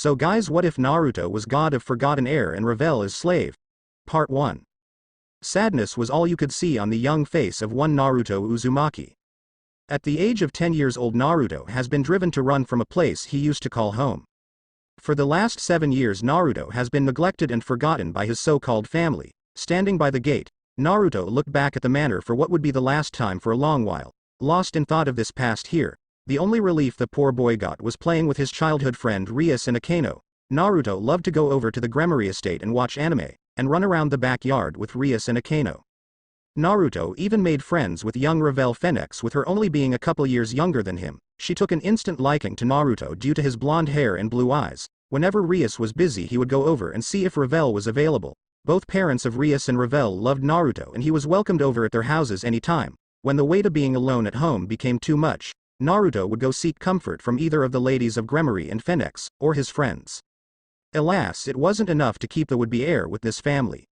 So guys, what if Naruto was god of Forgotten Heir and Ravel is slave? Part 1. Sadness was all you could see on the young face of one Naruto Uzumaki. At the age of 10 years old, Naruto has been driven to run from a place he used to call home. For the last 7 years Naruto has been neglected and forgotten by his so-called family. Standing by the gate, Naruto looked back at the manor for what would be the last time for a long while, lost in thought of this past here. The only relief the poor boy got was playing with his childhood friend Rias and Akano. Naruto loved to go over to the Gremory estate and watch anime, and run around the backyard with Rias and Akano. Naruto even made friends with young Ravel Phoenix, with her only being a couple years younger than him. She took an instant liking to Naruto due to his blonde hair and blue eyes. Whenever Rias was busy he would go over and see if Ravel was available. Both parents of Rias and Ravel loved Naruto and he was welcomed over at their houses anytime. When the weight of being alone at home became too much, Naruto would go seek comfort from either of the ladies of Gremory and Phoenix, or his friends. Alas, it wasn't enough to keep the would-be heir with this family.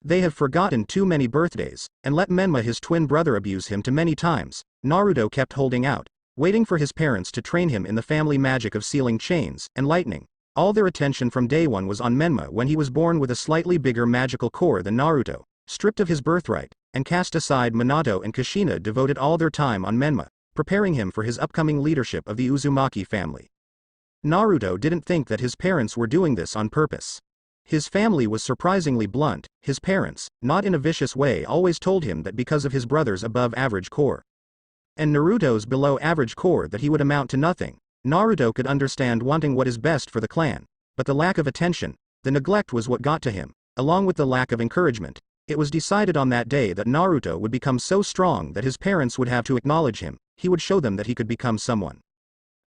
They have forgotten too many birthdays, and let Menma his twin brother abuse him too many times. Naruto kept holding out, waiting for his parents to train him in the family magic of sealing chains and lightning. All their attention from day one was on Menma when he was born with a slightly bigger magical core than Naruto. Stripped of his birthright, and cast aside, Minato and Kushina devoted all their time on Menma, preparing him for his upcoming leadership of the Uzumaki family. Naruto didn't think that his parents were doing this on purpose. His family was surprisingly blunt. His parents, not in a vicious way, always told him that because of his brother's above-average core and Naruto's below-average core that he would amount to nothing. Naruto could understand wanting what is best for the clan, but the lack of attention, the neglect was what got to him, along with the lack of encouragement. It was decided on that day that Naruto would become so strong that his parents would have to acknowledge him. He would show them that he could become someone.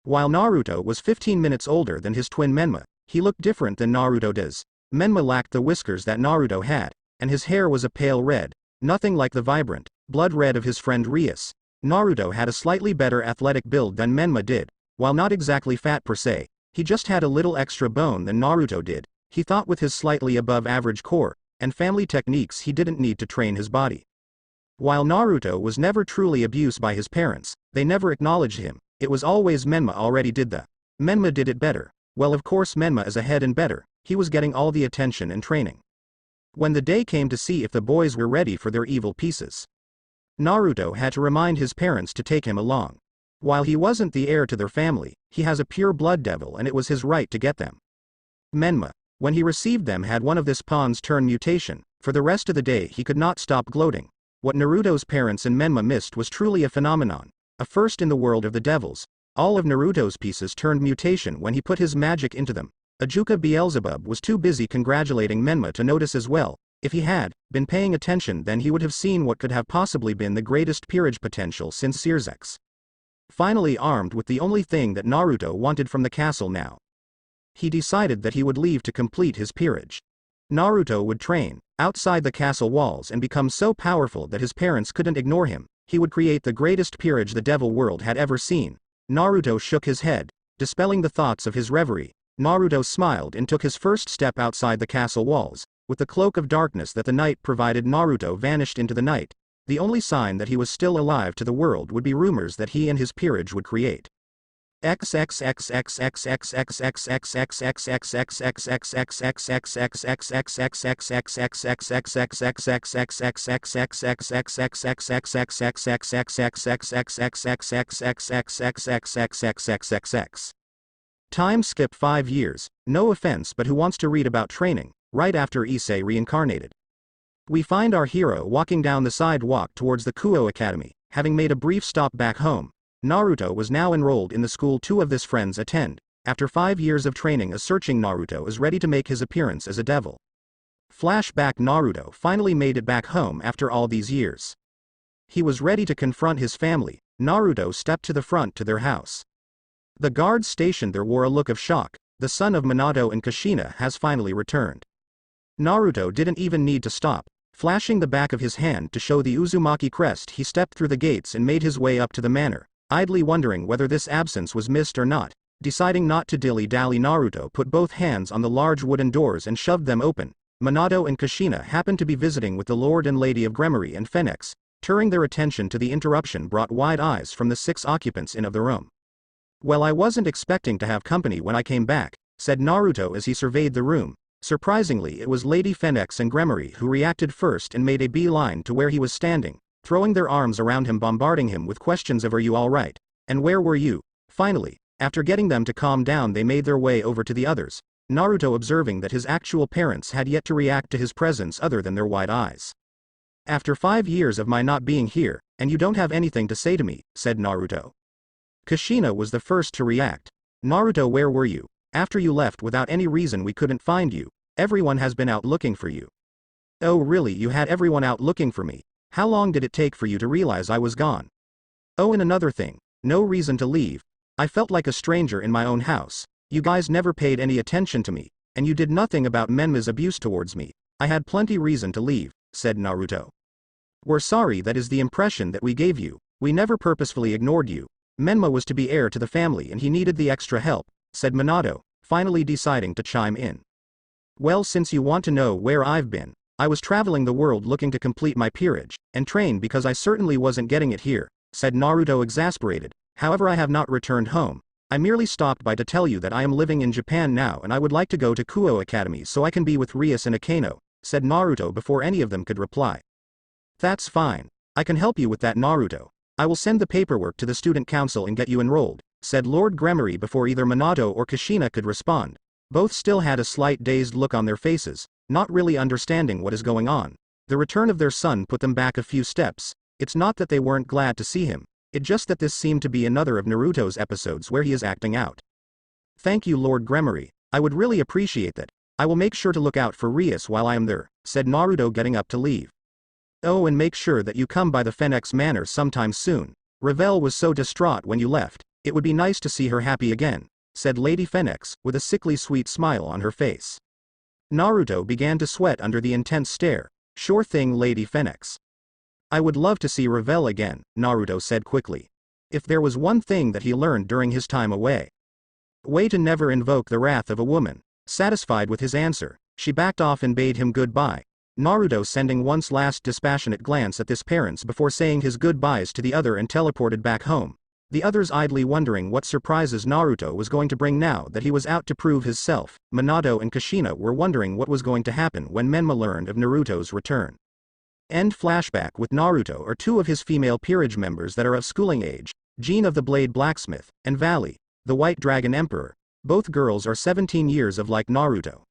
While Naruto was 15 minutes older than his twin Menma, he looked different than Naruto does. Menma lacked the whiskers that Naruto had, and his hair was a pale red, nothing like the vibrant, blood red of his friend Rias. Naruto had a slightly better athletic build than Menma did. While not exactly fat per se, he just had a little extra bone than Naruto did. He thought with his slightly above average core and family techniques he didn't need to train his body. While Naruto was never truly abused by his parents, they never acknowledged him. It was always Menma already did that. Menma did it better. Well, of course Menma is ahead and better. He was getting all the attention and training. When the day came to see if the boys were ready for their evil pieces, Naruto had to remind his parents to take him along. While he wasn't the heir to their family, he has a pure blood devil and it was his right to get them. Menma, when he received them, had one of this pawn's turn mutation. For the rest of the day he could not stop gloating. What Naruto's parents and Menma missed was truly a phenomenon, a first in the world of the devils. All of Naruto's pieces turned mutation when he put his magic into them. Ajuka Beelzebub was too busy congratulating Menma to notice as well. If he had been paying attention, then he would have seen what could have possibly been the greatest peerage potential since Searsex. Finally armed with the only thing that Naruto wanted from the castle now, he decided that he would leave to complete his peerage. Naruto would train outside the castle walls and become so powerful that his parents couldn't ignore him. He would create the greatest peerage the devil world had ever seen. Naruto shook his head, dispelling the thoughts of his reverie. Naruto smiled and took his first step outside the castle walls. With the cloak of darkness that the night provided, Naruto vanished into the night. The only sign that he was still alive to the world would be rumors that he and his peerage would create. Time skip 5 years. No offense, but who wants to read about training right after Issei reincarnated? We find our hero walking down the sidewalk towards the Kuo Academy. Having made a brief stop back home, Naruto was now enrolled in the school two of his friends attend. After 5 years of training, a searching Naruto is ready to make his appearance as a devil. Flashback: Naruto finally made it back home after all these years. He was ready to confront his family. Naruto stepped to the front to their house. The guards stationed there wore a look of shock. The son of Minato and Kushina has finally returned. Naruto didn't even need to stop. Flashing the back of his hand to show the Uzumaki crest, he stepped through the gates and made his way up to the manor, idly wondering whether this absence was missed or not. Deciding not to dilly-dally, Naruto put both hands on the large wooden doors and shoved them open. Minato and Kushina happened to be visiting with the Lord and Lady of Gremory and Phoenix. Turning their attention to the interruption brought wide eyes from the 6 occupants in of the room. Well, I wasn't expecting to have company when I came back. said Naruto as he surveyed the room. Surprisingly, it was Lady Fenix and Gremory who reacted first and made a beeline to where he was standing, throwing their arms around him, bombarding him with questions of "Are you all right? And where were you?" Finally, after getting them to calm down, they made their way over to the others, Naruto observing that his actual parents had yet to react to his presence other than their wide eyes. "After 5 years of my not being here, and you don't have anything to say to me," said Naruto. Kushina was the first to react. "Naruto, where were you? After you left without any reason, we couldn't find you. Everyone has been out looking for you." "Oh really, you had everyone out looking for me? How long did it take for you to realize I was gone? Oh, and another thing, no reason to leave. I felt like a stranger in my own house. You guys never paid any attention to me, and you did nothing about Menma's abuse towards me. I had plenty reason to leave," said Naruto. "We're sorry, that is the impression that we gave you. We never purposefully ignored you. Menma was to be heir to the family and he needed the extra help," said Minato, finally deciding to chime in. "Well, since you want to know where I've been, I was traveling the world looking to complete my peerage, and train because I certainly wasn't getting it here," said Naruto, exasperated. "However, I have not returned home. I merely stopped by to tell you that I am living in Japan now and I would like to go to Kuo Academy so I can be with Rias and Akano," said Naruto before any of them could reply. "That's fine. I can help you with that, Naruto. I will send the paperwork to the student council and get you enrolled," said Lord Gremory before either Minato or Kushina could respond. Both still had a slight dazed look on their faces, not really understanding what is going on. The return of their son put them back a few steps. It's not that they weren't glad to see him, it just that this seemed to be another of Naruto's episodes where he is acting out. "Thank you, Lord Gremory. I would really appreciate that. I will make sure to look out for Rias while I am there," said Naruto, getting up to leave. "Oh, and make sure that you come by the Phoenix Manor sometime soon. Ravel was so distraught when you left. It would be nice to see her happy again," said Lady Phoenix, with a sickly sweet smile on her face. Naruto began to sweat under the intense stare. "Sure thing, Lady Phoenix. I would love to see Ravel again," Naruto said quickly. If there was one thing that he learned during his time away, to never invoke the wrath of a woman. Satisfied with his answer, she backed off and bade him goodbye. Naruto sending one last dispassionate glance at his parents before saying his goodbyes to the other and teleported back home. The others idly wondering what surprises Naruto was going to bring now that he was out to prove himself. Minato and Kushina were wondering what was going to happen when Menma learned of Naruto's return. End flashback with Naruto are two of his female peerage members that are of schooling age, Jean of the Blade Blacksmith, and Valley, the White Dragon Emperor. Both girls are 17 years of like Naruto.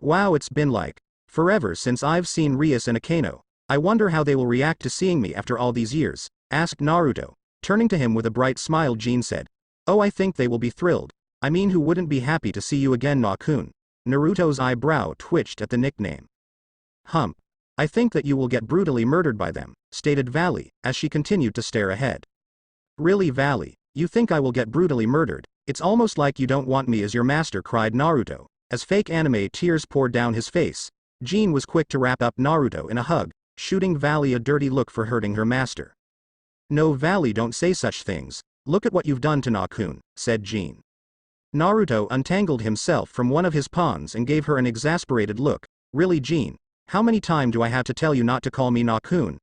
"Wow, it's been like forever since I've seen Rias and Akano. I wonder how they will react to seeing me after all these years," asked Naruto. Turning to him with a bright smile, Jean said, "Oh, I think they will be thrilled. I mean, who wouldn't be happy to see you again, Na-kun?" Naruto's eyebrow twitched at the nickname. "Hump. I think that you will get brutally murdered by them," stated Valley, as she continued to stare ahead. "Really, Valley? You think I will get brutally murdered? It's almost like you don't want me as your master," cried Naruto, as fake anime tears poured down his face. Jean was quick to wrap up Naruto in a hug, shooting Valley a dirty look for hurting her master. "No, Valley, don't say such things. Look at what you've done to Na-kun," said Jean. Naruto untangled himself from one of his pawns and gave her an exasperated look. "Really, Jean? How many times do I have to tell you not to call me Na-kun?"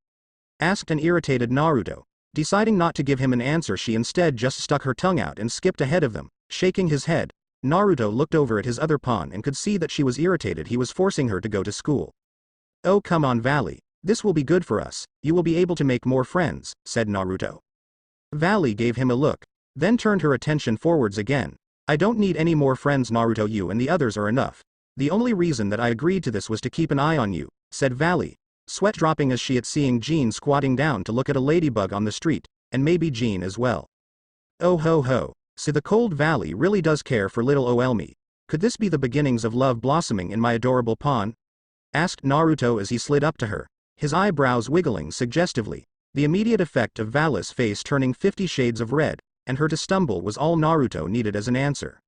asked an irritated Naruto. Deciding not to give him an answer, she instead just stuck her tongue out and skipped ahead of them, shaking his head. Naruto looked over at his other pawn and could see that she was irritated he was forcing her to go to school. "Oh, come on, Valley. This will be good for us. You will be able to make more friends," said Naruto. Valley gave him a look, then turned her attention forwards again. "I don't need any more friends, Naruto. You and the others are enough. The only reason that I agreed to this was to keep an eye on you," said Valley, sweat dropping as she at seeing Jean squatting down to look at a ladybug on the street, and maybe Jean as well. "Oh ho ho, so the cold Valley really does care for little ol me. Could this be the beginnings of love blossoming in my adorable pawn?" asked Naruto as he slid up to her, his eyebrows wiggling suggestively. The immediate effect of Valley's face turning 50 shades of red, and her to stumble was all Naruto needed as an answer.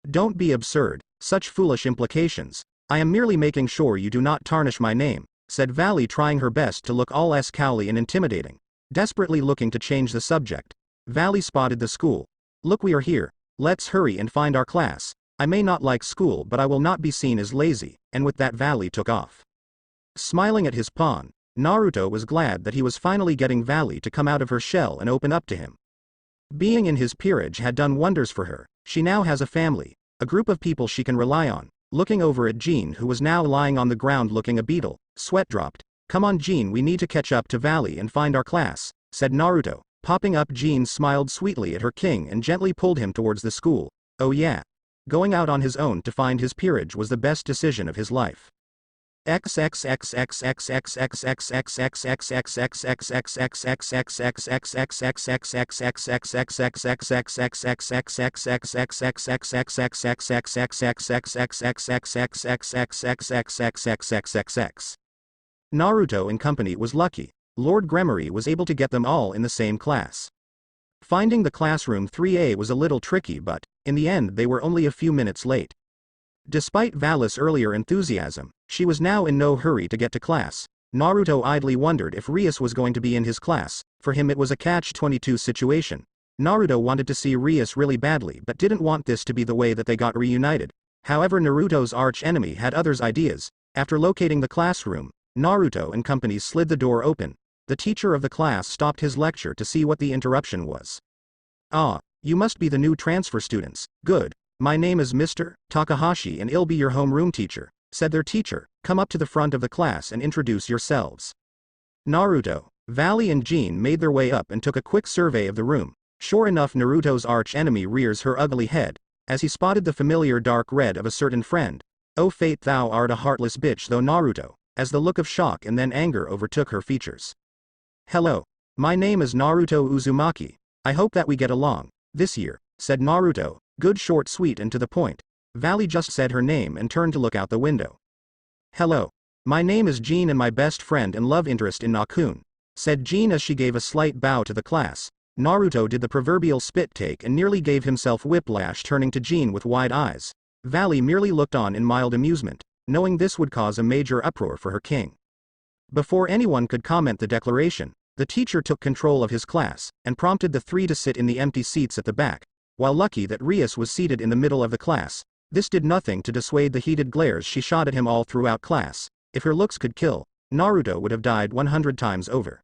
"Don't be absurd, such foolish implications. I am merely making sure you do not tarnish my name," said Valley, trying her best to look all cowly and intimidating. Desperately looking to change the subject, Valley spotted the school. "Look, we are here. Let's hurry and find our class. I may not like school, but I will not be seen as lazy," and with that Valley took off. Smiling at his pawn, Naruto was glad that he was finally getting Valley to come out of her shell and open up to him. Being in his peerage had done wonders for her. She now has a family, A group of people she can rely on. Looking over at Jean, who was now lying on the ground looking a beetle, sweat dropped. Come on Jean, we need to catch up to Valley and find our class, said Naruto. Popping up, Jean smiled sweetly at her king and gently pulled him towards the school. Oh yeah. Going out on his own to find his peerage was the best decision of his life. Naruto and company was lucky. Lord Gremory was able to get them all in the same class. Finding the classroom 3A was a little tricky, but, in the end, they were only a few minutes late. Despite Valis' earlier enthusiasm, she was now in no hurry to get to class. Naruto idly wondered if Rias was going to be in his class. For him it was a catch-22 situation. Naruto wanted to see Rias really badly but didn't want this to be the way that they got reunited. However, Naruto's arch-enemy had others' ideas. After locating the classroom, Naruto and company slid the door open. The teacher of the class stopped his lecture to see what the interruption was. Ah, you must be the new transfer students. Good. My name is Mr. Takahashi and I'll be your homeroom teacher, said their teacher. Come up to the front of the class and introduce yourselves. Naruto, Valley and Jean made their way up and took a quick survey of the room. Sure enough, Naruto's arch-enemy rears her ugly head, as he spotted the familiar dark red of a certain friend. Oh fate, thou art a heartless bitch though, Naruto, as the look of shock and then anger overtook her features. Hello. My name is Naruto Uzumaki. I hope that we get along this year, said Naruto. Good, short, sweet and to the point. Valley just said her name and turned to look out the window. Hello. My name is Jean and my best friend and love interest in Nakun, said Jean as she gave a slight bow to the class. Naruto did the proverbial spit take and nearly gave himself whiplash, turning to Jean with wide eyes. Valley merely looked on in mild amusement, knowing this would cause a major uproar for her king. Before anyone could comment the declaration, the teacher took control of his class and prompted the three to sit in the empty seats at the back. While lucky that Rias was seated in the middle of the class, this did nothing to dissuade the heated glares she shot at him all throughout class. If her looks could kill, Naruto would have died 100 times over.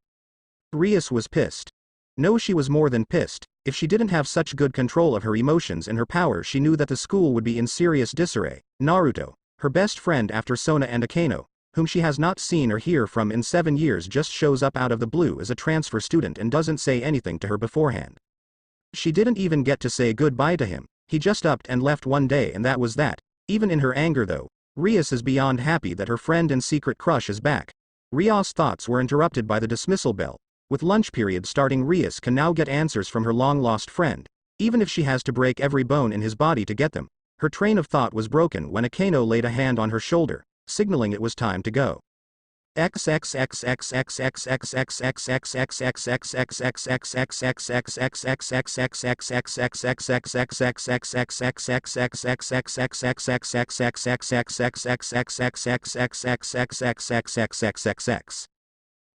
Rias was pissed. No, she was more than pissed. If she didn't have such good control of her emotions and her power, she knew that the school would be in serious disarray. Naruto, her best friend after Sona and Akano, whom she has not seen or hear from in 7 years, just shows up out of the blue as a transfer student and doesn't say anything to her beforehand. She didn't even get to say goodbye to him. He just upped and left one day and that was that. Even in her anger though, Rias is beyond happy that her friend and secret crush is back. Rias' thoughts were interrupted by the dismissal bell. With lunch period starting, Rias can now get answers from her long-lost friend, even if she has to break every bone in his body to get them. Her train of thought was broken when Akano laid a hand on her shoulder, signaling it was time to go.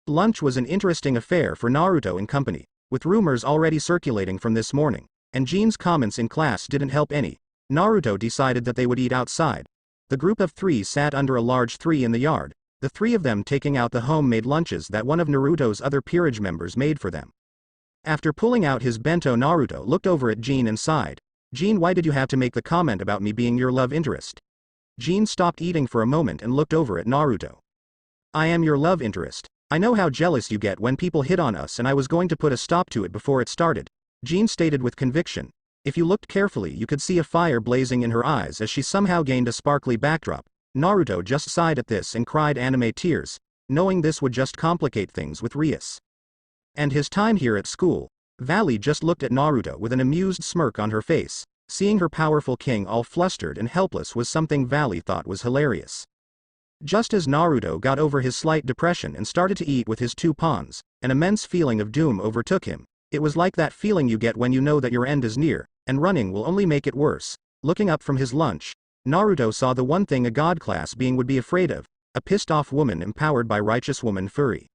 Lunch was an interesting affair for Naruto and company, with rumors already circulating from this morning, and Jean's comments in class didn't help any. Naruto decided that they would eat outside. The group of 3 sat under a large tree in the yard, the 3 of them taking out the homemade lunches that one of Naruto's other Peerage members made for them. After pulling out his bento, Naruto looked over at Jean and sighed. Jean, why did you have to make the comment about me being your love interest? Jean stopped eating for a moment and looked over at Naruto. I am your love interest. I know how jealous you get when people hit on us and I was going to put a stop to it before it started, Jean stated with conviction. If you looked carefully you could see a fire blazing in her eyes as she somehow gained a sparkly backdrop. Naruto just sighed at this and cried anime tears, knowing this would just complicate things with Rias and his time here at school. Valley just looked at Naruto with an amused smirk on her face. Seeing her powerful king all flustered and helpless was something Valley thought was hilarious. Just as Naruto got over his slight depression and started to eat with his 2 pawns, an immense feeling of doom overtook him. It was like that feeling you get when you know that your end is near, and running will only make it worse. Looking up from his lunch, Naruto saw the one thing a god class being would be afraid of, a pissed-off woman empowered by righteous woman Fury.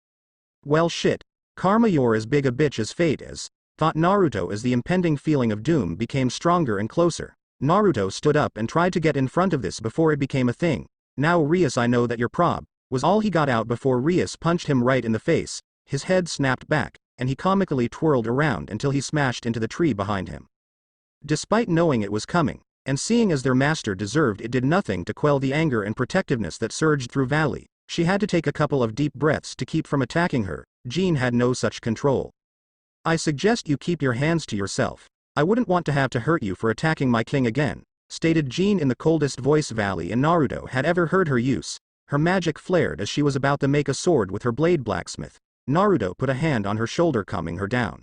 Well shit, karma, you're as big a bitch as fate is, thought Naruto as the impending feeling of doom became stronger and closer. Naruto stood up and tried to get in front of this before it became a thing. Now Rias, I know that you're prob, was all he got out before Rias punched him right in the face. His head snapped back, and he comically twirled around until he smashed into the tree behind him. Despite knowing it was coming, and seeing as their master deserved it did nothing to quell the anger and protectiveness that surged through Valley. She had to take a couple of deep breaths to keep from attacking her. Jean had no such control. I suggest you keep your hands to yourself. I wouldn't want to have to hurt you for attacking my king again, stated Jean in the coldest voice Valley and Naruto had ever heard her use. Her magic flared as she was about to make a sword with her blade blacksmith. Naruto put a hand on her shoulder, calming her down.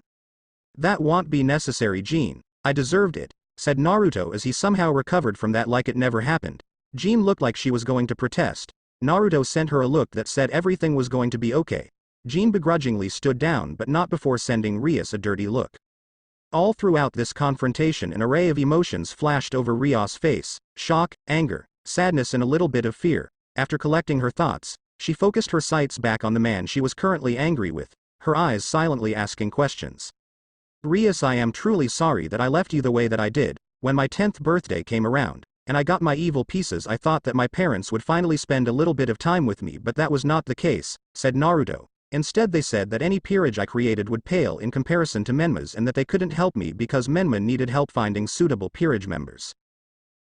That won't be necessary, Jean. I deserved it, said Naruto as he somehow recovered from that like it never happened. Jean looked like she was going to protest. Naruto sent her a look that said everything was going to be okay. Jean begrudgingly stood down but not before sending Rias a dirty look. All throughout this confrontation an array of emotions flashed over Rias' face: shock, anger, sadness and a little bit of fear. After collecting her thoughts, she focused her sights back on the man she was currently angry with, her eyes silently asking questions. Rias, I am truly sorry that I left you the way that I did. When my 10th birthday came around, and I got my evil pieces, I thought that my parents would finally spend a little bit of time with me, but that was not the case, said Naruto. Instead they said that any peerage I created would pale in comparison to Menma's and that they couldn't help me because Menma needed help finding suitable peerage members.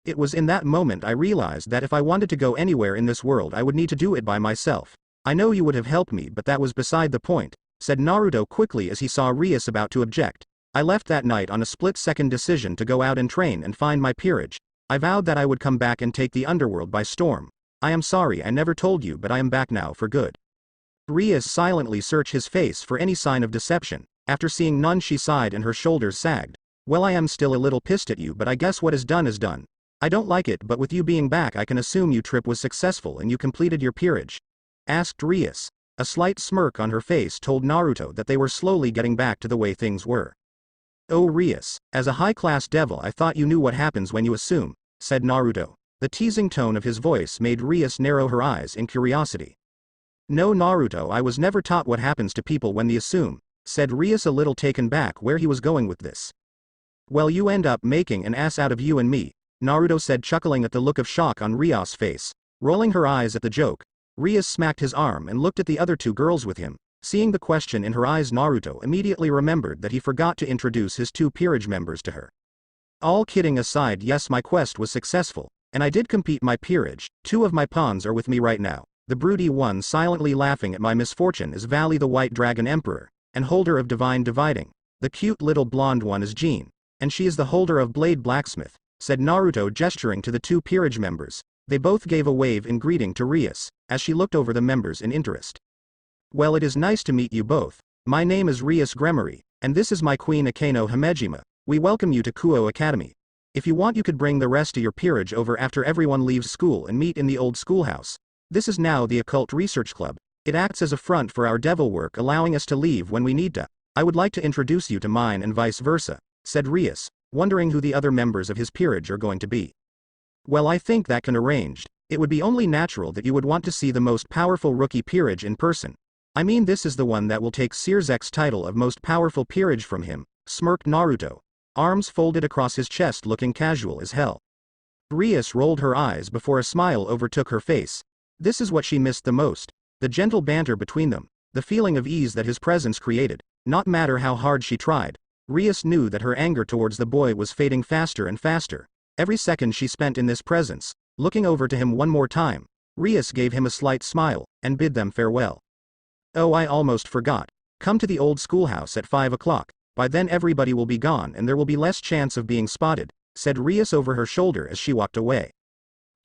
It was in that moment I realized that if I wanted to go anywhere in this world I would need to do it by myself. I know you would have helped me, but that was beside the point, said Naruto quickly as he saw Rias about to object. I left that night on a split-second decision to go out and train and find my peerage. I vowed that I would come back and take the underworld by storm. I am sorry I never told you, but I am back now for good. Rias silently searched his face for any sign of deception. After seeing none she sighed and her shoulders sagged. Well, I am still a little pissed at you, but I guess what is done is done. I don't like it, but with you being back I can assume your trip was successful and you completed your peerage? Asked Rias. A slight smirk on her face told Naruto that they were slowly getting back to the way things were. Oh Rias, as a high-class devil I thought you knew what happens when you assume, said Naruto. The teasing tone of his voice made Rias narrow her eyes in curiosity. No Naruto, I was never taught what happens to people when they assume, said Rias, a little taken back where he was going with this. Well, you end up making an ass out of you and me, Naruto said, chuckling at the look of shock on Rias' face. Rolling her eyes at the joke, Rias smacked his arm and looked at the other two girls with him. Seeing the question in her eyes, Naruto immediately remembered that he forgot to introduce his two peerage members to her. All kidding aside, yes, my quest was successful, and I did complete my peerage. 2 of my pawns are with me right now. The broody one silently laughing at my misfortune is Valley, the White Dragon Emperor, and holder of Divine Dividing. The cute little blonde one is Jean, and she is the holder of Blade Blacksmith, said Naruto, gesturing to the 2 peerage members. They both gave a wave in greeting to Rias, as she looked over the members in interest. Well, it is nice to meet you both. My name is Rias Gremory, and this is my queen Akeno Himejima. We welcome you to Kuo Academy. If you want you could bring the rest of your peerage over after everyone leaves school and meet in the old schoolhouse. This is now the Occult Research Club. It acts as a front for our devil work, allowing us to leave when we need to. I would like to introduce you to mine and vice versa, said Rias, wondering who the other members of his peerage are going to be. Well, I think that can arranged. It would be only natural that you would want to see the most powerful rookie peerage in person. I mean, this is the one that will take Searzek's title of most powerful peerage from him, smirked Naruto, arms folded across his chest, looking casual as hell. Rias rolled her eyes before a smile overtook her face. This is what she missed the most, the gentle banter between them, the feeling of ease that his presence created. Not matter how hard she tried, Rias knew that her anger towards the boy was fading faster and faster. Every second she spent in this presence, looking over to him one more time, Rias gave him a slight smile, and bid them farewell. Oh, I almost forgot. Come to the old schoolhouse at 5 o'clock, by then everybody will be gone and there will be less chance of being spotted, said Rias over her shoulder as she walked away.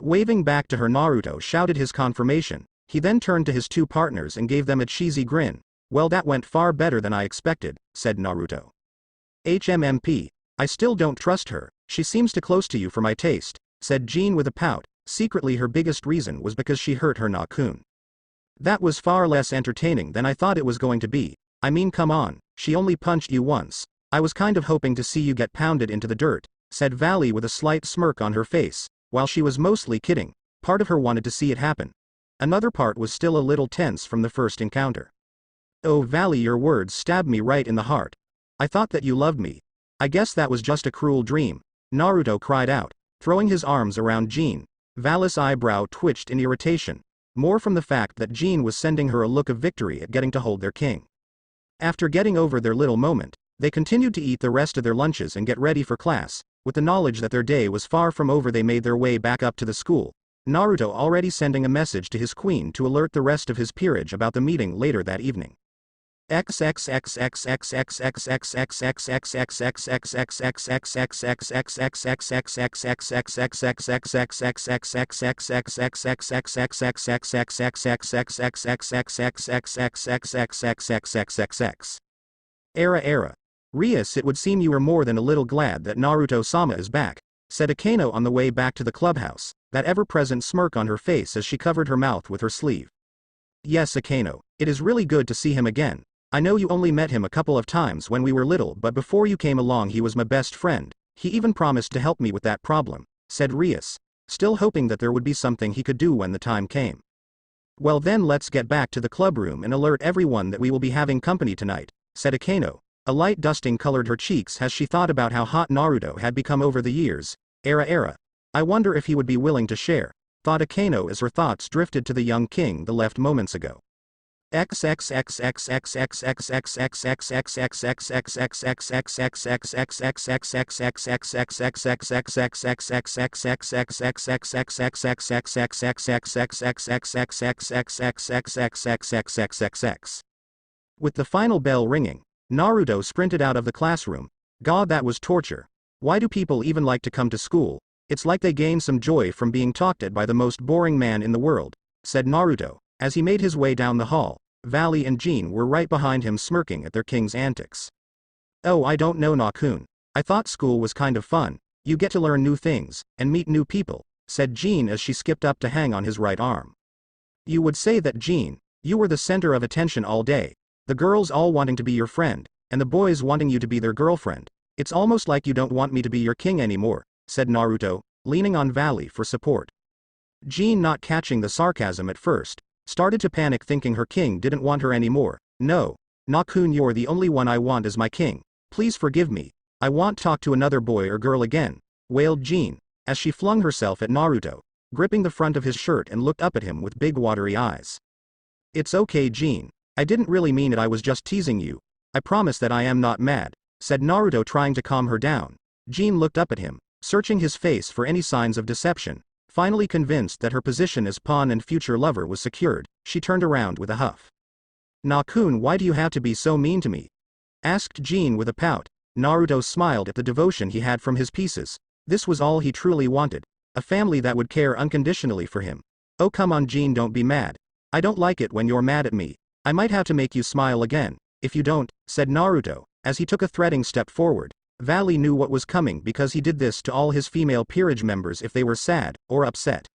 Waving back to her, Naruto shouted his confirmation. He then turned to his 2 partners and gave them a cheesy grin. Well, that went far better than I expected, said Naruto. HMMP, I still don't trust her, she seems too close to you for my taste, said Jean with a pout. Secretly her biggest reason was because she hurt her Na-kun. That was far less entertaining than I thought it was going to be. I mean, come on, she only punched you once. I was kind of hoping to see you get pounded into the dirt, said Valley with a slight smirk on her face. While she was mostly kidding, part of her wanted to see it happen. Another part was still a little tense from the first encounter. Oh Valley, your words stabbed me right in the heart. I thought that you loved me. I guess that was just a cruel dream, Naruto cried out, throwing his arms around Jean. Valley's eyebrow twitched in irritation, more from the fact that Jean was sending her a look of victory at getting to hold their king. After getting over their little moment, they continued to eat the rest of their lunches and get ready for class. With the knowledge that their day was far from over, they made their way back up to the school, Naruto already sending a message to his queen to alert the rest of his peerage about the meeting later that evening. Era. Rias, it would seem you were more than a little glad that Naruto-sama is back, said Akano on the way back to the clubhouse, that ever-present smirk on her face as she covered her mouth with her sleeve. Yes, Akano, it is really good to see him again. I know you only met him a couple of times when we were little, but before you came along he was my best friend. He even promised to help me with that problem, said Rias, still hoping that there would be something he could do when the time came. Well then let's get back to the clubroom and alert everyone that we will be having company tonight, said Akano. A light dusting colored her cheeks as she thought about how hot Naruto had become over the years. Era. I wonder if he would be willing to share, thought Akano as her thoughts drifted to the young king the left moments ago. With the final bell ringing, Naruto sprinted out of the classroom. God, that was torture. Why do people even like to come to school? It's like they gain some joy from being talked at by the most boring man in the world, said Naruto, as he made his way down the hall. Valley and Jean were right behind him smirking at their king's antics. Oh, I don't know, Nakun. I thought school was kind of fun. You get to learn new things, and meet new people, said Jean as she skipped up to hang on his right arm. You would say that, Jean, you were the center of attention all day. The girls all wanting to be your friend, and the boys wanting you to be their girlfriend. It's almost like you don't want me to be your king anymore, said Naruto, leaning on Valley for support. Jean, not catching the sarcasm at first, started to panic, thinking her king didn't want her anymore. No, Nakun, you're the only one I want as my king. Please forgive me. I won't talk to another boy or girl again, wailed Jean, as she flung herself at Naruto, gripping the front of his shirt and looked up at him with big watery eyes. It's okay, Jean. I didn't really mean it, I was just teasing you. I promise that I am not mad, said Naruto, trying to calm her down. Jean looked up at him, searching his face for any signs of deception. Finally convinced that her position as pawn and future lover was secured, she turned around with a huff. Nakun, why do you have to be so mean to me? Asked Jean with a pout. Naruto smiled at the devotion he had from his pieces. This was all he truly wanted. A family that would care unconditionally for him. Oh come on, Jean, don't be mad. I don't like it when you're mad at me. I might have to make you smile again, if you don't, said Naruto, as he took a threatening step forward. Valley knew what was coming because he did this to all his female peerage members if they were sad or upset.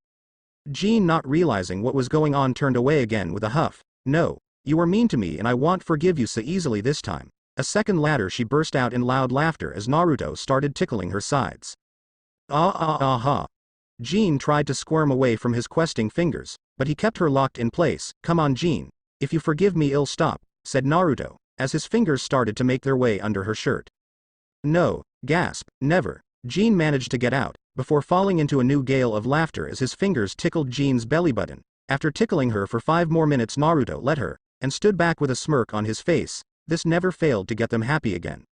Jean, not realizing what was going on, turned away again with a huff. No, you were mean to me and I won't forgive you so easily this time. A second later she burst out in loud laughter as Naruto started tickling her sides. Ah. Jean tried to squirm away from his questing fingers, but he kept her locked in place. Come on, Jean. If you forgive me, I'll stop, said Naruto, as his fingers started to make their way under her shirt. No, gasp, never. Jean managed to get out, before falling into a new gale of laughter as his fingers tickled Jean's belly button. After tickling her for 5 more minutes, Naruto let her, and stood back with a smirk on his face. This never failed to get them happy again.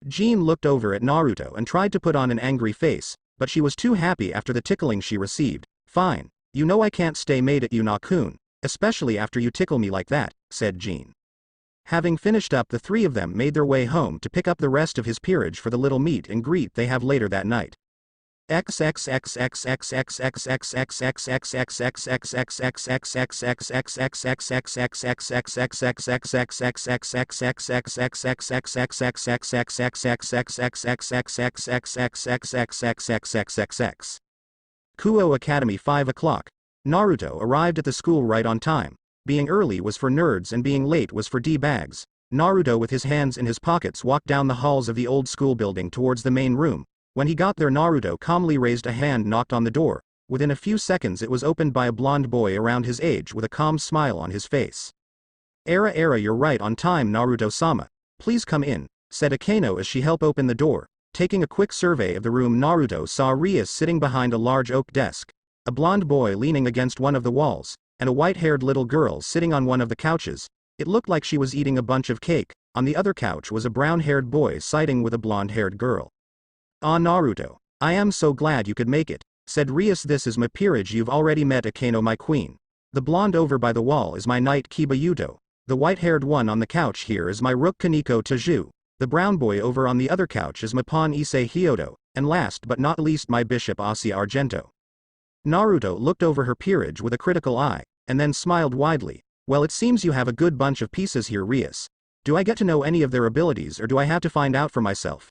Jean looked over at Naruto and tried to put on an angry face, but she was too happy after the tickling she received. Fine, you know I can't stay mad at you, Nakun, especially after you tickle me like that, said Jean. Having finished up, the three of them made their way home to pick up the rest of his peerage for the little meet and greet they have later that night. Kuo Academy, 5 o'clock. Naruto arrived at the school right on time. Being early was for nerds and being late was for D-bags. Naruto, with his hands in his pockets, walked down the halls of the old school building towards the main room. When he got there, Naruto calmly raised a hand, knocked on the door. Within a few seconds it was opened by a blonde boy around his age with a calm smile on his face. Era, you're right on time, Naruto-sama. Please come in, said Akano as she helped open the door. Taking a quick survey of the room, Naruto saw Rias sitting behind a large oak desk, a blonde boy leaning against one of the walls, and a white-haired little girl sitting on one of the couches. It looked like she was eating a bunch of cake. On the other couch was a brown-haired boy siding with a blonde-haired girl. Ah Naruto, I am so glad you could make it, said Rias. This is my Peerage. You've already met Akano, my queen. The blonde over by the wall is my knight Kiba Yuto. The white-haired one on the couch here is my rook Kaneko Taju. The brown boy over on the other couch is my pawn Issei Hyoto, and last but not least my bishop Asi Argento. Naruto looked over her Peerage with a critical eye, and then smiled widely. Well, it seems you have a good bunch of pieces here, Rias. Do I get to know any of their abilities or do I have to find out for myself?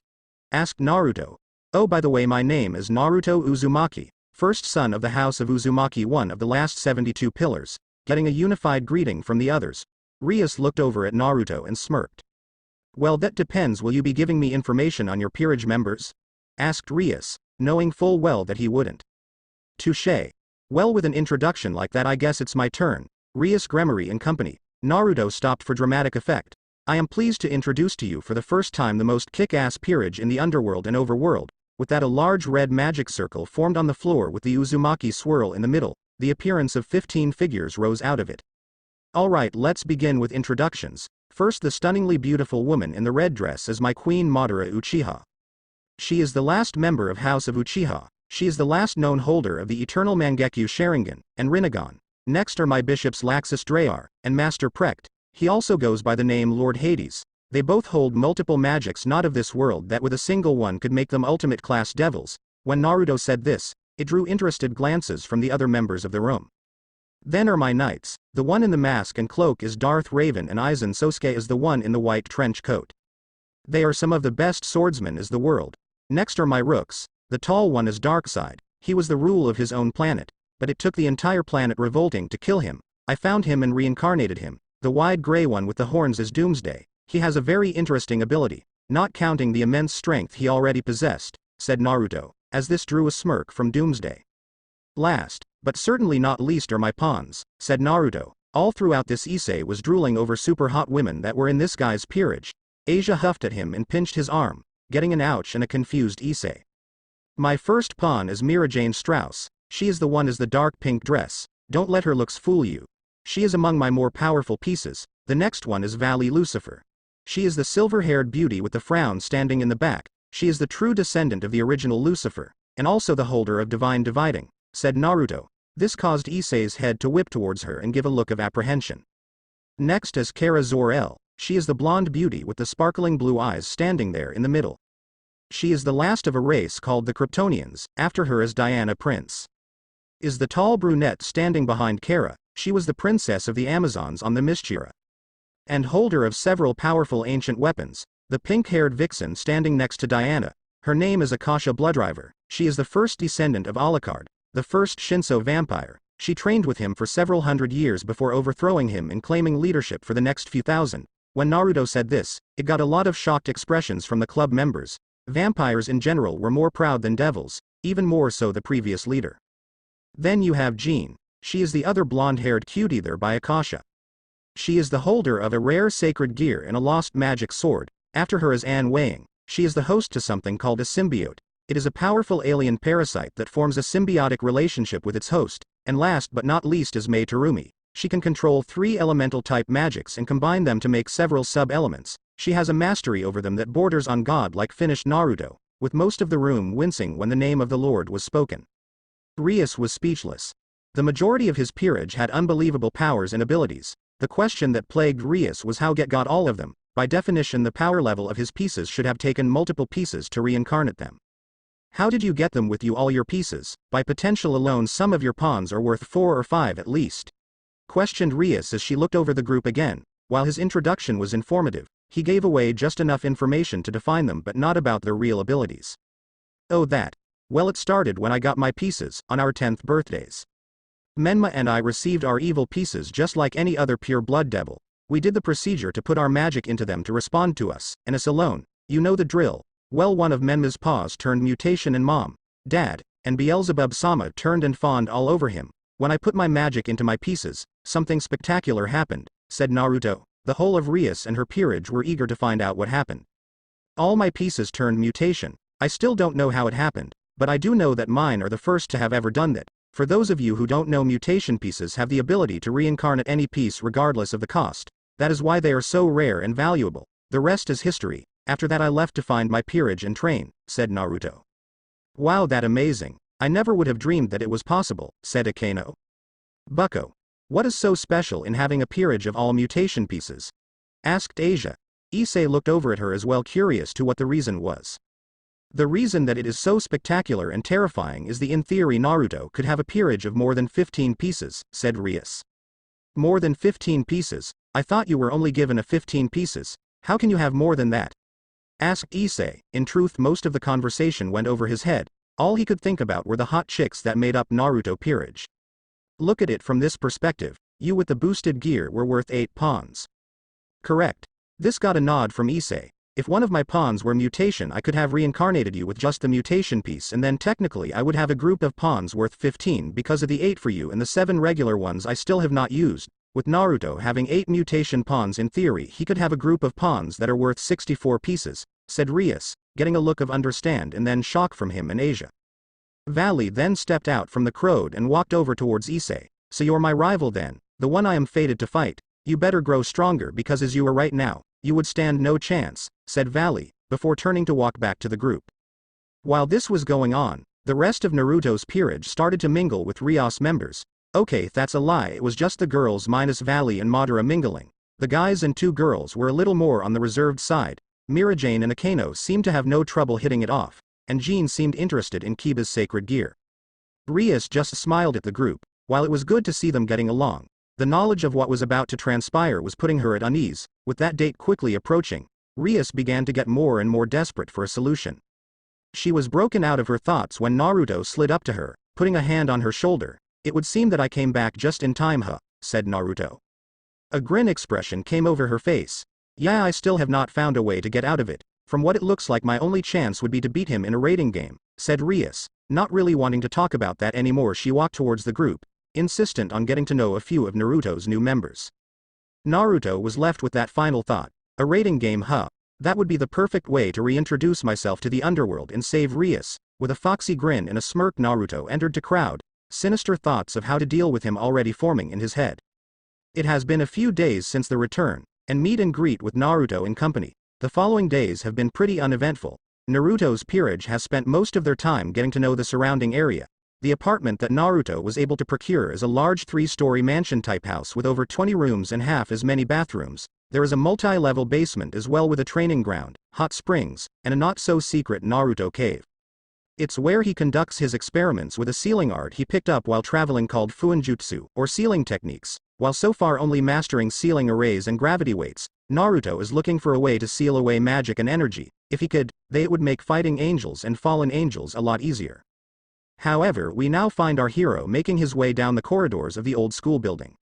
Asked Naruto. Oh, by the way, my name is Naruto Uzumaki, first son of the house of Uzumaki, one of the last 72 pillars, getting a unified greeting from the others. Rias looked over at Naruto and smirked. Well, that depends. Will you be giving me information on your Peerage members? Asked Rias, knowing full well that he wouldn't. Touché. Well, with an introduction like that I guess it's my turn. Rias, Gremory and company. Naruto stopped for dramatic effect. I am pleased to introduce to you for the first time the most kick-ass Peerage in the underworld and overworld. With that, a large red magic circle formed on the floor with the Uzumaki swirl in the middle. The appearance of 15 figures rose out of it. Alright, let's begin with introductions. First, the stunningly beautiful woman in the red dress is my queen Madara Uchiha. She is the last member of House of Uchiha. She is the last known holder of the eternal Mangekyo Sharingan and Rinnegan. Next are my bishops Laxus Drayar and Master Precht. He also goes by the name Lord Hades. They both hold multiple magics not of this world that with a single one could make them ultimate class devils. When Naruto said this, it drew interested glances from the other members of the room. Then are my knights. The one in the mask and cloak is Darth Raven and Aizen Sosuke is the one in the white trench coat. They are some of the best swordsmen is the world. Next are my rooks. The tall one is Darkseid. He was the rule of his own planet, but it took the entire planet revolting to kill him. I found him and reincarnated him. The wide gray one with the horns is Doomsday. He has a very interesting ability, not counting the immense strength he already possessed, said Naruto, as this drew a smirk from Doomsday. Last, but certainly not least are my pawns, said Naruto. All throughout this Issei was drooling over super hot women that were in this guy's Peerage. Asia huffed at him and pinched his arm, getting an ouch and a confused Issei. My first pawn is Mira Jane Strauss. She is the one in the dark pink dress. Don't let her looks fool you. She is among my more powerful pieces. The next one is Valley Lucifer. She is the silver-haired beauty with the frown standing in the back. She is the true descendant of the original Lucifer, and also the holder of divine dividing, said Naruto. This caused Issei's head to whip towards her and give a look of apprehension. Next is Kara Zor-El. She is the blonde beauty with the sparkling blue eyes standing there in the middle. She is the last of a race called the Kryptonians. After her is Diana Prince. Is the tall brunette standing behind Kara. She was the princess of the Amazons on the Mistira, and holder of several powerful ancient weapons. The pink-haired vixen standing next to Diana. Her name is Akasha Bloodriver. She is the first descendant of Alucard, the first Shinso vampire. She trained with him for several hundred years before overthrowing him and claiming leadership for the next few thousand. When Naruto said this, it got a lot of shocked expressions from the club members. Vampires in general were more proud than devils, even more so the previous leader. Then you have Jean. She is the other blonde-haired cutie there by Akasha. She is the holder of a rare sacred gear and a lost magic sword. After her is Anne Weighing. She is the host to something called a symbiote. It is a powerful alien parasite that forms a symbiotic relationship with its host. And last but not least is Mei Terumi. She can control 3 elemental-type magics and combine them to make several sub-elements. She has a mastery over them that borders on God-like, finished Naruto, with most of the room wincing when the name of the Lord was spoken. Rias was speechless. The majority of his Peerage had unbelievable powers and abilities. The question that plagued Rias was how Get got all of them. By definition, the power level of his pieces should have taken multiple pieces to reincarnate them. How did you get them with you all your pieces? By potential alone, some of your pawns are worth 4 or 5 at least, questioned Rias as she looked over the group again. While his introduction was informative, he gave away just enough information to define them but not about their real abilities. Oh, that. Well, it started when I got my pieces, on our 10th birthdays. Menma and I received our evil pieces just like any other pure blood devil. We did the procedure to put our magic into them to respond to us, and us alone. You know the drill. Well, one of Menma's paws turned mutation and Mom, Dad, and Beelzebub-sama turned and fawned all over him. When I put my magic into my pieces, something spectacular happened, said Naruto. The whole of Rias and her Peerage were eager to find out what happened. All my pieces turned mutation. I still don't know how it happened, but I do know that mine are the first to have ever done that. For those of you who don't know, mutation pieces have the ability to reincarnate any piece regardless of the cost. That is why they are so rare and valuable. The rest is history. After that I left to find my peerage and train, said Naruto. Wow, that amazing. I never would have dreamed that it was possible, said Akeno. Bucko. What is so special in having a peerage of all mutation pieces? Asked Asia. Issei looked over at her as well, curious to what the reason was. The reason that it is so spectacular and terrifying is in theory Naruto could have a peerage of more than 15 pieces, said Rias. More than 15 pieces? I thought you were only given a 15 pieces. How can you have more than that? Asked Issei. In truth, most of the conversation went over his head. All he could think about were the hot chicks that made up Naruto peerage. Look at it from this perspective. You with the boosted gear were worth 8 pawns. Correct. This got a nod from Issei. If one of my pawns were mutation, I could have reincarnated you with just the mutation piece, and then technically I would have a group of pawns worth 15 because of the 8 for you and the 7 regular ones I still have not used. With Naruto having 8 mutation pawns, in theory he could have a group of pawns that are worth 64 pieces, said Rias, getting a look of understand and then shock from him and Asia. Valley then stepped out from the crowd and walked over towards Issei. So you're my rival then, the one I am fated to fight. You better grow stronger because as you are right now, you would stand no chance, said Valley, before turning to walk back to the group. While this was going on, the rest of Naruto's peerage started to mingle with Rias members. Okay, that's a lie, it was just the girls minus Valley and Madara mingling. The guys and 2 girls were a little more on the reserved side. Mirajane and Akeno seemed to have no trouble hitting it off, and Jean seemed interested in Kiba's sacred gear. Rias just smiled at the group. While it was good to see them getting along, the knowledge of what was about to transpire was putting her at unease. With that date quickly approaching, Rias began to get more and more desperate for a solution. She was broken out of her thoughts when Naruto slid up to her, putting a hand on her shoulder. It would seem that I came back just in time, huh? Said Naruto. A grin expression came over her face. Yeah, I still have not found a way to get out of it. From what it looks like my only chance would be to beat him in a raiding game, said Rias. Not really wanting to talk about that anymore, she walked towards the group, insistent on getting to know a few of Naruto's new members. Naruto was left with that final thought. A raiding game, huh? That would be the perfect way to reintroduce myself to the underworld and save Rias. With a foxy grin and a smirk, Naruto entered the crowd, sinister thoughts of how to deal with him already forming in his head. It has been a few days since the return, and meet and greet with Naruto and company. The following days have been pretty uneventful. Naruto's peerage has spent most of their time getting to know the surrounding area. The apartment that Naruto was able to procure is a large 3-story mansion-type house with over 20 rooms and half as many bathrooms. There is a multi-level basement as well with a training ground, hot springs, and a not-so-secret Naruto cave. It's where he conducts his experiments with a sealing art he picked up while traveling called Fuinjutsu, or sealing techniques. While so far only mastering sealing arrays and gravity weights, Naruto is looking for a way to seal away magic and energy. If he could, it would make fighting angels and fallen angels a lot easier. However, we now find our hero making his way down the corridors of the old school building.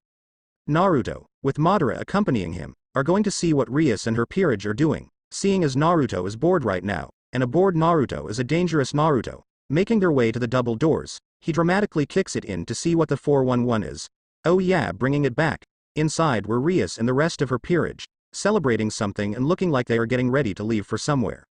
Naruto, with Madara accompanying him, are going to see what Rias and her peerage are doing. Seeing as Naruto is bored right now, and a bored Naruto is a dangerous Naruto, making their way to the double doors, he dramatically kicks it in to see what the 411 is. Oh yeah, bringing it back. Inside were Rias and the rest of her peerage, celebrating something and looking like they are getting ready to leave for somewhere.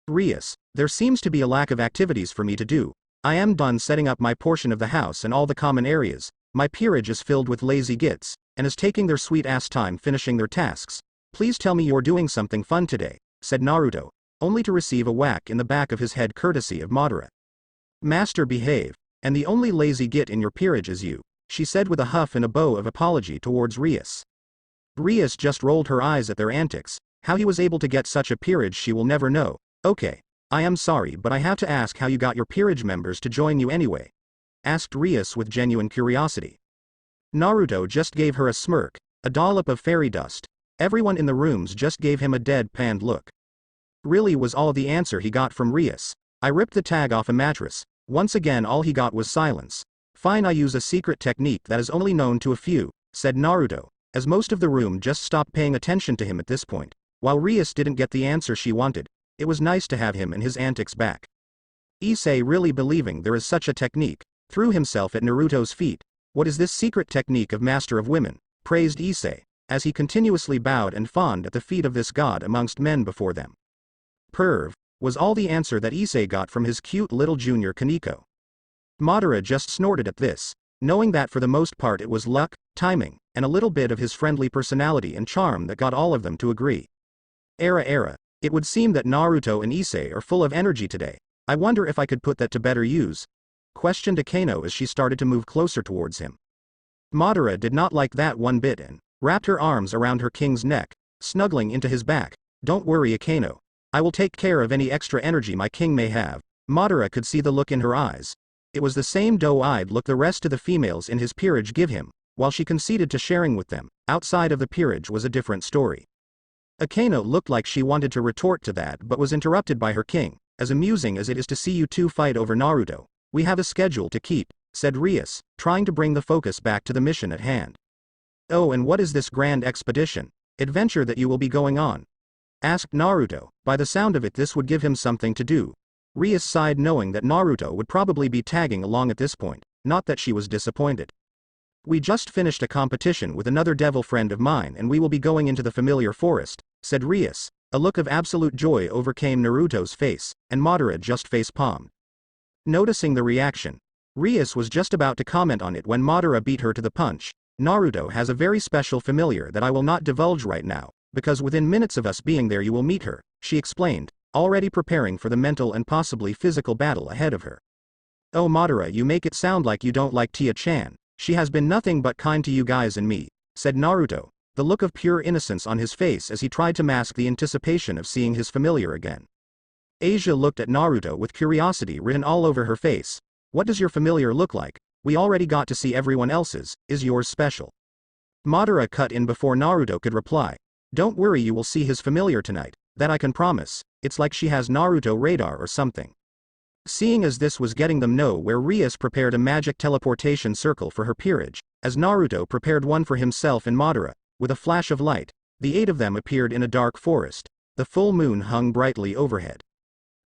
Rias, there seems to be a lack of activities for me to do. I am done setting up my portion of the house and all the common areas. My peerage is filled with lazy gits, and is taking their sweet ass time finishing their tasks. Please tell me you're doing something fun today, said Naruto, only to receive a whack in the back of his head courtesy of Madara. Master, behave, and the only lazy git in your peerage is you, she said with a huff and a bow of apology towards Rias. Rias just rolled her eyes at their antics. How he was able to get such a peerage she will never know. Okay, I am sorry, but I have to ask how you got your peerage members to join you anyway, asked Rias with genuine curiosity. Naruto just gave her a smirk, a dollop of fairy dust. Everyone in the rooms just gave him a dead-panned look. Really was all the answer he got from Rias. I ripped the tag off a mattress. Once again all he got was silence. Fine, I use a secret technique that is only known to a few, said Naruto, as most of the room just stopped paying attention to him at this point. While Rias didn't get the answer she wanted, it was nice to have him and his antics back. Issei, really believing there is such a technique, threw himself at Naruto's feet. What is this secret technique of master of women? Praised Issei, as he continuously bowed and fawned at the feet of this god amongst men before them. Perv, was all the answer that Issei got from his cute little junior Kaneko. Madara just snorted at this, knowing that for the most part it was luck, timing, and a little bit of his friendly personality and charm that got all of them to agree. Era, It would seem that Naruto and Issei are full of energy today. I wonder if I could put that to better use? Questioned Akano as she started to move closer towards him. Madara did not like that one bit and wrapped her arms around her king's neck, snuggling into his back. Don't worry, Akano. I will take care of any extra energy my king may have. Madara could see the look in her eyes. It was the same doe-eyed look the rest of the females in his peerage give him, while she conceded to sharing with them. Outside of the peerage was a different story. Akano looked like she wanted to retort to that but was interrupted by her king. As amusing as it is to see you two fight over Naruto, we have a schedule to keep, said Rias, trying to bring the focus back to the mission at hand. Oh, and what is this grand adventure that you will be going on? Asked Naruto. By the sound of it, this would give him something to do. Rias sighed, knowing that Naruto would probably be tagging along at this point, not that she was disappointed. We just finished a competition with another devil friend of mine and we will be going into the familiar forest, said Rias. A look of absolute joy overcame Naruto's face, and Madara just face-palmed. Noticing the reaction, Rias was just about to comment on it when Madara beat her to the punch. Naruto has a very special familiar that I will not divulge right now, because within minutes of us being there you will meet her, she explained, already preparing for the mental and possibly physical battle ahead of her. Oh Madara, you make it sound like you don't like Tia-chan. She has been nothing but kind to you guys and me, said Naruto, the look of pure innocence on his face as he tried to mask the anticipation of seeing his familiar again. Asia looked at Naruto with curiosity written all over her face. What does your familiar look like? We already got to see everyone else's. Is yours special? Madara cut in before Naruto could reply. Don't worry, you will see his familiar tonight, that I can promise. It's like she has Naruto radar or something. Seeing as this was getting them nowhere, Rias prepared a magic teleportation circle for her peerage, as Naruto prepared one for himself and Madara. With a flash of light, the 8 of them appeared in a dark forest. The full moon hung brightly overhead.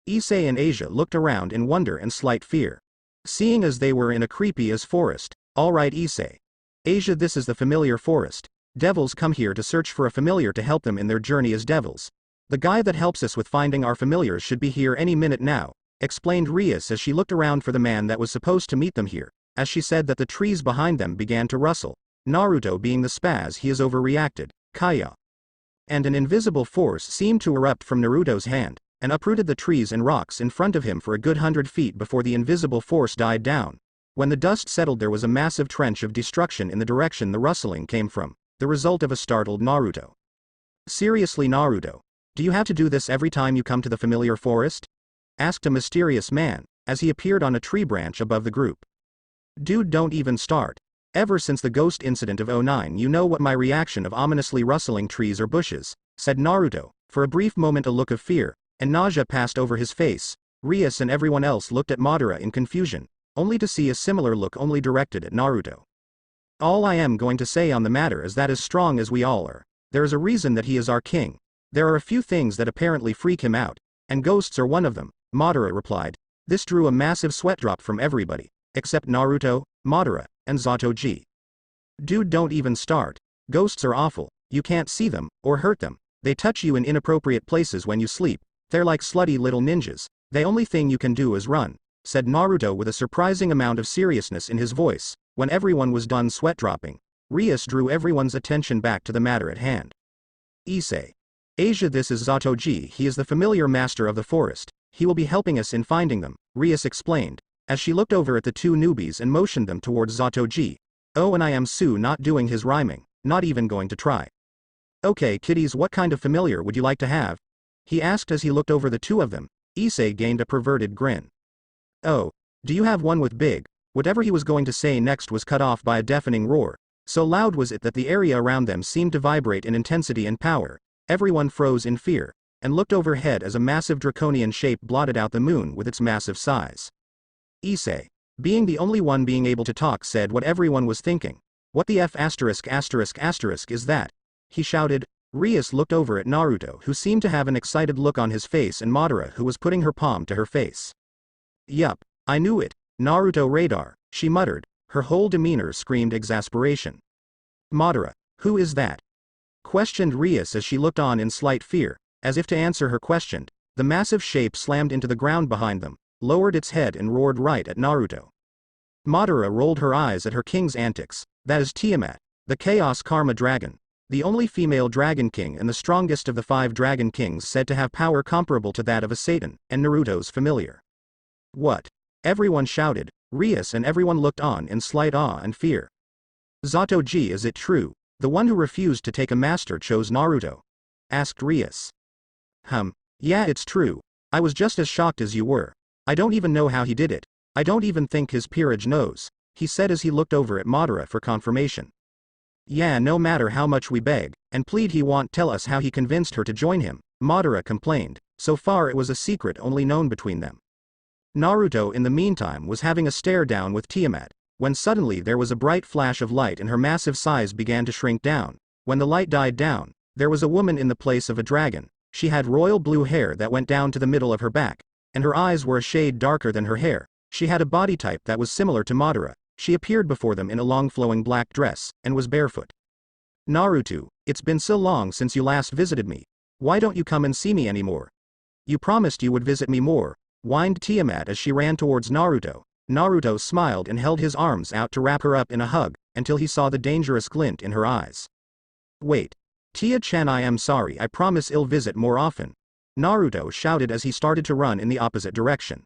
Issei and Asia looked around in wonder and slight fear. Seeing as they were in a creepy-as forest. All right, Issei. Asia, this is the familiar forest. Devils come here to search for a familiar to help them in their journey as devils. The guy that helps us with finding our familiars should be here any minute now, explained Rias as she looked around for the man that was supposed to meet them here. As she said that, the trees behind them began to rustle. Naruto being the spaz he is overreacted. Kaya. And an invisible force seemed to erupt from Naruto's hand, and uprooted the trees and rocks in front of him for a good 100 feet before the invisible force died down. When the dust settled, there was a massive trench of destruction in the direction the rustling came from, the result of a startled Naruto. Seriously, Naruto? Do you have to do this every time you come to the familiar forest? Asked a mysterious man, as he appeared on a tree branch above the group. Dude, don't even start. Ever since the ghost incident of '09, you know what my reaction of ominously rustling trees or bushes, said Naruto. For a brief moment a look of fear and nausea passed over his face. Rias and everyone else looked at Madara in confusion, only to see a similar look only directed at Naruto. All I am going to say on the matter is that as strong as we all are, there is a reason that he is our king. There are a few things that apparently freak him out, and ghosts are one of them, Madara replied. This drew a massive sweat drop from everybody, except Naruto, Madara, and Zatoji. Dude, don't even start. Ghosts are awful. You can't see them, or hurt them. They touch you in inappropriate places when you sleep. They're like slutty little ninjas. The only thing you can do is run, said Naruto with a surprising amount of seriousness in his voice. When everyone was done sweat dropping, Rias drew everyone's attention back to the matter at hand. Issei. Asia, this is Zatoji. He is the familiar master of the forest. He will be helping us in finding them, Rias explained, as she looked over at the 2 newbies and motioned them towards Zatoji. Oh, and I am not doing his rhyming, not even going to try. Okay, kiddies, what kind of familiar would you like to have? He asked as he looked over the 2 of them. Issei gained a perverted grin. Oh, do you have one with big? Whatever he was going to say next was cut off by a deafening roar. So loud was it that the area around them seemed to vibrate in intensity and power. Everyone froze in fear, and looked overhead as a massive draconian shape blotted out the moon with its massive size. Issei, being the only one being able to talk, said what everyone was thinking. What the F*** is that? He shouted. Rias looked over at Naruto, who seemed to have an excited look on his face, and Madara, who was putting her palm to her face. Yup, I knew it. Naruto radar, she muttered. Her whole demeanor screamed exasperation. Madara, who is that? Questioned Rias as she looked on in slight fear. As if to answer her question, the massive shape slammed into the ground behind them, lowered its head and roared right at Naruto. Madara rolled her eyes at her king's antics. That is Tiamat, the Chaos Karma Dragon. the only female Dragon King and the strongest of the 5 Dragon Kings said to have power comparable to that of a Satan, and Naruto's familiar. What? Everyone shouted, Rias, and everyone looked on in slight awe and fear. Zatoji, is it true, the one who refused to take a master chose Naruto? Asked Rias. Yeah, it's true. I was just as shocked as you were. I don't even know how he did it. I don't even think his peerage knows, he said as he looked over at Madara for confirmation. Yeah, no matter how much we beg and plead, he won't tell us how he convinced her to join him, Madara complained. So far it was a secret only known between them. Naruto in the meantime was having a stare down with Tiamat, when suddenly there was a bright flash of light and her massive size began to shrink down. When the light died down, there was a woman in the place of a dragon. She had royal blue hair that went down to the middle of her back, and her eyes were a shade darker than her hair. She had a body type that was similar to Madara. She appeared before them in a long flowing black dress, and was barefoot. Naruto, it's been so long since you last visited me. Why don't you come and see me anymore? You promised you would visit me more, whined Tiamat as she ran towards Naruto. Naruto smiled and held his arms out to wrap her up in a hug, until he saw the dangerous glint in her eyes. Wait. Tia-chan, I am sorry, I promise I'll visit more often. Naruto shouted as he started to run in the opposite direction.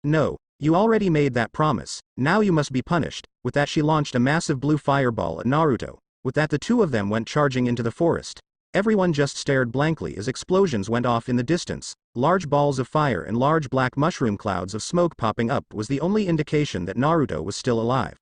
No, you already made that promise, now you must be punished. With that she launched a massive blue fireball at Naruto. With that the two of them went charging into the forest. Everyone just stared blankly as explosions went off in the distance. Large balls of fire and large black mushroom clouds of smoke popping up was the only indication that Naruto was still alive.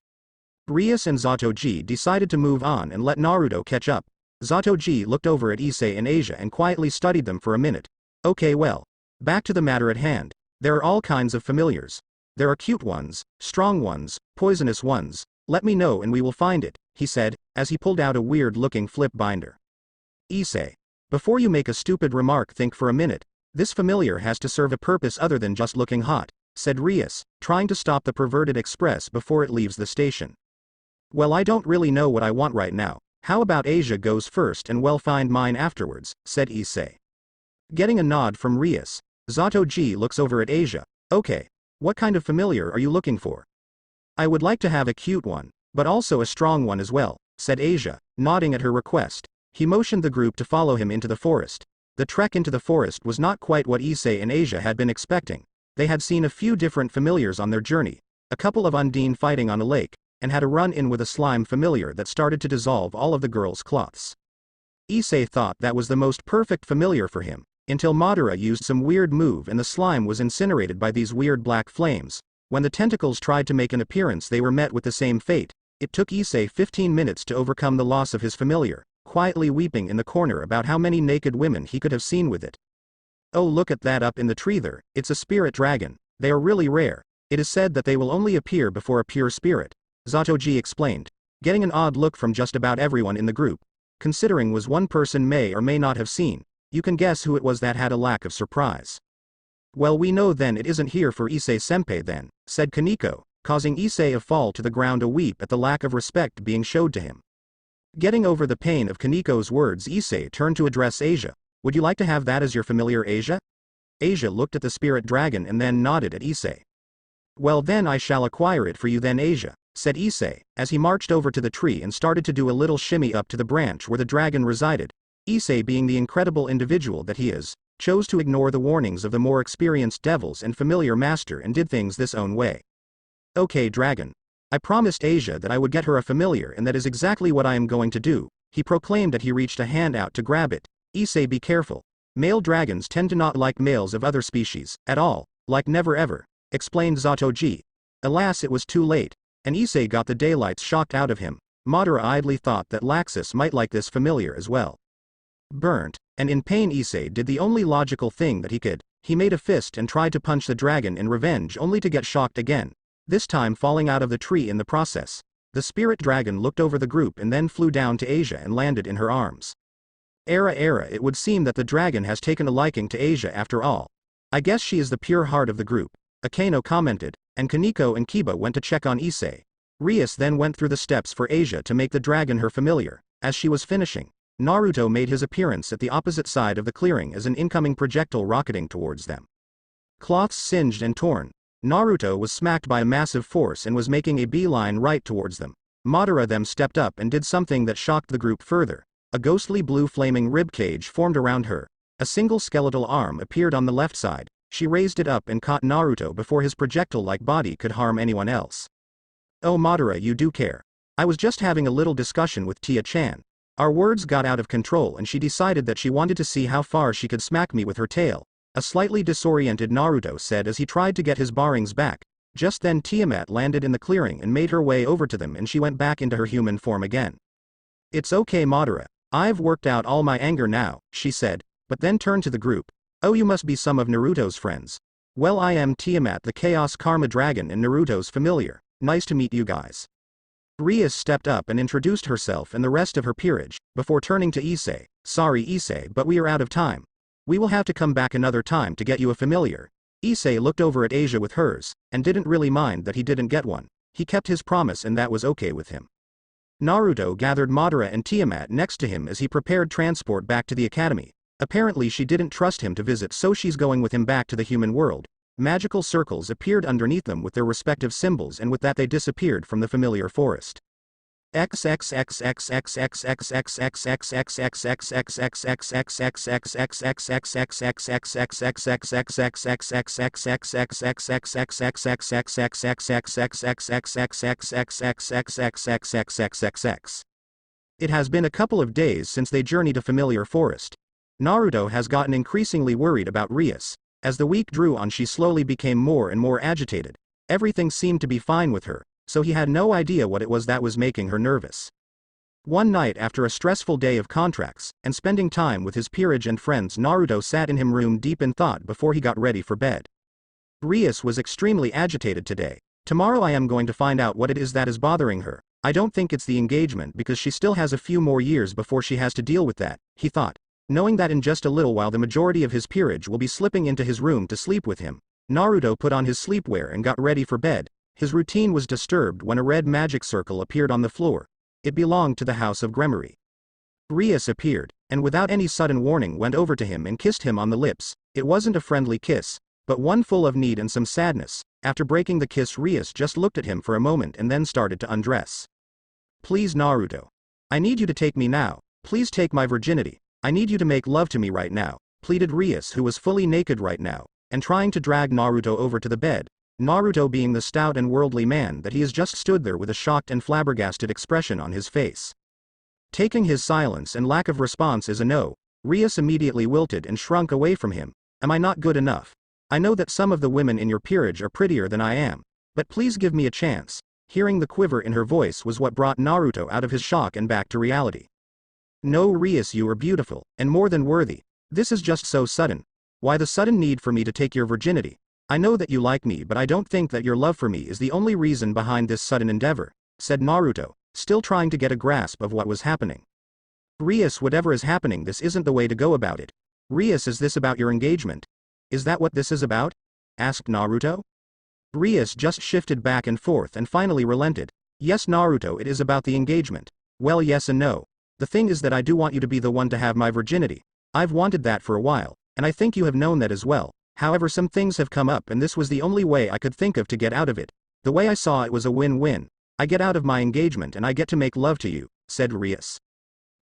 Rias and Zatoji decided to move on and let Naruto catch up. Zatoji looked over at Issei and Asia and quietly studied them for a minute. Okay, well, back to the matter at hand. There are all kinds of familiars. There are cute ones, strong ones, poisonous ones. Let me know and we will find it, he said, as he pulled out a weird-looking flip binder. Issei, before you make a stupid remark, think for a minute. This familiar has to serve a purpose other than just looking hot, said Rias, trying to stop the perverted express before it leaves the station. Well, I don't really know what I want right now. How about Asia goes first and we'll find mine afterwards, said Issei. Getting a nod from Rias, Zatoji looks over at Asia. Okay, what kind of familiar are you looking for? I would like to have a cute one, but also a strong one as well, said Asia, nodding at her request. He motioned the group to follow him into the forest. The trek into the forest was not quite what Issei and Asia had been expecting. They had seen a few different familiars on their journey, a couple of Undine fighting on a lake, and had a run-in with a slime familiar that started to dissolve all of the girls' cloths. Issei thought that was the most perfect familiar for him, until Madara used some weird move and the slime was incinerated by these weird black flames. When the tentacles tried to make an appearance, they were met with the same fate. It took Issei 15 minutes to overcome the loss of his familiar, quietly weeping in the corner about how many naked women he could have seen with it. Oh, look at that up in the tree there, it's a spirit dragon. They are really rare. It is said that they will only appear before a pure spirit, Zatoji explained, getting an odd look from just about everyone in the group. Considering was one person may or may not have seen, you can guess who it was that had a lack of surprise. Well, we know then it isn't here for Issei-senpai then, said Kaneko, causing Issei to fall to the ground a weep at the lack of respect being showed to him. Getting over the pain of Kaneko's words, Issei turned to address Asia. Would you like to have that as your familiar, Asia? Asia looked at the spirit dragon and then nodded at Issei. Well then I shall acquire it for you then, Asia, said Issei, as he marched over to the tree and started to do a little shimmy up to the branch where the dragon resided. Issei, being the incredible individual that he is, chose to ignore the warnings of the more experienced devils and familiar master and did things this own way. Okay, dragon. I promised Asia that I would get her a familiar, and that is exactly what I am going to do, he proclaimed as he reached a hand out to grab it. Issei, be careful. Male dragons tend to not like males of other species, at all, like never ever, explained Zatoji. Alas, it was too late, and Issei got the daylights shocked out of him. Madara idly thought that Laxus might like this familiar as well. Burnt, and in pain, Issei did the only logical thing that he could. He made a fist and tried to punch the dragon in revenge, only to get shocked again, this time falling out of the tree in the process. The spirit dragon looked over the group and then flew down to Asia and landed in her arms. It would seem that the dragon has taken a liking to Asia after all. I guess she is the pure heart of the group, Akeno commented, and Kaneko and Kiba went to check on Issei. Rias then went through the steps for Asia to make the dragon her familiar. As she was finishing, Naruto made his appearance at the opposite side of the clearing as an incoming projectile rocketing towards them. Cloths singed and torn, Naruto was smacked by a massive force and was making a beeline right towards them. Madara then stepped up and did something that shocked the group further. A ghostly blue flaming ribcage formed around her. A single skeletal arm appeared on the left side. She raised it up and caught Naruto before his projectile-like body could harm anyone else. Oh Madara, you do care. I was just having a little discussion with Tia-chan. Our words got out of control and she decided that she wanted to see how far she could smack me with her tail. A slightly disoriented Naruto said as he tried to get his bearings back. Just then Tiamat landed in the clearing and made her way over to them and she went back into her human form again. It's okay Madara. I've worked out all my anger now, she said, but then turned to the group. Oh, you must be some of Naruto's friends. Well, I am Tiamat, the Chaos Karma Dragon and Naruto's familiar. Nice to meet you guys. Rias stepped up and introduced herself and the rest of her peerage, before turning to Issei. Sorry Issei, but we are out of time. We will have to come back another time to get you a familiar. Issei looked over at Asia with hers, and didn't really mind that he didn't get one. He kept his promise and that was okay with him. Naruto gathered Madara and Tiamat next to him as he prepared transport back to the academy. Apparently she didn't trust him to visit, so she's going with him back to the human world. Magical circles appeared underneath them with their respective symbols and with that they disappeared from the familiar forest. It has been a couple of days since they journeyed to familiar forest. Naruto has gotten increasingly worried about Rias. As the week drew on, she slowly became more and more agitated. Everything seemed to be fine with her, so he had no idea what it was that was making her nervous. One night after a stressful day of contracts, and spending time with his peerage and friends, Naruto sat in his room deep in thought before he got ready for bed. Rias was extremely agitated today. Tomorrow I am going to find out what it is that is bothering her. I don't think it's the engagement because she still has a few more years before she has to deal with that, he thought. Knowing that in just a little while the majority of his peerage will be slipping into his room to sleep with him, Naruto put on his sleepwear and got ready for bed. His routine was disturbed when a red magic circle appeared on the floor. It belonged to the House of Gremory. Rias appeared, and without any sudden warning went over to him and kissed him on the lips. It wasn't a friendly kiss, but one full of need and some sadness. After breaking the kiss, Rias just looked at him for a moment and then started to undress. Please Naruto. I need you to take me now. Please take my virginity. I need you to make love to me right now, pleaded Rias, who was fully naked right now, and trying to drag Naruto over to the bed. Naruto, being the stout and worldly man that he is, just stood there with a shocked and flabbergasted expression on his face. Taking his silence and lack of response as a no, Rias immediately wilted and shrunk away from him. Am I not good enough? I know that some of the women in your peerage are prettier than I am, but please give me a chance. Hearing the quiver in her voice was what brought Naruto out of his shock and back to reality. No Rias, you are beautiful, and more than worthy. This is just so sudden. Why the sudden need for me to take your virginity? I know that you like me, but I don't think that your love for me is the only reason behind this sudden endeavor, said Naruto, still trying to get a grasp of what was happening. Rias, whatever is happening, this isn't the way to go about it. Rias, is this about your engagement? Is that what this is about? Asked Naruto. Rias just shifted back and forth and finally relented. Yes Naruto, it is about the engagement. Well, yes and no. The thing is that I do want you to be the one to have my virginity. I've wanted that for a while, and I think you have known that as well. However, some things have come up and this was the only way I could think of to get out of it. The way I saw it was a win-win. I get out of my engagement and I get to make love to you, said Rias.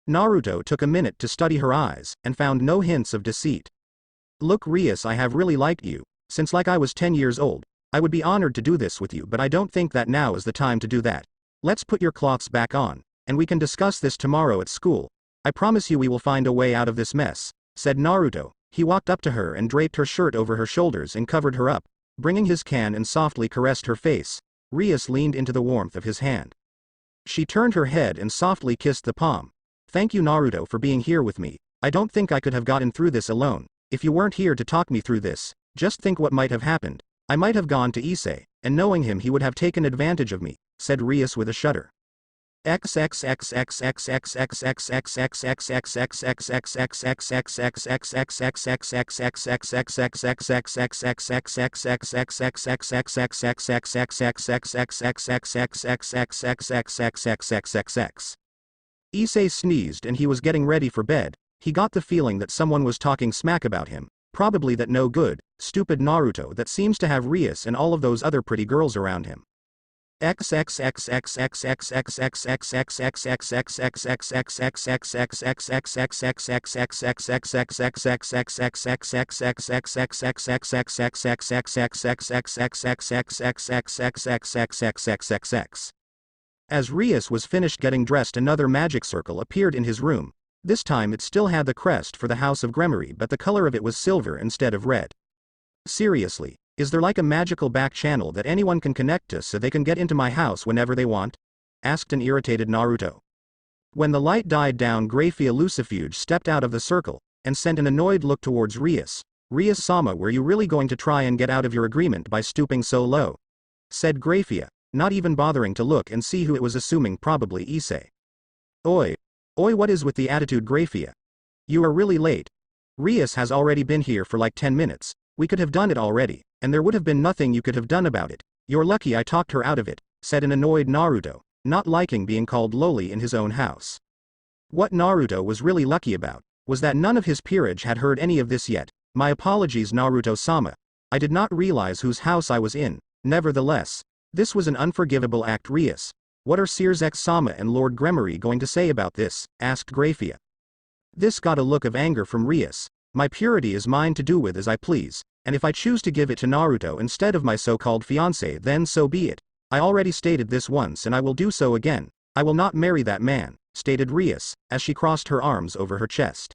Naruto took a minute to study her eyes, and found no hints of deceit. Look Rias, I have really liked you, since like I was 10 years old. I would be honored to do this with you, but I don't think that now is the time to do that. Let's put your cloths back on, and we can discuss this tomorrow at school. I promise you we will find a way out of this mess, said Naruto. He walked up to her and draped her shirt over her shoulders and covered her up, bringing his can and softly caressed her face. Rias leaned into the warmth of his hand. She turned her head and softly kissed the palm. Thank you Naruto for being here with me. I don't think I could have gotten through this alone. If you weren't here to talk me through this, just think what might have happened. I might have gone to Issei, and knowing him he would have taken advantage of me, said Rias with a shudder. Issei sneezed and he was getting ready for bed. He got the feeling that someone was talking smack about him, probably that no good, stupid Naruto that seems to have Rias and all of those other pretty girls around him. As Rias was finished getting dressed, another magic circle appeared in his room. This time it still had the crest for the House of Gremory, but the color of it was silver instead of red. Seriously, is there like a magical back channel that anyone can connect to so they can get into my house whenever they want? Asked an irritated Naruto. When the light died down, Grafia Lucifuge stepped out of the circle, and sent an annoyed look towards Rias. Rias-sama, were you really going to try and get out of your agreement by stooping so low? Said Grafia, not even bothering to look and see who it was, assuming probably Issei. Oi, what is with the attitude, Grafia? You are really late. Rias has already been here for like 10 minutes. We could have done it already, and there would have been nothing you could have done about it. You're lucky I talked her out of it, said an annoyed Naruto, not liking being called lowly in his own house. What Naruto was really lucky about was that none of his peerage had heard any of this yet. My apologies, Naruto-sama. I did not realize whose house I was in. Nevertheless, this was an unforgivable act. Rias, what are Searzek-sama and Lord Gremory going to say about this? Asked Grafia. This got a look of anger from Rias. My purity is mine to do with as I please, and if I choose to give it to Naruto instead of my so-called fiancé, then so be it. I already stated this once and I will do so again. I will not marry that man, stated Rias, as she crossed her arms over her chest.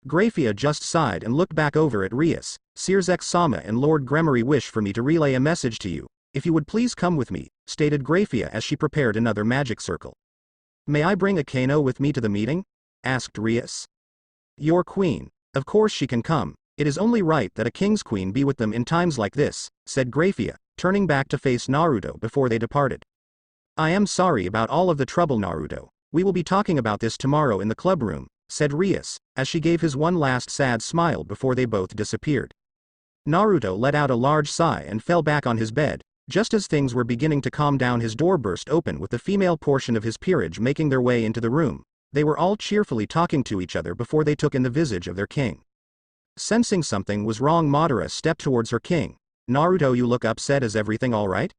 Grafia just sighed and looked back over at Rias. Searzek-sama and Lord Gremory wish for me to relay a message to you. If you would please come with me, stated Grafia as she prepared another magic circle. May I bring Akano with me to the meeting? Asked Rias. Your queen. Of course she can come. It is only right that a king's queen be with them in times like this, said Grafia, turning back to face Naruto before they departed. I am sorry about all of the trouble, Naruto. We will be talking about this tomorrow in the club room, said Rias, as she gave his one last sad smile before they both disappeared. Naruto let out a large sigh and fell back on his bed. Just as things were beginning to calm down, his door burst open with the female portion of his peerage making their way into the room. They were all cheerfully talking to each other before they took in the visage of their king. Sensing something was wrong, Madara stepped towards her king. Naruto, you look upset. Is everything alright?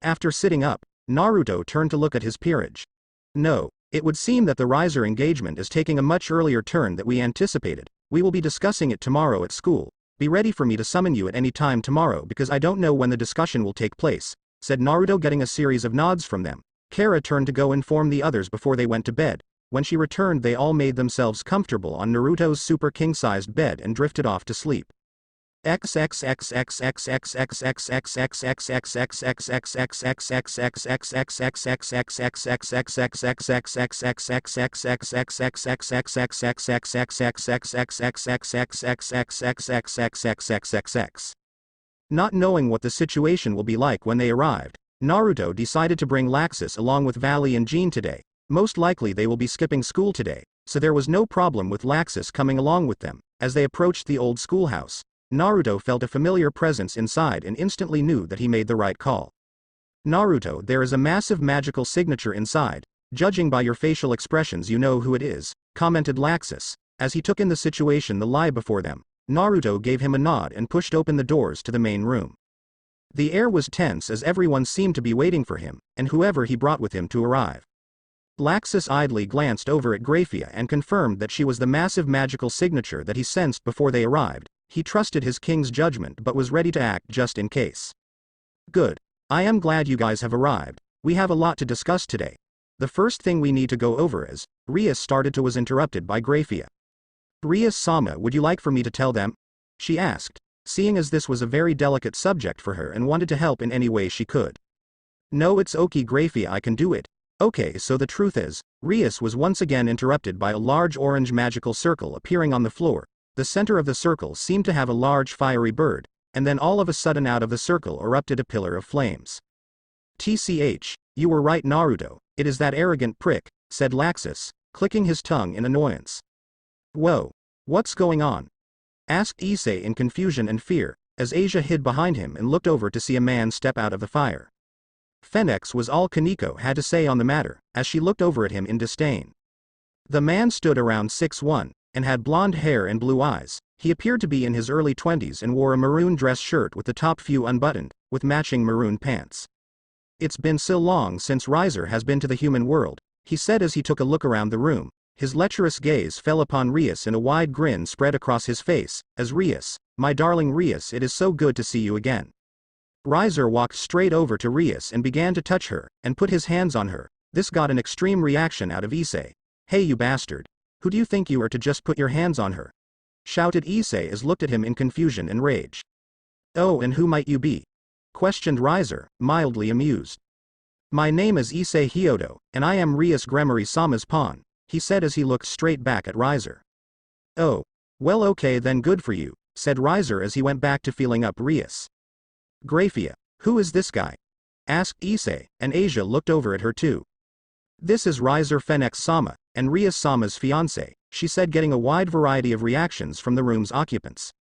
After sitting up, Naruto turned to look at his peerage. No, it would seem that the riser engagement is taking a much earlier turn than we anticipated. We will be discussing it tomorrow at school. Be ready for me to summon you at any time tomorrow because I don't know when the discussion will take place, said Naruto, getting a series of nods from them. Kara turned to go inform the others before they went to bed. When she returned, they all made themselves comfortable on Naruto's super king-sized bed and drifted off to sleep. Not knowing what the situation will be like when they arrived, Naruto decided to bring Laxus along with Valley and Jean today. Most likely they will be skipping school today, so there was no problem with Laxus coming along with them. As they approached the old schoolhouse, Naruto felt a familiar presence inside and instantly knew that he made the right call. Naruto, there is a massive magical signature inside. Judging by your facial expressions you know who it is, commented Laxus. As he took in the situation, the lie before them, Naruto gave him a nod and pushed open the doors to the main room. The air was tense as everyone seemed to be waiting for him, and whoever he brought with him to arrive. Laxus idly glanced over at Grafia and confirmed that she was the massive magical signature that he sensed before they arrived. He trusted his king's judgment but was ready to act just in case. Good. I am glad you guys have arrived. We have a lot to discuss today. The first thing we need to go over is, Rias started to was interrupted by Grafia. Rias-sama, would you like for me to tell them? She asked, seeing as this was a very delicate subject for her and wanted to help in any way she could. No, it's okay, Grafia, I can do it. Okay, so the truth is, Rias was once again interrupted by a large orange magical circle appearing on the floor. The center of the circle seemed to have a large fiery bird, and then all of a sudden out of the circle erupted a pillar of flames. TCH, you were right, Naruto, it is that arrogant prick, said Laxus, clicking his tongue in annoyance. Whoa, what's going on? Asked Issei in confusion and fear, as Asia hid behind him and looked over to see a man step out of the fire. Phoenix was all Kaneko had to say on the matter, as she looked over at him in disdain. The man stood around 6'1", and had blonde hair and blue eyes. He appeared to be in his early 20s and wore a maroon dress shirt with the top few unbuttoned, with matching maroon pants. It's been so long since Riser has been to the human world, he said as he took a look around the room. His lecherous gaze fell upon Rias and a wide grin spread across his face, as Rias, my darling Rias, it is so good to see you again. Riser walked straight over to Rias and began to touch her, and put his hands on her. This got an extreme reaction out of Issei. Hey you bastard. Who do you think you are to just put your hands on her? Shouted Issei as looked at him in confusion and rage. Oh, and who might you be? Questioned Riser, mildly amused. My name is Issei Hyodo, and I am Rias Gremory-sama's pawn, he said as he looked straight back at Riser. Oh. Well okay then, good for you, said Riser as he went back to feeling up Rias. Grafia, who is this guy? Asked Issei, and Asia looked over at her too. This is Riser Fenix-sama, and Rias-sama's fiancé, she said, getting a wide variety of reactions from the room's occupants.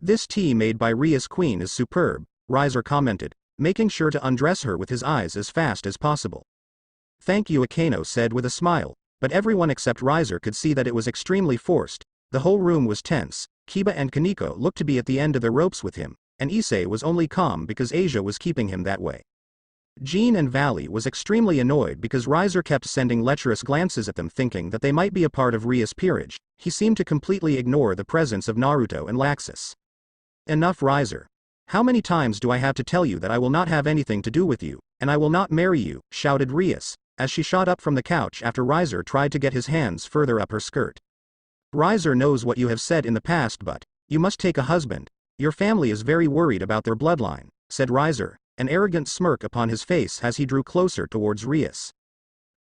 This tea made by Rias Queen is superb, Riser commented, making sure to undress her with his eyes as fast as possible. Thank you, Akano said with a smile, but everyone except Riser could see that it was extremely forced. The whole room was tense. Kiba and Kaneko looked to be at the end of their ropes with him, and Issei was only calm because Asia was keeping him that way. Jean and Valley was extremely annoyed because Riser kept sending lecherous glances at them, thinking that they might be a part of Rias' peerage. He seemed to completely ignore the presence of Naruto and Laxus. Enough, Riser. How many times do I have to tell you that I will not have anything to do with you, and I will not marry you, shouted Rias, as she shot up from the couch after Riser tried to get his hands further up her skirt. Riser knows what you have said in the past, but you must take a husband. Your family is very worried about their bloodline, said Riser, an arrogant smirk upon his face as he drew closer towards Rias.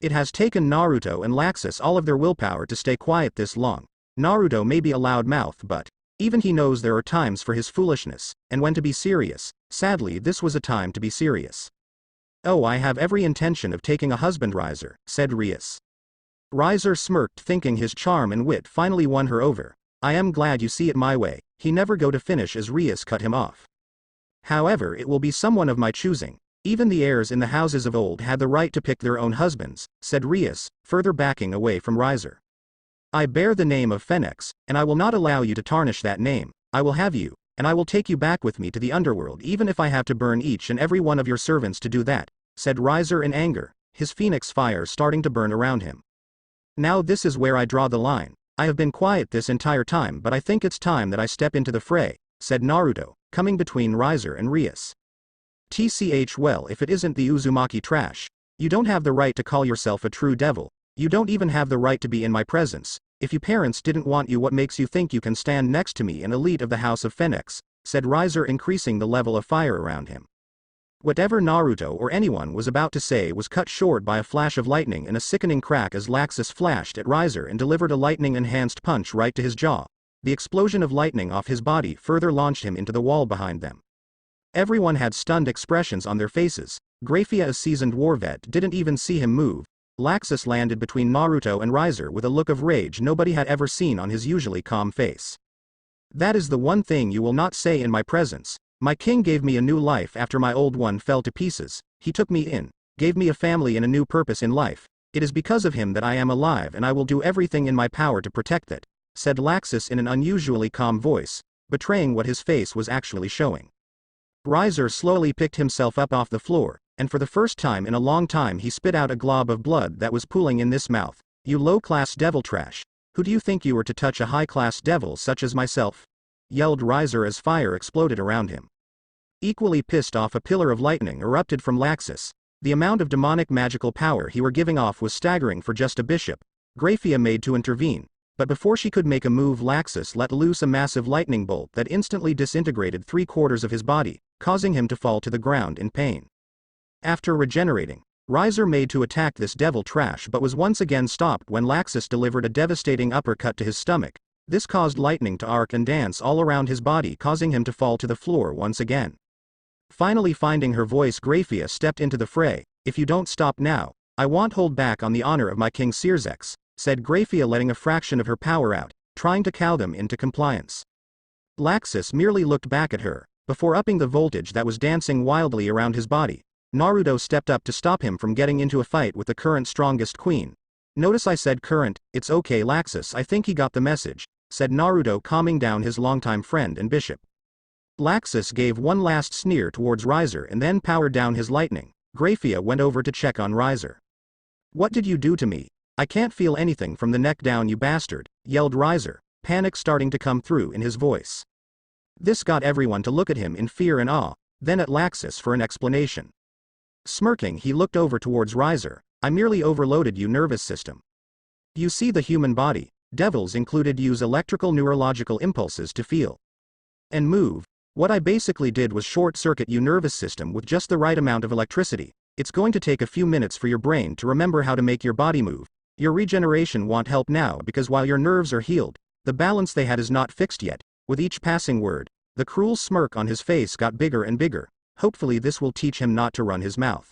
It has taken Naruto and Laxus all of their willpower to stay quiet this long. Naruto may be a loud mouth, but even he knows there are times for his foolishness, and when to be serious. Sadly, this was a time to be serious. Oh, I have every intention of taking a husband, Riser, said Rias. Riser smirked, thinking his charm and wit finally won her over. I am glad you see it my way. He never go to finish as Rias cut him off. However, it will be someone of my choosing. Even the heirs in the houses of old had the right to pick their own husbands, said Rias, further backing away from Riser. I bear the name of Phoenix, and I will not allow you to tarnish that name. I will have you, and I will take you back with me to the underworld even if I have to burn each and every one of your servants to do that, said Riser in anger, his phoenix fire starting to burn around him. Now this is where I draw the line. I have been quiet this entire time, but I think it's time that I step into the fray, said Naruto, coming between Riser and Rias. Well, if it isn't the Uzumaki trash. You don't have the right to call yourself a true devil. You don't even have the right to be in my presence. If you parents didn't want you, what makes you think you can stand next to me, an elite of the House of Phoenix, said Riser, increasing the level of fire around him. Whatever Naruto or anyone was about to say was cut short by a flash of lightning and a sickening crack as Laxus flashed at Riser and delivered a lightning-enhanced punch right to his jaw. The explosion of lightning off his body further launched him into the wall behind them. Everyone had stunned expressions on their faces. Grafia, a seasoned war vet, didn't even see him move. Laxus landed between Naruto and Riser with a look of rage nobody had ever seen on his usually calm face. That is the one thing you will not say in my presence. My king gave me a new life after my old one fell to pieces. He took me in, gave me a family and a new purpose in life. It is because of him that I am alive, and I will do everything in my power to protect that, said Laxus in an unusually calm voice, betraying what his face was actually showing. Riser slowly picked himself up off the floor, and for the first time in a long time he spit out a glob of blood that was pooling in this mouth. You low-class devil trash. Who do you think you are to touch a high-class devil such as myself? Yelled Riser as fire exploded around him. Equally pissed off, a pillar of lightning erupted from Laxus. The amount of demonic magical power he were giving off was staggering for just a bishop. Grafia made to intervene, but before she could make a move, Laxus let loose a massive lightning bolt that instantly disintegrated 3/4 of his body, causing him to fall to the ground in pain. After regenerating, Riser made to attack this devil trash but was once again stopped when Laxus delivered a devastating uppercut to his stomach. This caused lightning to arc and dance all around his body, causing him to fall to the floor once again. Finally finding her voice, Grafia stepped into the fray. If you don't stop now, I won't hold back on the honor of my king Searzex, said Grafia, letting a fraction of her power out, trying to cow them into compliance. Laxus merely looked back at her, Before upping the voltage that was dancing wildly around his body, Naruto stepped up to stop him from getting into a fight with the current strongest queen. Notice I said current, it's okay Laxus, I think he got the message, said Naruto, calming down his longtime friend and bishop. Laxus gave one last sneer towards Riser and then powered down his lightning. Graphia went over to check on Riser. What did you do to me? I can't feel anything from the neck down, you bastard, yelled Riser, panic starting to come through in his voice. This got everyone to look at him in fear and awe, then at Laxus for an explanation. Smirking, he looked over towards Riser. I merely overloaded your nervous system. You see, the human body, devils included, use electrical neurological impulses to feel and move. What I basically did was short-circuit your nervous system with just the right amount of electricity. It's going to take a few minutes for your brain to remember how to make your body move. Your regeneration won't help now because while your nerves are healed, the balance they had is not fixed yet. With each passing word, the cruel smirk on his face got bigger and bigger. Hopefully this will teach him not to run his mouth.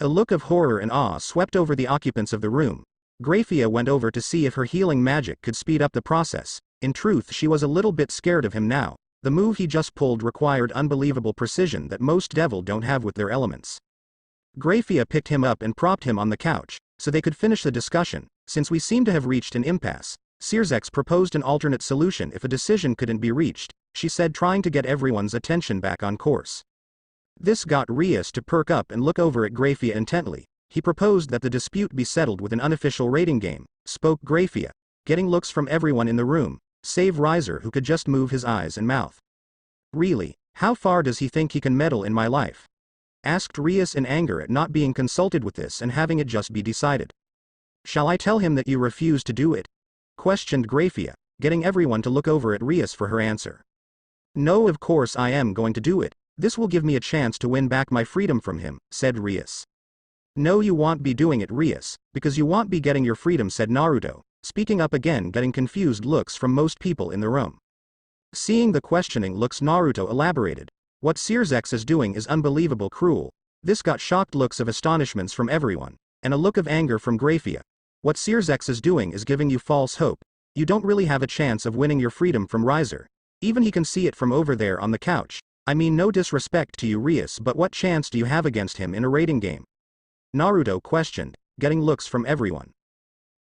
A look of horror and awe swept over the occupants of the room. Graphia went over to see if her healing magic could speed up the process. In truth, she was a little bit scared of him now. The move he just pulled required unbelievable precision that most devil don't have with their elements. Graphia picked him up and propped him on the couch, so they could finish the discussion. Since we seem to have reached an impasse, Sirzex proposed an alternate solution if a decision couldn't be reached, she said, trying to get everyone's attention back on course. This got Rias to perk up and look over at Graphia intently. He proposed that the dispute be settled with an unofficial rating game, spoke Graphia, getting looks from everyone in the room, save Riser, who could just move his eyes and mouth. Really, how far does he think he can meddle in my life? Asked Rias in anger at not being consulted with this and having it just be decided. Shall I tell him that you refuse to do it? Questioned Graphia, getting everyone to look over at Rias for her answer. No, of course I am going to do it. This will give me a chance to win back my freedom from him, said Rias. No, you won't be doing it, Rias, because you won't be getting your freedom, said Naruto, speaking up again, getting confused looks from most people in the room. Seeing the questioning looks, Naruto elaborated. What Sirzex is doing is unbelievable cruel. This got shocked looks of astonishments from everyone, and a look of anger from Graphia. What Sirzex is doing is giving you false hope. You don't really have a chance of winning your freedom from Riser. Even he can see it from over there on the couch. I mean, no disrespect to you, Rias, but what chance do you have against him in a rating game? Naruto questioned, getting looks from everyone.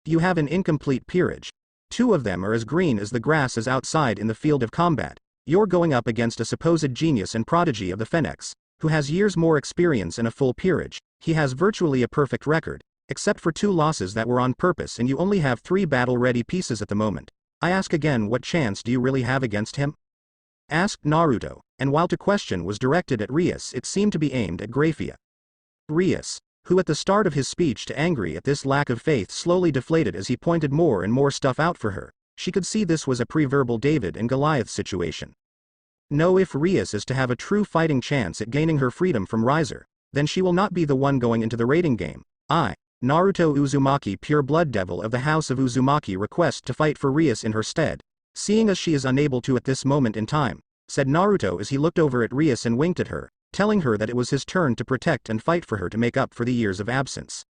You have an incomplete peerage. 2 of them are as green as the grass as outside in the field of combat. You're going up against a supposed genius and prodigy of the Phoenix, who has years more experience and a full peerage. He has virtually a perfect record, except for 2 losses that were on purpose, and you only have 3 battle-ready pieces at the moment. I ask again, what chance do you really have against him? Asked Naruto, and while the question was directed at Rias, it seemed to be aimed at Graphia. Rias, who at the start of his speech to angry at this lack of faith, slowly deflated as he pointed more and more stuff out for her. She could see this was a pre-verbal David and Goliath situation. No, if Rias is to have a true fighting chance at gaining her freedom from Riser, then she will not be the one going into the rating game. I, Naruto Uzumaki, pure blood devil of the House of Uzumaki, request to fight for Rias in her stead, seeing as she is unable to at this moment in time, said Naruto as he looked over at Rias and winked at her, telling her that it was his turn to protect and fight for her to make up for the years of absence.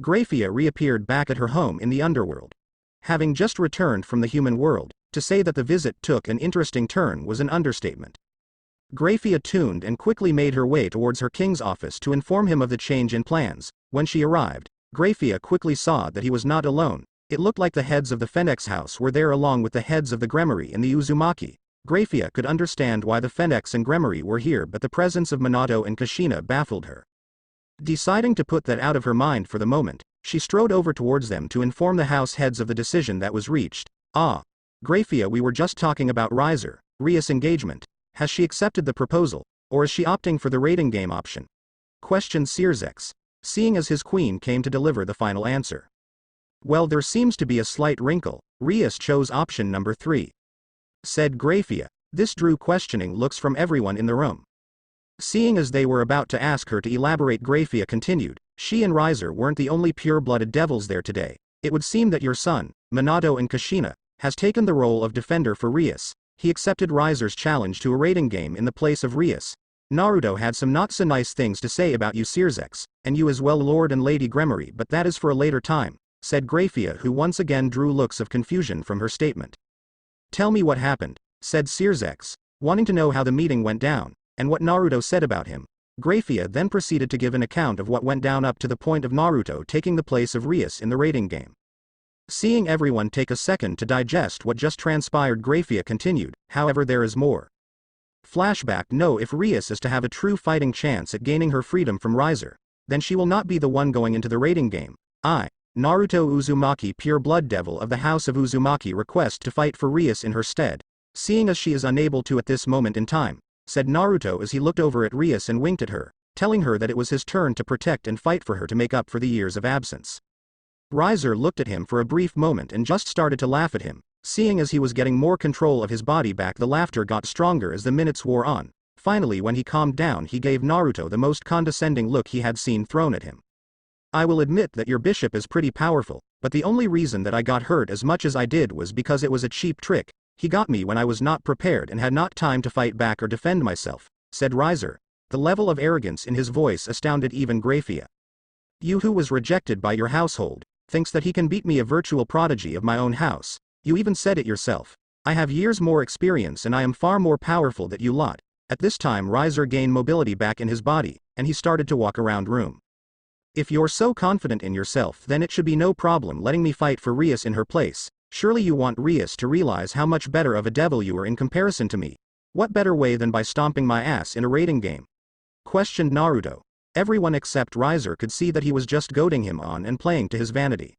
Graphia reappeared back at her home in the underworld. Having just returned from the human world, to say that the visit took an interesting turn was an understatement. Graphia tuned and quickly made her way towards her king's office to inform him of the change in plans. When she arrived, Graphia quickly saw that he was not alone. It looked like the heads of the Phoenix house were there along with the heads of the Gremory and the Uzumaki. Graphia could understand why the Phoenix and Gremory were here, but the presence of Minato and Kushina baffled her. Deciding to put that out of her mind for the moment, she strode over towards them to inform the house heads of the decision that was reached. Ah, Graphia, we were just talking about Rias' engagement. Has she accepted the proposal, or is she opting for the rating game option? Questioned Sirzex, seeing as his queen came to deliver the final answer. Well, there seems to be a slight wrinkle. Rias chose option number 3. Said Graphia. This drew questioning looks from everyone in the room. Seeing as they were about to ask her to elaborate, Graphia continued, she and Riser weren't the only pure-blooded devils there today. It would seem that your son, Minato and Kushina, has taken the role of defender for Rias. He accepted Riser's challenge to a rating game in the place of Rias. Naruto had some not so nice things to say about you, Sirzex, and you as well, Lord and Lady Gremory, but that is for a later time, said Graphia, who once again drew looks of confusion from her statement. Tell me what happened, said Sirzex, Wanting to know how the meeting went down, and what Naruto said about him, Grafia then proceeded to give an account of what went down up to the point of Naruto taking the place of Rias in the rating game. Seeing everyone take a second to digest what just transpired, Grafia continued, however there is more. Flashback: no, if Rias is to have a true fighting chance at gaining her freedom from Riser, then she will not be the one going into the rating game. I, Naruto Uzumaki, pure blood devil of the house of Uzumaki, request to fight for Rias in her stead, seeing as she is unable to at this moment in time, said Naruto as he looked over at Rias and winked at her, telling her that it was his turn to protect and fight for her to make up for the years of absence. Riser looked at him for a brief moment and just started to laugh at him. Seeing as he was getting more control of his body back, the laughter got stronger as the minutes wore on. Finally, when he calmed down, he gave Naruto the most condescending look he had seen thrown at him. I will admit that your bishop is pretty powerful, but the only reason that I got hurt as much as I did was because it was a cheap trick. He got me when I was not prepared and had not time to fight back or defend myself, said Riser. The level of arrogance in his voice astounded even Grafia. You, who was rejected by your household, thinks that he can beat me, a virtual prodigy of my own house. You even said it yourself. I have years more experience and I am far more powerful than you lot. At this time Riser gained mobility back in his body, and he started to walk around room. If you're so confident in yourself, then it should be no problem letting me fight for Rias in her place. Surely you want Rias to realize how much better of a devil you are in comparison to me. What better way than by stomping my ass in a rating game? Questioned Naruto. Everyone except Riser could see that he was just goading him on and playing to his vanity.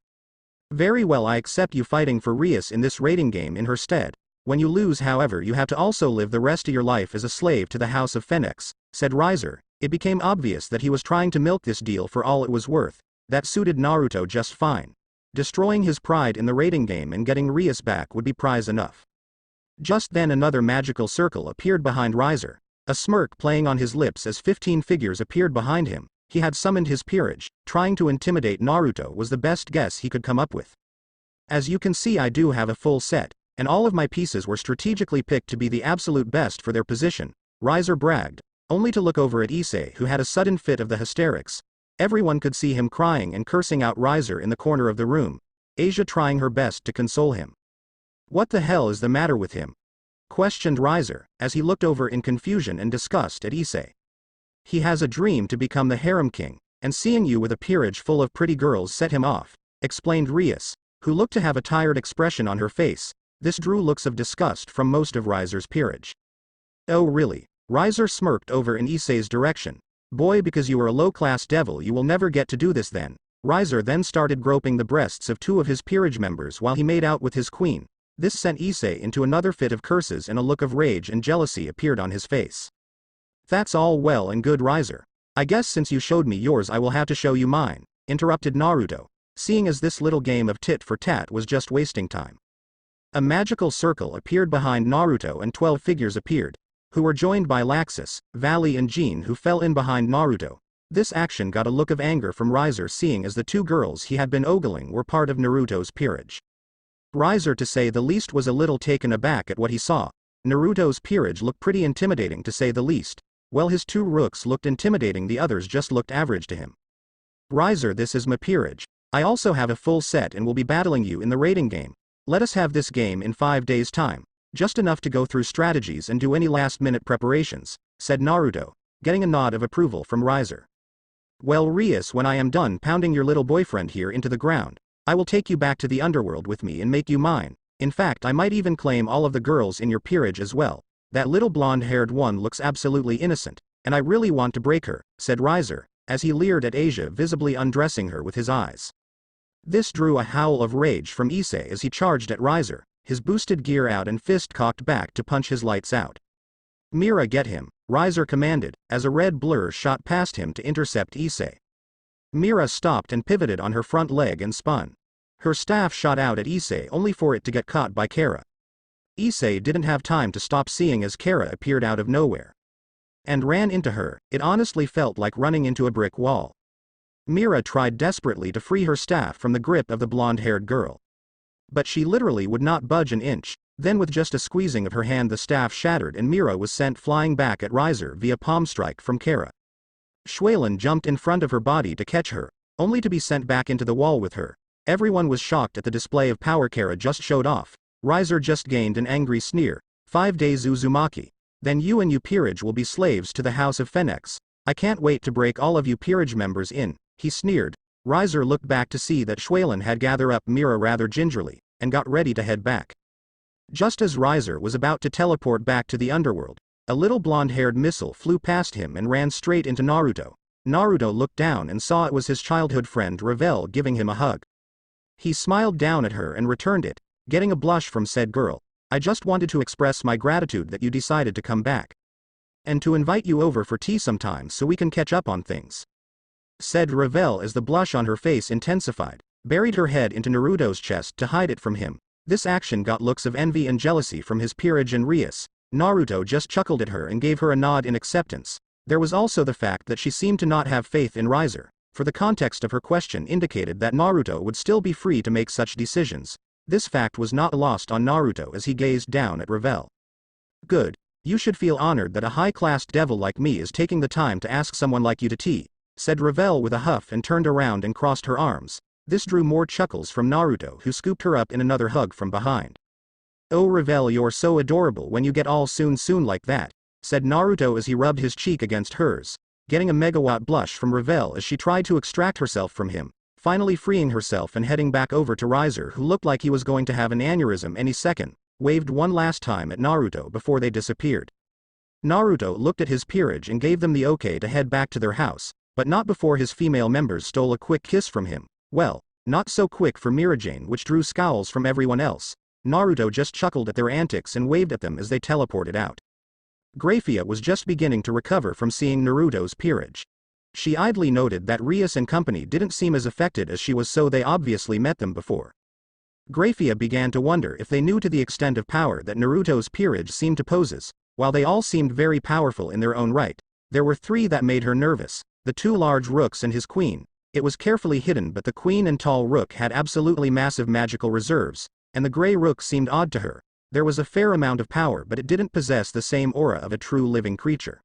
Very well, I accept you fighting for Rias in this rating game in her stead. When you lose, however, you have to also live the rest of your life as a slave to the House of Phoenix, said Riser. It became obvious that he was trying to milk this deal for all it was worth. That suited Naruto just fine. Destroying his pride in the rating game and getting Rias back would be prize enough. Just then another magical circle appeared behind Riser, a smirk playing on his lips as 15 figures appeared behind him. He had summoned his Peerage. Trying to intimidate Naruto was the best guess he could come up with. As you can see, I do have a full set, and all of my pieces were strategically picked to be the absolute best for their position, Riser bragged, only to look over at Issei, who had a sudden fit of the hysterics. Everyone could see him crying and cursing out Riser in the corner of the room, Asia trying her best to console him. What the hell is the matter with him? Questioned Riser, as he looked over in confusion and disgust at Issei. He has a dream to become the harem king, and seeing you with a peerage full of pretty girls set him off, explained Rias, who looked to have a tired expression on her face. This drew looks of disgust from most of Riser's peerage. Oh really? Riser smirked over in Issei's direction. Boy, because you are a low-class devil you will never get to do this then. Riser then started groping the breasts of two of his peerage members while he made out with his queen. This sent Issei into another fit of curses, and a look of rage and jealousy appeared on his face. That's all well and good, Riser. I guess since you showed me yours I will have to show you mine, interrupted Naruto, seeing as this little game of tit for tat was just wasting time. A magical circle appeared behind Naruto and 12 figures appeared, who were joined by Laxus, Valley and Jean, who fell in behind Naruto. This action got a look of anger from Riser, seeing as the two girls he had been ogling were part of Naruto's peerage. Riser, to say the least, was a little taken aback at what he saw. Naruto's peerage looked pretty intimidating to say the least. Well, his two rooks looked intimidating, the others just looked average to him. Riser, this is my peerage. I also have a full set and will be battling you in the rating game. Let us have this game in 5 days' time. Just enough to go through strategies and do any last-minute preparations, said Naruto, getting a nod of approval from Riser. Well, Rias, when I am done pounding your little boyfriend here into the ground, I will take you back to the underworld with me and make you mine. In fact, I might even claim all of the girls in your peerage as well. That little blonde-haired one looks absolutely innocent, and I really want to break her, said Riser, as he leered at Asia, visibly undressing her with his eyes. This drew a howl of rage from Issei as he charged at Riser, his boosted gear out and fist cocked back to punch his lights out. Mira, get him, Riser commanded, as a red blur shot past him to intercept Issei. Mira stopped and pivoted on her front leg and spun. Her staff shot out at Issei only for it to get caught by Kara. Issei didn't have time to stop, seeing as Kara appeared out of nowhere and ran into her. It honestly felt like running into a brick wall. Mira tried desperately to free her staff from the grip of the blonde-haired girl, but she literally would not budge an inch. Then with just a squeezing of her hand the staff shattered and Mira was sent flying back at Riser via palm strike from Kara. Schwalen jumped in front of her body to catch her, only to be sent back into the wall with her. Everyone was shocked at the display of power Kara just showed off. Riser just gained an angry sneer. 5 days Uzumaki. Then you and you Peerage will be slaves to the House of Phoenix. I can't wait to break all of you Peerage members in, he sneered. Riser looked back to see that Schwalen had gathered up Mira rather gingerly, and got ready to head back. Just as Riser was about to teleport back to the underworld, a little blonde-haired missile flew past him and ran straight into Naruto. Naruto looked down and saw it was his childhood friend Ravel giving him a hug. He smiled down at her and returned it, getting a blush from said girl. I just wanted to express my gratitude that you decided to come back. And to invite you over for tea sometime so we can catch up on things. Said Ravel as the blush on her face intensified, buried her head into Naruto's chest to hide it from him. This action got looks of envy and jealousy from his Peerage and Rias. Naruto just chuckled at her and gave her a nod in acceptance. There was also the fact that she seemed to not have faith in Riser, for the context of her question indicated that Naruto would still be free to make such decisions. This fact was not lost on Naruto as he gazed down at Ravel. Good. You should feel honored that a high-classed devil like me is taking the time to ask someone like you to tea, said Ravel with a huff and turned around and crossed her arms. This drew more chuckles from Naruto, who scooped her up in another hug from behind. Oh Ravel, you're so adorable when you get all soon like that, said Naruto as he rubbed his cheek against hers, getting a megawatt blush from Ravel as she tried to extract herself from him, finally freeing herself and heading back over to Riser, who looked like he was going to have an aneurysm any second, waved one last time at Naruto before they disappeared. Naruto looked at his Peerage and gave them the okay to head back to their house, but not before his female members stole a quick kiss from him. Well, not so quick for Mirajane, which drew scowls from everyone else. Naruto just chuckled at their antics and waved at them as they teleported out. Graphia was just beginning to recover from seeing Naruto's Peerage. She idly noted that Rias and company didn't seem as affected as she was, so they obviously met them before. Graphia began to wonder if they knew to the extent of power that Naruto's Peerage seemed to possess. While they all seemed very powerful in their own right, there were three that made her nervous: the two large rooks and his queen. It was carefully hidden, but the queen and tall rook had absolutely massive magical reserves, and the gray rook seemed odd to her. There was a fair amount of power, but it didn't possess the same aura of a true living creature.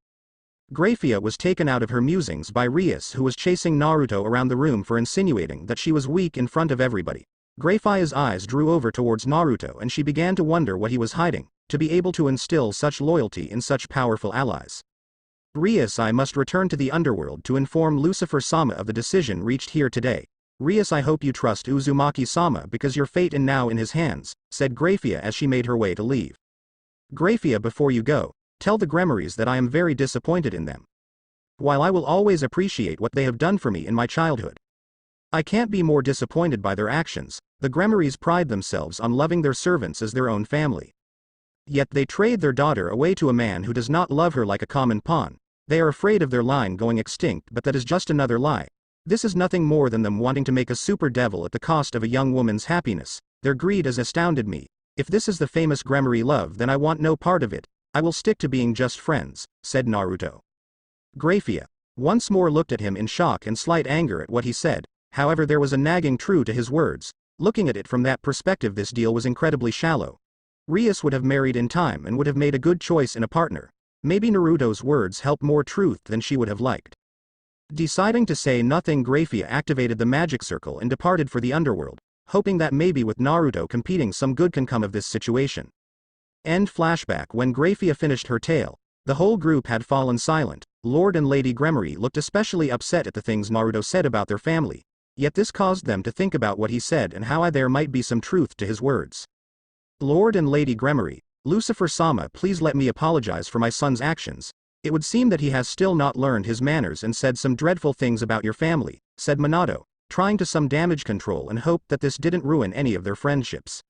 Graphia was taken out of her musings by Rias, who was chasing Naruto around the room for insinuating that she was weak in front of everybody. Graphia's eyes drew over towards Naruto and she began to wonder what he was hiding, to be able to instill such loyalty in such powerful allies. Rias, I must return to the underworld to inform Lucifer-sama of the decision reached here today. Rias, I hope you trust Uzumaki-sama because your fate is now in his hands, said Graphia as she made her way to leave. Graphia, before you go, tell the Gremories that I am very disappointed in them. While I will always appreciate what they have done for me in my childhood, I can't be more disappointed by their actions. The Gremories pride themselves on loving their servants as their own family. Yet they trade their daughter away to a man who does not love her like a common pawn. They are afraid of their line going extinct, but that is just another lie. This is nothing more than them wanting to make a super devil at the cost of a young woman's happiness. Their greed has astounded me. If this is the famous Gremory love, then I want no part of it. I will stick to being just friends, said Naruto. Graphia once more looked at him in shock and slight anger at what he said. However, there was a nagging true to his words. Looking at it from that perspective, this deal was incredibly shallow. Rias would have married in time and would have made a good choice in a partner. Maybe Naruto's words held more truth than she would have liked. Deciding to say nothing, Graphia activated the magic circle and departed for the underworld, hoping that maybe with Naruto competing some good can come of this situation. End flashback. When Graphia finished her tale, the whole group had fallen silent. Lord and Lady Gremory looked especially upset at the things Naruto said about their family, yet this caused them to think about what he said and how there might be some truth to his words. Lord and Lady Gremory, Lucifer-sama, please let me apologize for my son's actions. It would seem that he has still not learned his manners and said some dreadful things about your family, said Minato, trying to some damage control and hoped that this didn't ruin any of their friendships.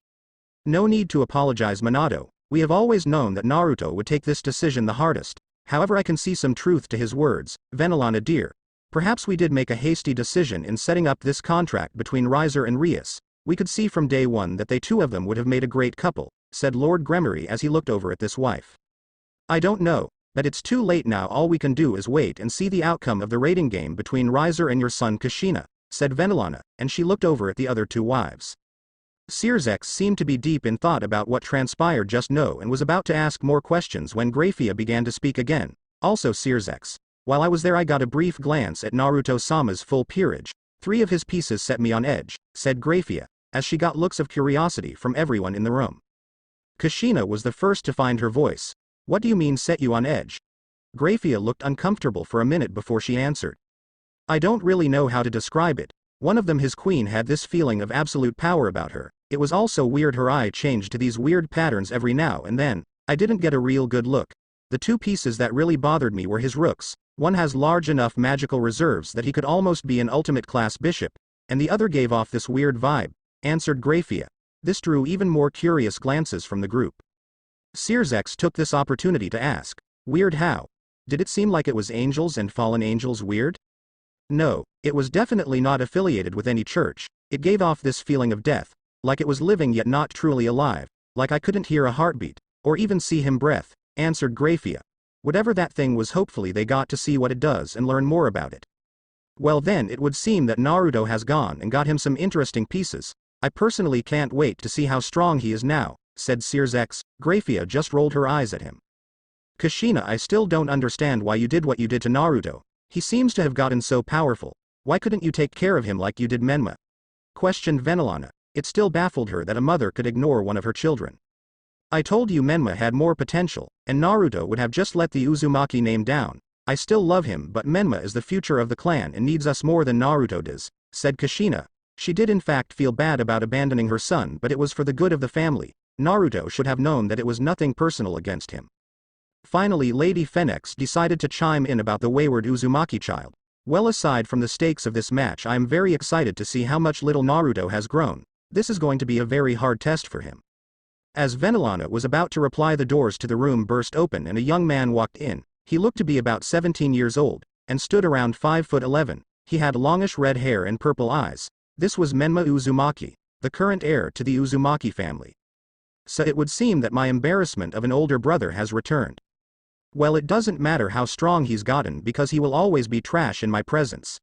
No need to apologize, Minato. We have always known that Naruto would take this decision the hardest. However, I can see some truth to his words. Venelana dear, perhaps we did make a hasty decision in setting up this contract between Riser and Rias. We could see from day one that they two of them would have made a great couple, said Lord Gremory as he looked over at this wife. I don't know, but it's too late now. All we can do is wait and see the outcome of the rating game between Riser and your son Kushina, said Venelana, and she looked over at the other two wives. Sirzex seemed to be deep in thought about what transpired just now and was about to ask more questions when Graphia began to speak again. Also, Sirzex, while I was there I got a brief glance at Naruto-sama's full peerage. 3 of his pieces set me on edge, said Graphia, as she got looks of curiosity from everyone in the room. Kushina was the first to find her voice. What do you mean set you on edge? Graphia looked uncomfortable for a minute before she answered. I don't really know how to describe it. One of them, his queen, had this feeling of absolute power about her. It was also weird her eye changed to these weird patterns every now and then. I didn't get a real good look. The two pieces that really bothered me were his rooks. One has large enough magical reserves that he could almost be an ultimate class bishop, and the other gave off this weird vibe, answered Graphia. This drew even more curious glances from the group. Searsex took this opportunity to ask, weird how? Did it seem like it was angels and fallen angels weird? No, it was definitely not affiliated with any church. It gave off this feeling of death, like it was living yet not truly alive, like I couldn't hear a heartbeat, or even see him breath, answered Graphia. Whatever that thing was, hopefully they got to see what it does and learn more about it. Well then, it would seem that Naruto has gone and got him some interesting pieces. I personally can't wait to see how strong he is now, said Searsex. Graphia just rolled her eyes at him. Kushina, I still don't understand why you did what you did to Naruto. He seems to have gotten so powerful. Why couldn't you take care of him like you did Menma? Questioned Venelana. It still baffled her that a mother could ignore one of her children. I told you Menma had more potential, and Naruto would have just let the Uzumaki name down. I still love him, but Menma is the future of the clan and needs us more than Naruto does, said Kushina. She did in fact feel bad about abandoning her son, but it was for the good of the family. Naruto should have known that it was nothing personal against him. Finally, Lady Phoenix decided to chime in about the wayward Uzumaki child. Well, aside from the stakes of this match, I am very excited to see how much little Naruto has grown. This is going to be a very hard test for him. As Venelana was about to reply, the doors to the room burst open and a young man walked in. He looked to be about 17 years old, and stood around 5'11". He had longish red hair and purple eyes. This was Menma Uzumaki, the current heir to the Uzumaki family. So it would seem that my embarrassment of an older brother has returned. Well, it doesn't matter how strong he's gotten because he will always be trash in my presence.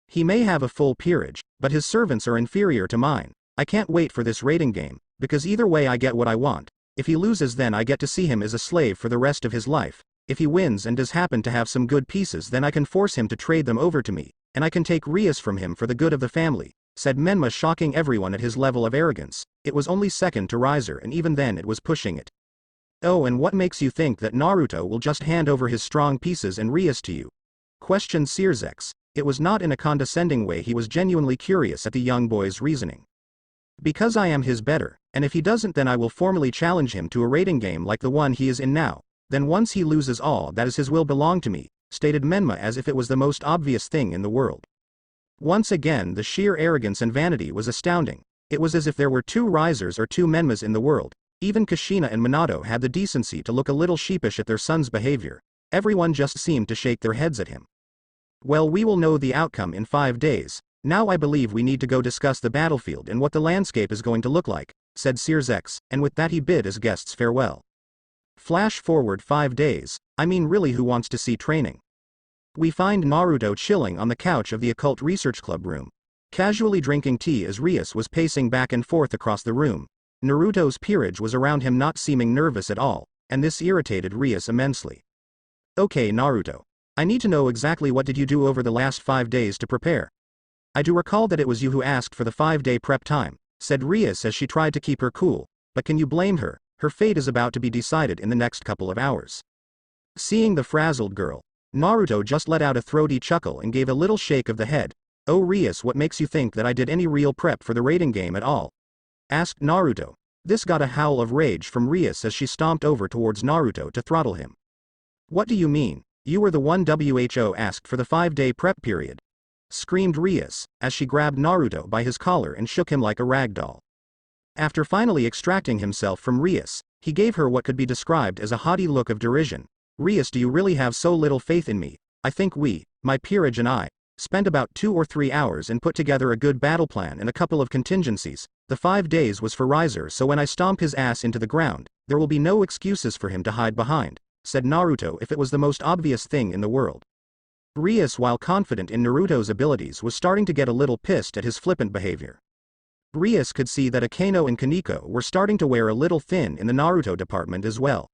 He may have a full peerage, but his servants are inferior to mine. I can't wait for this rating game, because either way I get what I want. If he loses, then I get to see him as a slave for the rest of his life. If he wins and does happen to have some good pieces, then I can force him to trade them over to me, and I can take Rias from him for the good of the family, said Menma, shocking everyone at his level of arrogance. It was only second to Riser, and even then it was pushing it. Oh, and what makes you think that Naruto will just hand over his strong pieces and Rias to you? Questioned Searsex. It was not in a condescending way, he was genuinely curious at the young boy's reasoning. Because I am his better, and if he doesn't, then I will formally challenge him to a rating game like the one he is in now. Then once he loses, all that is his will belong to me, stated Menma as if it was the most obvious thing in the world. Once again, the sheer arrogance and vanity was astounding. It was as if there were two Risers or two Menmas in the world. Even Kushina and Minato had the decency to look a little sheepish at their son's behavior. Everyone just seemed to shake their heads at him. Well, we will know the outcome in 5 days. Now I believe we need to go discuss the battlefield and what the landscape is going to look like, said Searsex, and with that he bid his guests farewell. Flash forward 5 days. I mean, really, who wants to see training? We find Naruto chilling on the couch of the Occult Research Club room, casually drinking tea as Rias was pacing back and forth across the room. Naruto's peerage was around him, not seeming nervous at all, and this irritated Rias immensely. Okay, Naruto. I need to know exactly what did you do over the last 5 days to prepare? I do recall that it was you who asked for the 5-day prep time, said Rias as she tried to keep her cool, but can you blame her? Her fate is about to be decided in the next couple of hours. Seeing the frazzled girl, Naruto just let out a throaty chuckle and gave a little shake of the head. Oh Rias, what makes you think that I did any real prep for the rating game at all? Asked Naruto. This got a howl of rage from Rias as she stomped over towards Naruto to throttle him. What do you mean? You were the one who asked for the 5-day prep period, screamed Rias, as she grabbed Naruto by his collar and shook him like a rag doll. After finally extracting himself from Rias, he gave her what could be described as a haughty look of derision. Rias, do you really have so little faith in me? I think we, my peerage and I, spent about 2 or 3 hours and put together a good battle plan and a couple of contingencies. The 5 days was for Riser, so when I stomp his ass into the ground, there will be no excuses for him to hide behind, said Naruto, if it was the most obvious thing in the world. Rias, while confident in Naruto's abilities, was starting to get a little pissed at his flippant behavior. Rias could see that Akano and Kaneko were starting to wear a little thin in the Naruto department as well.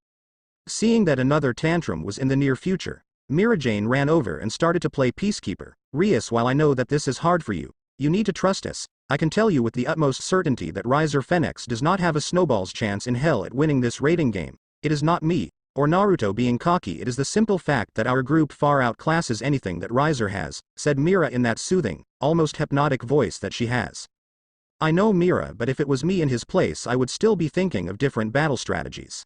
Seeing that another tantrum was in the near future, Mirajane ran over and started to play peacekeeper. Rias, while I know that this is hard for you, you need to trust us. I can tell you with the utmost certainty that Riser Phoenix does not have a snowball's chance in hell at winning this rating game. It is not me, or Naruto being cocky. It is the simple fact that our group far outclasses anything that Riser has, said Mira in that soothing, almost hypnotic voice that she has. I know Mira, but if it was me in his place I would still be thinking of different battle strategies.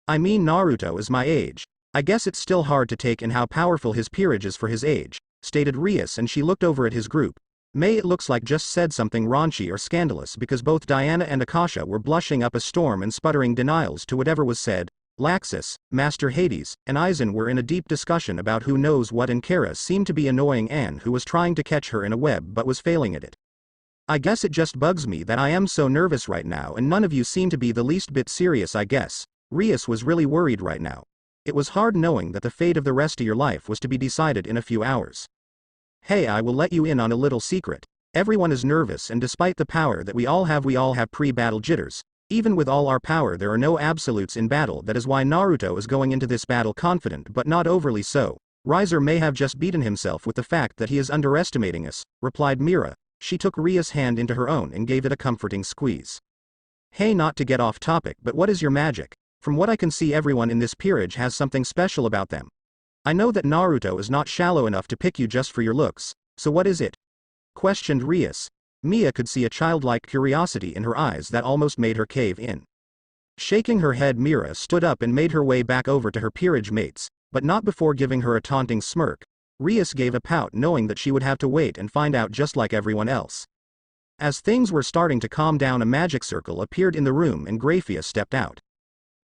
I mean, Naruto is my age. I guess it's still hard to take in how powerful his peerage is for his age, stated Rias, and she looked over at his group. May it looks like just said something raunchy or scandalous because both Diana and Akasha were blushing up a storm and sputtering denials to whatever was said. Laxus, Master Hades, and Aizen were in a deep discussion about who knows what, and Kara seemed to be annoying Anne, who was trying to catch her in a web but was failing at it. I guess it just bugs me that I am so nervous right now and none of you seem to be the least bit serious. I guess Rias was really worried right now. It was hard knowing that the fate of the rest of your life was to be decided in a few hours. Hey, I will let you in on a little secret. Everyone is nervous, and despite the power that we all have pre-battle jitters. Even with all our power, there are no absolutes in battle. That is why Naruto is going into this battle confident but not overly so. Riser may have just beaten himself with the fact that he is underestimating us, replied Mira. She took Ria's hand into her own and gave it a comforting squeeze. Hey, not to get off topic, but what is your magic? From what I can see, everyone in this peerage has something special about them. I know that Naruto is not shallow enough to pick you just for your looks, so what is it? Questioned Rias. Mia could see a childlike curiosity in her eyes that almost made her cave in. Shaking her head, Mira stood up and made her way back over to her peerage mates, but not before giving her a taunting smirk. Rias gave a pout, knowing that she would have to wait and find out just like everyone else. As things were starting to calm down, a magic circle appeared in the room and Graphia stepped out.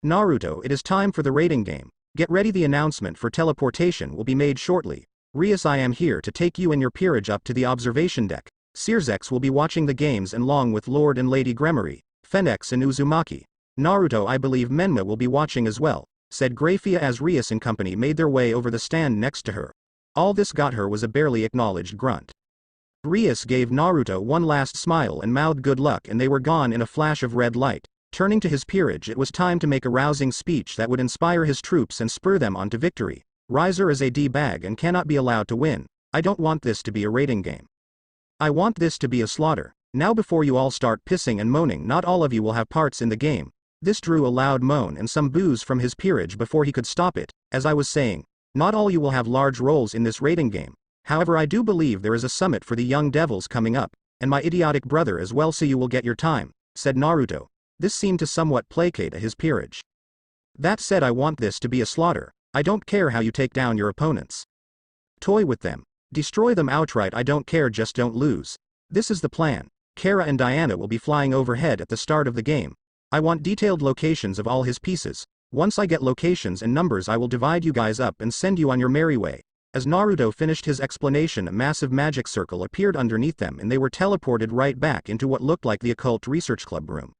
Naruto, it is time for the rating game. Get ready, the announcement for teleportation will be made shortly. Rias, I am here to take you and your peerage up to the observation deck. Searzex will be watching the games along with Lord and Lady Gremory, Phoenix and Uzumaki. Naruto, I believe Menma will be watching as well, said Graphia as Rias and company made their way over the stand next to her. All this got her was a barely acknowledged grunt. Rias gave Naruto one last smile and mouthed good luck, and they were gone in a flash of red light. Turning to his peerage, it was time to make a rousing speech that would inspire his troops and spur them on to victory. Riser is a D-bag and cannot be allowed to win. I don't want this to be a rating game. I want this to be a slaughter. Now before you all start pissing and moaning, not all of you will have parts in the game. This drew a loud moan and some boos from his peerage before he could stop it. As I was saying, not all you will have large roles in this rating game. However, I do believe there is a summit for the young devils coming up, and my idiotic brother as well, so you will get your time, said Naruto. This seemed to somewhat placate his peerage. That said, I want this to be a slaughter. I don't care how you take down your opponents. Toy with them. Destroy them outright. I don't care, just don't lose. This is the plan. Kara and Diana will be flying overhead at the start of the game. I want detailed locations of all his pieces. Once I get locations and numbers, I will divide you guys up and send you on your merry way. As Naruto finished his explanation, a massive magic circle appeared underneath them and they were teleported right back into what looked like the Occult Research Club room.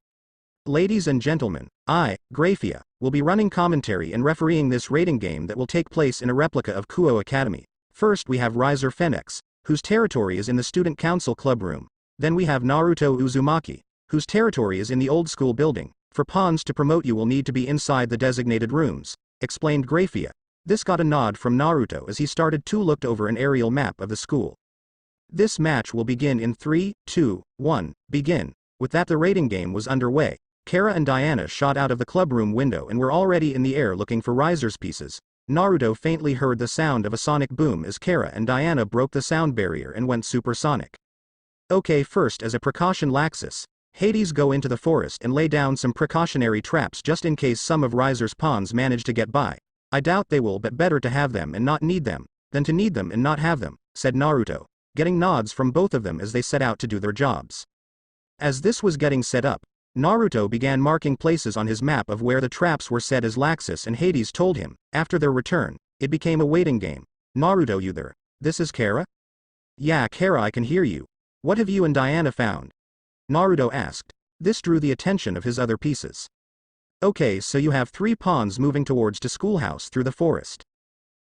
Ladies and gentlemen, I, Graphia, will be running commentary and refereeing this rating game that will take place in a replica of Kuo Academy. First we have Riser Phoenix, whose territory is in the Student Council Club room. Then we have Naruto Uzumaki, whose territory is in the Old School building. For pawns to promote you will need to be inside the designated rooms, explained Graphia. This got a nod from Naruto as he started to look over an aerial map of the school. This match will begin in 3, 2, 1, begin. With that, the rating game was underway. Kara and Diana shot out of the clubroom window and were already in the air looking for Riser's pieces. Naruto faintly heard the sound of a sonic boom as Kara and Diana broke the sound barrier and went supersonic. Okay, first as a precaution, Laxus, Hades, go into the forest and lay down some precautionary traps just in case some of Riser's pawns manage to get by. I doubt they will, but better to have them and not need them, than to need them and not have them, said Naruto, getting nods from both of them as they set out to do their jobs. As this was getting set up, Naruto began marking places on his map of where the traps were set as Laxus and Hades told him. After their return, it became a waiting game. Naruto, you there? This is Kara? Yeah, Kara, I can hear you. What have you and Diana found? Naruto asked. This drew the attention of his other pieces. Okay, so you have 3 pawns moving towards to schoolhouse through the forest.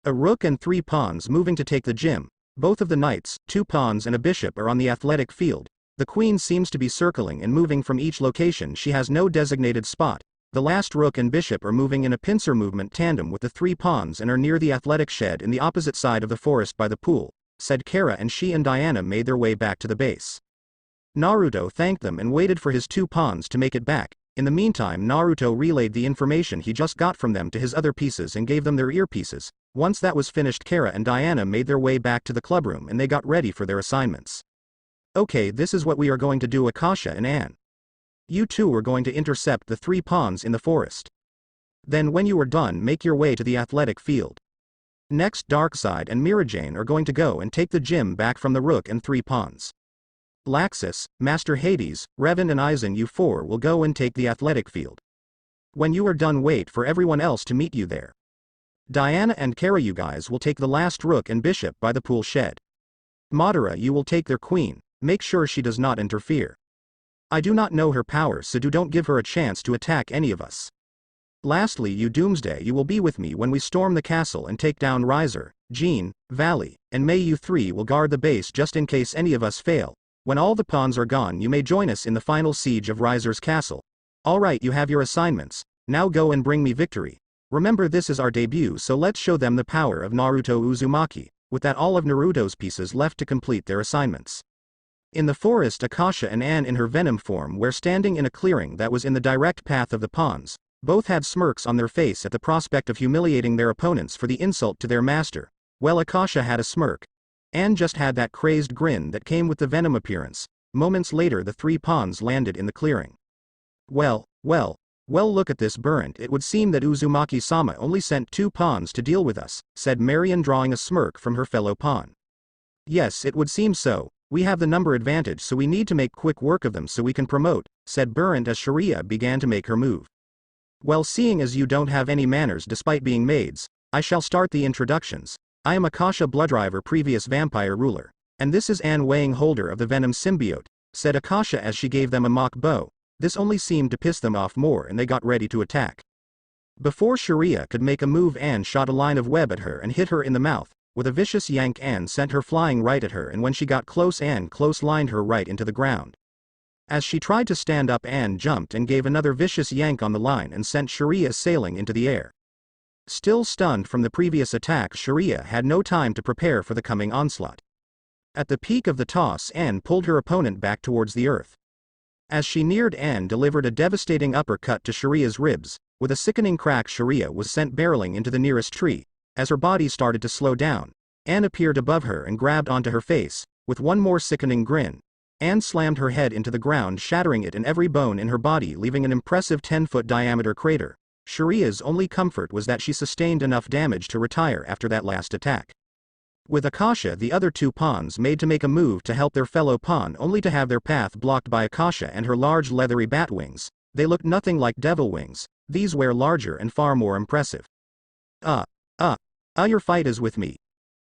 A rook and 3 pawns moving to take the gym. Both of the knights, 2 pawns and a bishop are on the athletic field. The queen seems to be circling and moving from each location. She has no designated spot. The last rook and bishop are moving in a pincer movement tandem with the 3 pawns and are near the athletic shed in the opposite side of the forest by the pool, said Kara, and she and Diana made their way back to the base. Naruto thanked them and waited for his 2 pawns to make it back. In the meantime, Naruto relayed the information he just got from them to his other pieces and gave them their earpieces. Once that was finished, Kara and Diana made their way back to the clubroom and they got ready for their assignments. Okay, this is what we are going to do, Akasha and Anne. You two are going to intercept the 3 pawns in the forest. Then when you are done, make your way to the athletic field. Next, Darkseid and Mirajane are going to go and take the gym back from the rook and 3 pawns. Laxus, Master Hades, Revan and Aizen, you 4 will go and take the athletic field. When you are done, wait for everyone else to meet you there. Diana and Kara, you guys will take the last rook and bishop by the pool shed. Madara, you will take their queen, make sure she does not interfere. I do not know her power, so don't give her a chance to attack any of us. Lastly, you Doomsday, you will be with me when we storm the castle and take down Riser, Jean, Valley, and May. You 3 will guard the base just in case any of us fail. When all the pawns are gone, you may join us in the final siege of Riser's castle. Alright, you have your assignments, now go and bring me victory. Remember, this is our debut, so let's show them the power of Naruto Uzumaki. With that, all of Naruto's pieces left to complete their assignments. In the forest, Akasha and Anne in her venom form were standing in a clearing that was in the direct path of the pawns. Both had smirks on their face at the prospect of humiliating their opponents for the insult to their master. Well, Akasha had a smirk. Anne just had that crazed grin that came with the venom appearance. Moments later, the 3 pawns landed in the clearing. Well, look at this, Burnt. It would seem that Uzumaki-sama only sent 2 pawns to deal with us, said Marion, drawing a smirk from her fellow pawn. Yes, it would seem so. We have the number advantage, so we need to make quick work of them so we can promote, said Burnt as Sharia began to make her move. Well, seeing as you don't have any manners despite being maids, I shall start the introductions. I am Akasha Bloodriver, previous vampire ruler. And this is Anne Wang, holder of the venom symbiote, said Akasha as she gave them a mock bow. This only seemed to piss them off more and they got ready to attack. Before Sharia could make a move, Anne shot a line of web at her and hit her in the mouth. With a vicious yank, Anne sent her flying right at her, and when she got close, Anne close-lined her right into the ground. As she tried to stand up, Anne jumped and gave another vicious yank on the line and sent Sharia sailing into the air. Still stunned from the previous attack, Sharia had no time to prepare for the coming onslaught. At the peak of the toss, Anne pulled her opponent back towards the earth. As she neared, Anne delivered a devastating uppercut to Sharia's ribs. With a sickening crack, Sharia was sent barreling into the nearest tree. As her body started to slow down, Anne appeared above her and grabbed onto her face. With one more sickening grin, Anne slammed her head into the ground, shattering it and every bone in her body, leaving an impressive 10-foot diameter crater. Sharia's only comfort was that she sustained enough damage to retire after that last attack. With Akasha, the other 2 pawns made to make a move to help their fellow pawn, only to have their path blocked by Akasha and her large leathery bat wings. They looked nothing like devil wings, these were larger and far more impressive. Your fight is with me.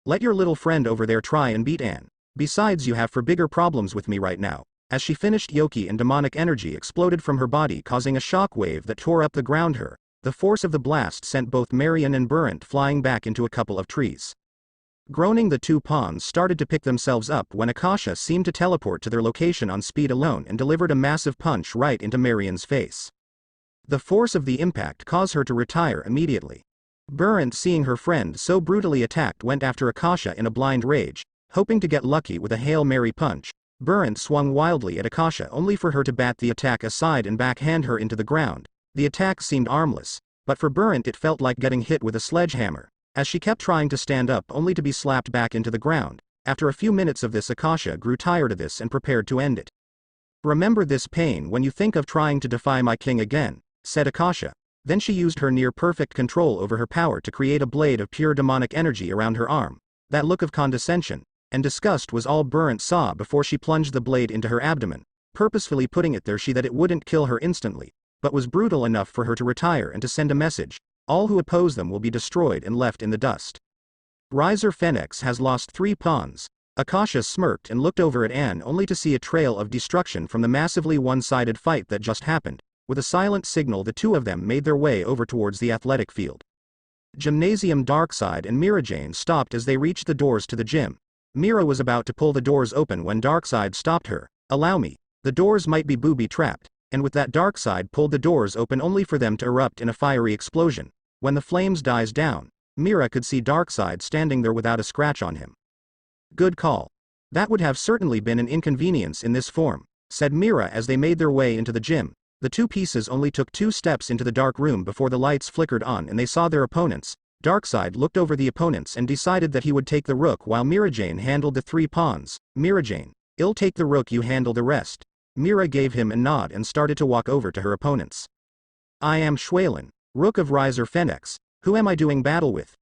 Let your little friend over there try and beat Anne. Besides, you have for bigger problems with me right now. As she finished, Yoki and demonic energy exploded from her body, causing a shock wave that tore up the ground. The force of the blast sent both Marion and Burnt flying back into a couple of trees. Groaning, the 2 pawns started to pick themselves up when Akasha seemed to teleport to their location on speed alone and delivered a massive punch right into Marion's face. The force of the impact caused her to retire immediately. Burnt, seeing her friend so brutally attacked, went after Akasha in a blind rage, hoping to get lucky with a Hail Mary punch. Burnt swung wildly at Akasha only for her to bat the attack aside and backhand her into the ground. The attack seemed harmless, but for Burnt it felt like getting hit with a sledgehammer, as she kept trying to stand up only to be slapped back into the ground. After a few minutes of this, Akasha grew tired of this and prepared to end it. Remember this pain when you think of trying to defy my king again, said Akasha. Then she used her near-perfect control over her power to create a blade of pure demonic energy around her arm. That look of condescension and disgust was all Burnt saw before she plunged the blade into her abdomen, purposefully putting it there so that it wouldn't kill her instantly, but was brutal enough for her to retire and to send a message: all who oppose them will be destroyed and left in the dust. Riser Phoenix has lost 3 pawns. Akasha smirked and looked over at Anne only to see a trail of destruction from the massively one-sided fight that just happened. With a silent signal, the 2 of them made their way over towards the athletic field. Gymnasium. Darkseid and Mirajane stopped as they reached the doors to the gym. Mira was about to pull the doors open when Darkseid stopped her. Allow me. The doors might be booby-trapped. And with that, Darkseid pulled the doors open only for them to erupt in a fiery explosion. When the flames dies down, Mira could see Darkseid standing there without a scratch on him. Good call. That would have certainly been an inconvenience in this form, said Mira as they made their way into the gym. The two pieces only took 2 steps into the dark room before the lights flickered on and they saw their opponents. Darkseid looked over the opponents and decided that he would take the rook while Mirajane handled the 3 pawns. Mirajane, "I'll take the rook, you handle the rest." Mira gave him a nod and started to walk over to her opponents. "I am Xuelin, Rook of Riser Phoenix. Who am I doing battle with?"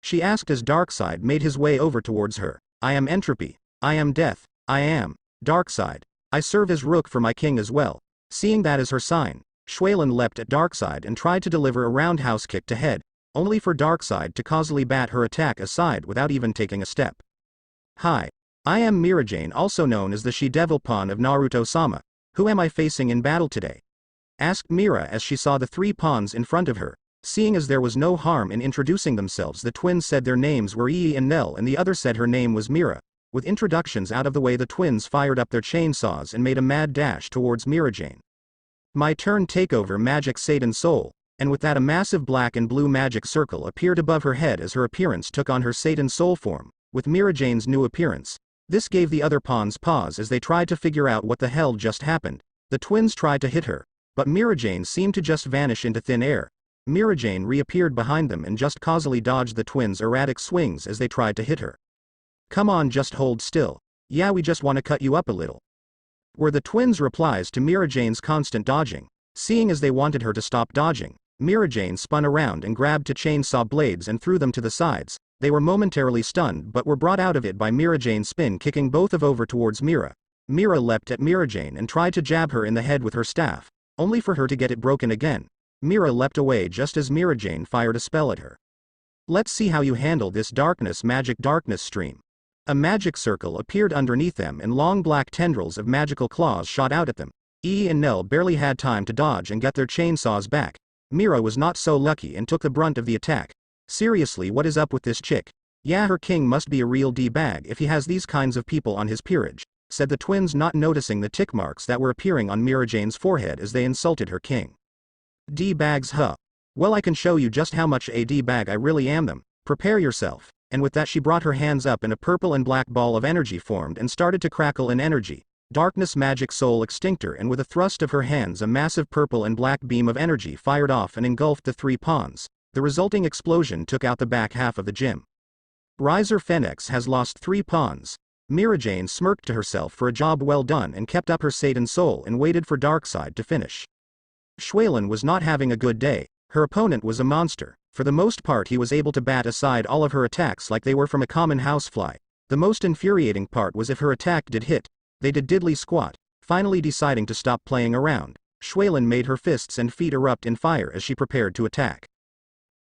she asked as Darkseid made his way over towards her. "I am Entropy. I am Death. I am Darkseid. I serve as Rook for my king as well." Seeing that as her sign, Xuelin leapt at Darkseid and tried to deliver a roundhouse kick to head, only for Darkseid to causally bat her attack aside without even taking a step. "Hi. I am Mirajane, also known as the She-Devil Pawn of Naruto-sama. Who am I facing in battle today?" asked Mira as she saw the 3 pawns in front of her. Seeing as there was no harm in introducing themselves, the twins said their names were Ii and Nell and the other said her name was Mira. With introductions out of the way, the twins fired up their chainsaws and made a mad dash towards Mirajane. "My turn, take over Magic Satan Soul." And with that, a massive black and blue magic circle appeared above her head as her appearance took on her Satan Soul form. With Mirajane's new appearance, this gave the other pawns pause as they tried to figure out what the hell just happened. The twins tried to hit her, but Mirajane seemed to just vanish into thin air. Mirajane reappeared behind them and just causally dodged the twins' erratic swings as they tried to hit her. "Come on, just hold still. Yeah, we just want to cut you up a little," were the twins' replies to Mirajane's constant dodging. Seeing as they wanted her to stop dodging, Mirajane spun around and grabbed 2 chainsaw blades and threw them to the sides. They were momentarily stunned but were brought out of it by Mirajane's spin kicking both of over towards Mira. Mira leapt at Mirajane and tried to jab her in the head with her staff, only for her to get it broken again. Mira leapt away just as Mirajane fired a spell at her. "Let's see how you handle this magic darkness stream." A magic circle appeared underneath them and long black tendrils of magical claws shot out at them. E and Nell barely had time to dodge and get their chainsaws back. Mira was not so lucky and took the brunt of the attack. "Seriously, what is up with this chick? Yeah, her king must be a real D-bag if he has these kinds of people on his peerage," said the twins, not noticing the tick marks that were appearing on Mirajane's forehead as they insulted her king. "D-bags, huh? Well, I can show you just how much a D-bag I really am them. Prepare yourself." And with that, she brought her hands up and a purple and black ball of energy formed and started to crackle in energy. Darkness Magic Soul Extinctor, and with a thrust of her hands a massive purple and black beam of energy fired off and engulfed the 3 pawns. The resulting explosion took out the back half of the gym. Riser Phoenix has lost 3 pawns. Mirajane smirked to herself for a job well done and kept up her Satan Soul and waited for Darkseid to finish. Xuelin was not having a good day. Her opponent was a monster. For the most part, he was able to bat aside all of her attacks like they were from a common housefly. The most infuriating part was if her attack did hit, they did diddly squat. Finally deciding to stop playing around, Xuelin made her fists and feet erupt in fire as she prepared to attack.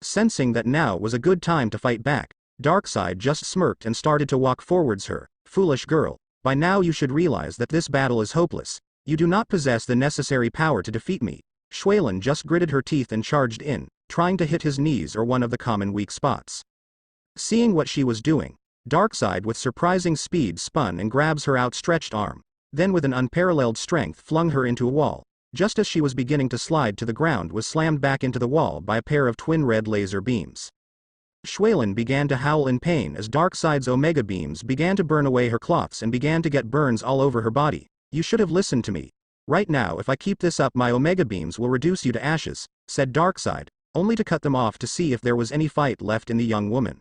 Sensing that now was a good time to fight back, Darkseid just smirked and started to walk forwards her. "Foolish girl, by now you should realize that this battle is hopeless. You do not possess the necessary power to defeat me." Xuelin just gritted her teeth and charged in, trying to hit his knees or one of the common weak spots. Seeing what she was doing, Darkseid with surprising speed spun and grabs her outstretched arm, then with an unparalleled strength flung her into a wall. Just as she was beginning to slide to the ground, was slammed back into the wall by a pair of twin red laser beams. Xuelin began to howl in pain as Darkseid's omega beams began to burn away her cloths and began to get burns all over her body. "You should have listened to me. Right now, if I keep this up, my omega beams will reduce you to ashes," said Darkseid, only to cut them off to see if there was any fight left in the young woman.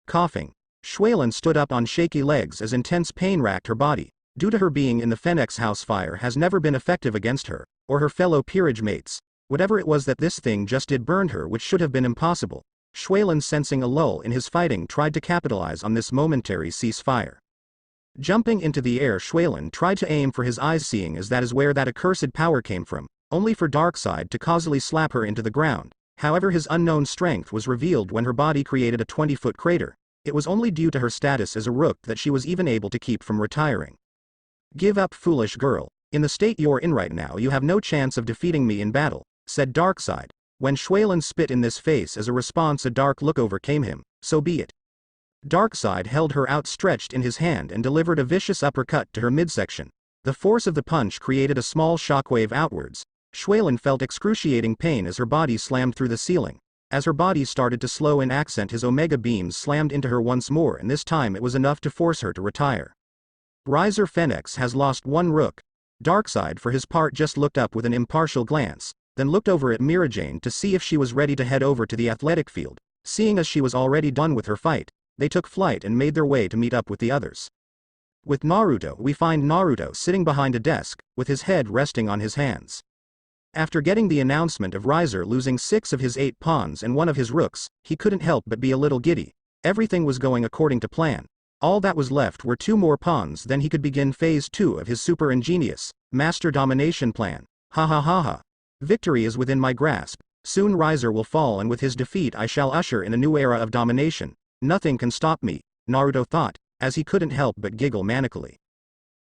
Coughing, Xuelin stood up on shaky legs as intense pain racked her body. Due to her being in the Phoenix House, fire has never been effective against her, or her fellow peerage mates. Whatever it was that this thing just did burned her, which should have been impossible. Xuelin, sensing a lull in his fighting, tried to capitalize on this momentary ceasefire. Jumping into the air, Xuelin tried to aim for his eyes, seeing as that is where that accursed power came from, only for Darkseid to causally slap her into the ground. However, his unknown strength was revealed when her body created a 20-foot crater. It was only due to her status as a rook that she was even able to keep from retiring. "Give up, foolish girl. In the state you're in right now, you have no chance of defeating me in battle," said Darkseid. When Xuelin spit in this face as a response, a dark look overcame him. "So be it." Darkseid held her outstretched in his hand and delivered a vicious uppercut to her midsection. The force of the punch created a small shockwave outwards. Xuelin felt excruciating pain as her body slammed through the ceiling. As her body started to slow in accent, his omega beams slammed into her once more, and this time it was enough to force her to retire. Riser Phoenix has lost 1 rook. Darkseid for his part just looked up with an impartial glance, then looked over at Mirajane to see if she was ready to head over to the athletic field. Seeing as she was already done with her fight, they took flight and made their way to meet up with the others. With Naruto, we find Naruto sitting behind a desk, with his head resting on his hands. After getting the announcement of Riser losing 6 of his 8 pawns and 1 of his rooks, he couldn't help but be a little giddy. Everything was going according to plan. All that was left were 2 more pawns, then he could begin phase 2 of his super ingenious, master domination plan. Ha ha ha ha. Victory is within my grasp. Soon Riser will fall, and with his defeat I shall usher in a new era of domination. Nothing can stop me, Naruto thought, as he couldn't help but giggle manically.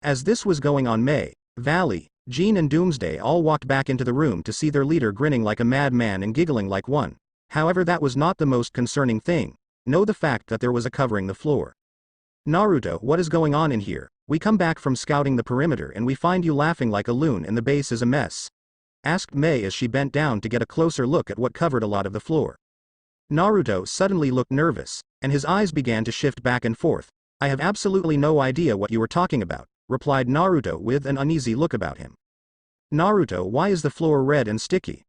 As this was going on, May, Valley, Jean and Doomsday all walked back into the room to see their leader grinning like a madman and giggling like one. However, that was not the most concerning thing. No, the fact that there was a covering the floor. Naruto, what is going on in here? We come back from scouting the perimeter and we find you laughing like a loon and the base is a mess, asked May as she bent down to get a closer look at what covered a lot of the floor. Naruto suddenly looked nervous, and his eyes began to shift back and forth. I have absolutely no idea what you are talking about, replied Naruto with an uneasy look about him. Naruto, why is the floor red and sticky?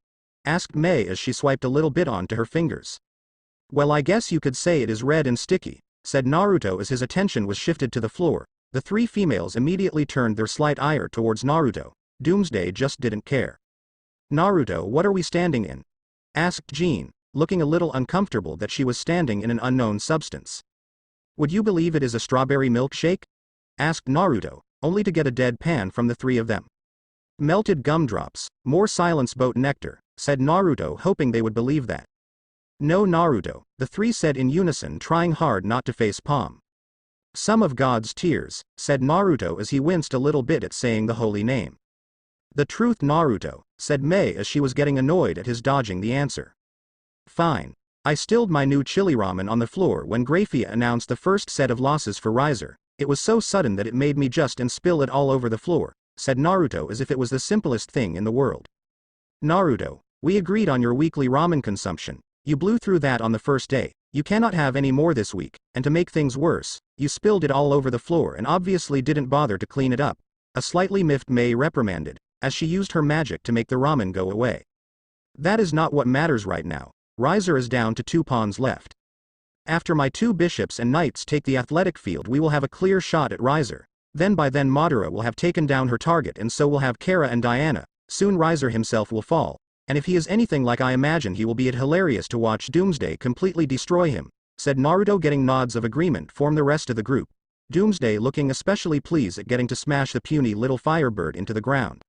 Asked May as she swiped a little bit onto her fingers. Well, I guess you could say it is red and sticky, said Naruto as his attention was shifted to the floor. The 3 females immediately turned their slight ire towards Naruto. Doomsday just didn't care. Naruto, what are we standing in? Asked Jean, looking a little uncomfortable that she was standing in an unknown substance. Would you believe it is a strawberry milkshake? Asked Naruto, only to get a deadpan from the 3 of them. Melted gumdrops, more silence boat nectar, said Naruto, hoping they would believe that. No, Naruto, the 3 said in unison, trying hard not to face palm. Some of God's tears, said Naruto as he winced a little bit at saying the holy name. The truth, Naruto, said May as she was getting annoyed at his dodging the answer. Fine. I stilled my new chili ramen on the floor when Grafia announced the first set of losses for Riser. It was so sudden that it made me just and spill it all over the floor, said Naruto as if it was the simplest thing in the world. Naruto, we agreed on your weekly ramen consumption. You blew through that on the first day. You cannot have any more this week, and to make things worse, you spilled it all over the floor and obviously didn't bother to clean it up. A slightly miffed May reprimanded, as she used her magic to make the ramen go away. That is not what matters right now. Riser is down to 2 pawns left. After my 2 bishops and knights take the athletic field, we will have a clear shot at Riser. Then by then Madara will have taken down her target, and so will have Kara and Diana. Soon Riser himself will fall. And if he is anything like I imagine he will be, it hilarious to watch Doomsday completely destroy him, said Naruto, getting nods of agreement from the rest of the group. Doomsday looking especially pleased at getting to smash the puny little firebird into the ground.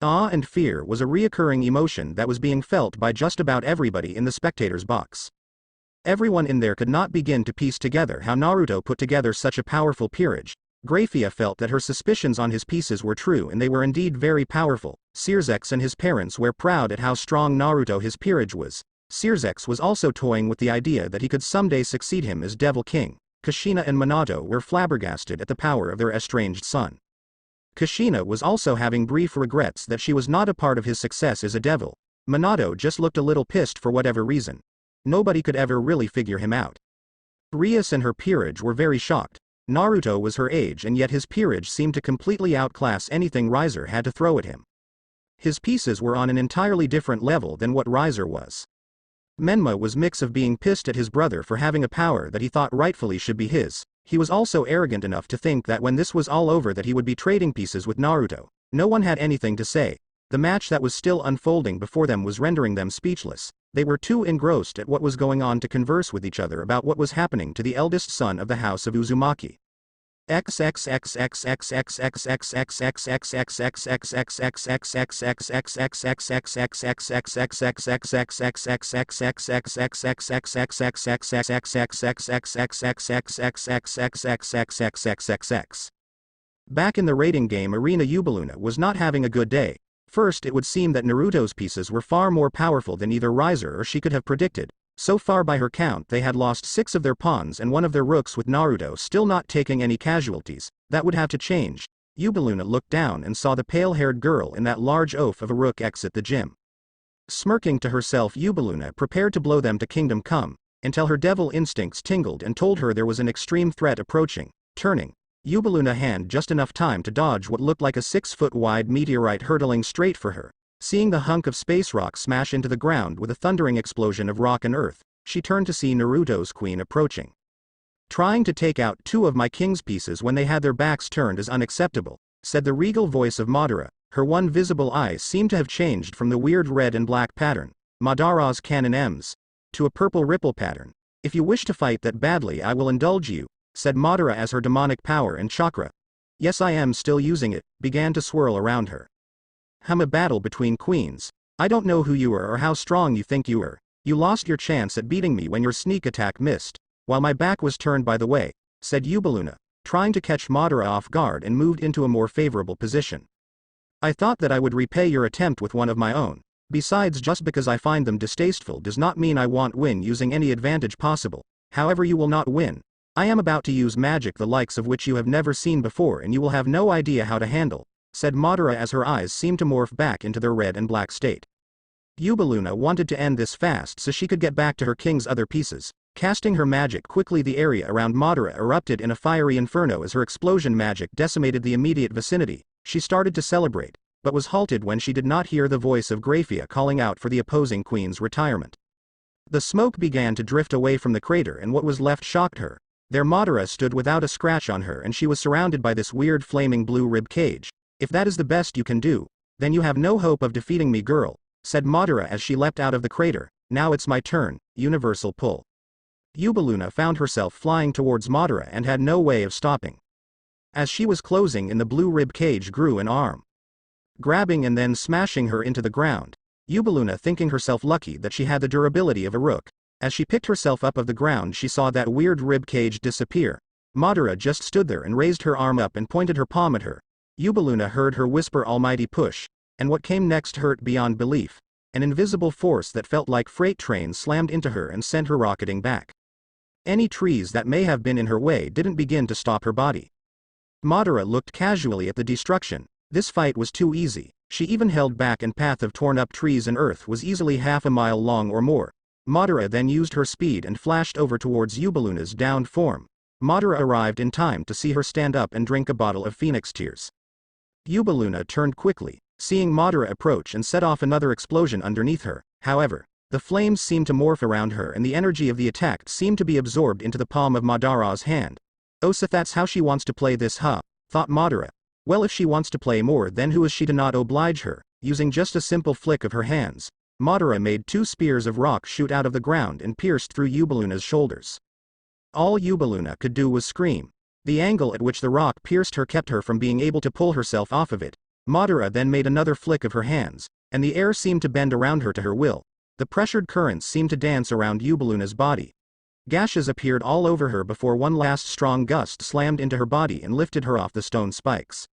Awe and fear was a reoccurring emotion that was being felt by just about everybody in the spectators' box. Everyone in there could not begin to piece together how Naruto put together such a powerful peerage. Grafia felt that her suspicions on his pieces were true, and they were indeed very powerful. Sirzex and his parents were proud at how strong Naruto his peerage was. Sirzex was also toying with the idea that he could someday succeed him as Devil King. Kushina and Minato were flabbergasted at the power of their estranged son. Kushina was also having brief regrets that she was not a part of his success as a devil. Minato just looked a little pissed for whatever reason. Nobody could ever really figure him out. Rias and her peerage were very shocked. Naruto was her age, and yet his peerage seemed to completely outclass anything Riser had to throw at him. His pieces were on an entirely different level than what Riser was. Menma was mix of being pissed at his brother for having a power that he thought rightfully should be his. He was also arrogant enough to think that when this was all over that he would be trading pieces with Naruto. No one had anything to say. The match that was still unfolding before them was rendering them speechless. They were too engrossed at what was going on to converse with each other about what was happening to the eldest son of the house of Uzumaki. Back in the raiding game arena, Ubaluna was not having a good day. First, it would seem that Naruto's pieces were far more powerful than either Riser or she could have predicted. So far by her count they had lost 6 of their pawns and 1 of their rooks, with Naruto still not taking any casualties. That would have to change. Ubaluna looked down and saw the pale-haired girl in that large oaf of a rook exit the gym. Smirking to herself, Ubaluna prepared to blow them to Kingdom Come, until her devil instincts tingled and told her there was an extreme threat approaching. Turning, Yubaluna had just enough time to dodge what looked like a 6-foot-wide meteorite hurtling straight for her. Seeing the hunk of space rock smash into the ground with a thundering explosion of rock and earth, she turned to see Naruto's queen approaching. "Trying to take out 2 of my king's pieces when they had their backs turned is unacceptable," said the regal voice of Madara. Her one visible eye seemed to have changed from the weird red and black pattern, Madara's canon M's, to a purple ripple pattern. "If you wish to fight that badly, I will indulge you," said Madara as her demonic power and chakra, yes, I am still using it, began to swirl around her. A battle between queens. I don't know who you are or how strong you think you are. You lost your chance at beating me when your sneak attack missed, while my back was turned by the way," said Yubaluna, trying to catch Madara off guard and moved into a more favorable position. "I thought that I would repay your attempt with one of my own. Besides, just because I find them distasteful does not mean I won't win using any advantage possible. However, you will not win. I am about to use magic the likes of which you have never seen before and you will have no idea how to handle," said Madara as her eyes seemed to morph back into their red and black state. Yubaluna wanted to end this fast so she could get back to her king's other pieces. Casting her magic quickly, the area around Madara erupted in a fiery inferno as her explosion magic decimated the immediate vicinity. She started to celebrate, but was halted when she did not hear the voice of Graphia calling out for the opposing queen's retirement. The smoke began to drift away from the crater and what was left shocked her. There Madara stood without a scratch on her and she was surrounded by this weird flaming blue rib cage. "If that is the best you can do, then you have no hope of defeating me, girl," said Madara as she leapt out of the crater. "Now it's my turn, universal pull." Yubaluna found herself flying towards Madara and had no way of stopping. As she was closing in, the blue rib cage grew an arm, grabbing and then smashing her into the ground. Yubaluna thinking herself lucky that she had the durability of a rook. As she picked herself up off the ground, she saw that weird rib cage disappear. Madara just stood there and raised her arm up and pointed her palm at her. Yubaluna heard her whisper "Almighty push," and what came next hurt beyond belief. An invisible force that felt like freight trains slammed into her and sent her rocketing back. Any trees that may have been in her way didn't begin to stop her body. Madara looked casually at the destruction. This fight was too easy. She even held back and path of torn up trees and earth was easily half a mile long or more. Madara then used her speed and flashed over towards Yubaluna's downed form. Madara arrived in time to see her stand up and drink a bottle of phoenix tears. Yubaluna turned quickly, seeing Madara approach and set off another explosion underneath her. However, the flames seemed to morph around her and the energy of the attack seemed to be absorbed into the palm of Madara's hand. "Oh, so that's how she wants to play this, huh?" thought Madara. Well, if she wants to play more, then who is she to not oblige her? Using just a simple flick of her hands, Madara made 2 spears of rock shoot out of the ground and pierced through Yubaluna's shoulders. All Yubaluna could do was scream. The angle at which the rock pierced her kept her from being able to pull herself off of it. Madara then made another flick of her hands, and the air seemed to bend around her to her will. The pressured currents seemed to dance around Yubaluna's body. Gashes appeared all over her before one last strong gust slammed into her body and lifted her off the stone spikes.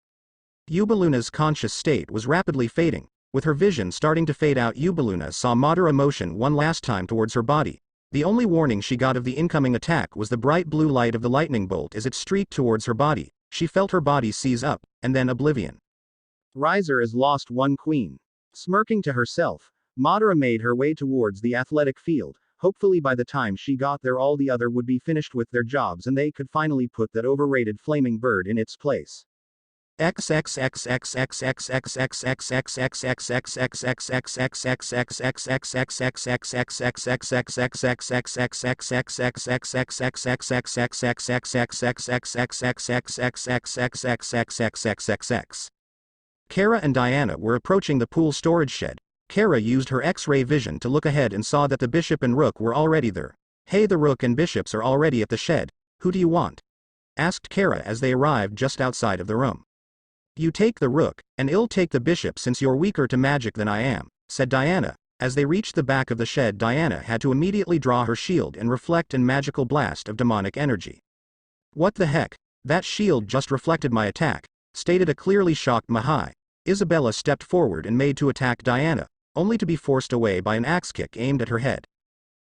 Yubaluna's conscious state was rapidly fading. With her vision starting to fade out, Yubaluna saw Madara motion one last time towards her body. The only warning she got of the incoming attack was the bright blue light of the lightning bolt as it streaked towards her body. She felt her body seize up, and then oblivion. Riser has lost one queen. Smirking to herself, Madara made her way towards the athletic field. Hopefully by the time she got there all the other would be finished with their jobs and they could finally put that overrated flaming bird in its place. Kara and Diana were approaching the pool storage shed. Kara used her X-ray vision to look ahead and saw that the bishop and rook were already there. "Hey, the rook and bishops are already at the shed. Who do you want?" asked Kara as they arrived just outside of the room. "You take the rook, and I'll take the bishop since you're weaker to magic than I am," said Diana. As they reached the back of the shed, Diana had to immediately draw her shield and reflect an magical blast of demonic energy. "What the heck? That shield just reflected my attack," stated a clearly shocked Mahai. Isabella stepped forward and made to attack Diana, only to be forced away by an axe kick aimed at her head.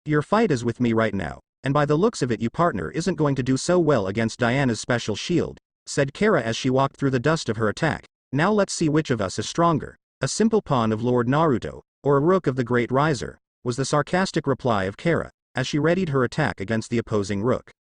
"Your fight is with me right now, and by the looks of it your partner isn't going to do so well against Diana's special shield," said Kara as she walked through the dust of her attack. "Now let's see which of us is stronger, a simple pawn of Lord Naruto, or a rook of the Great Riser," was the sarcastic reply of Kara, as she readied her attack against the opposing rook.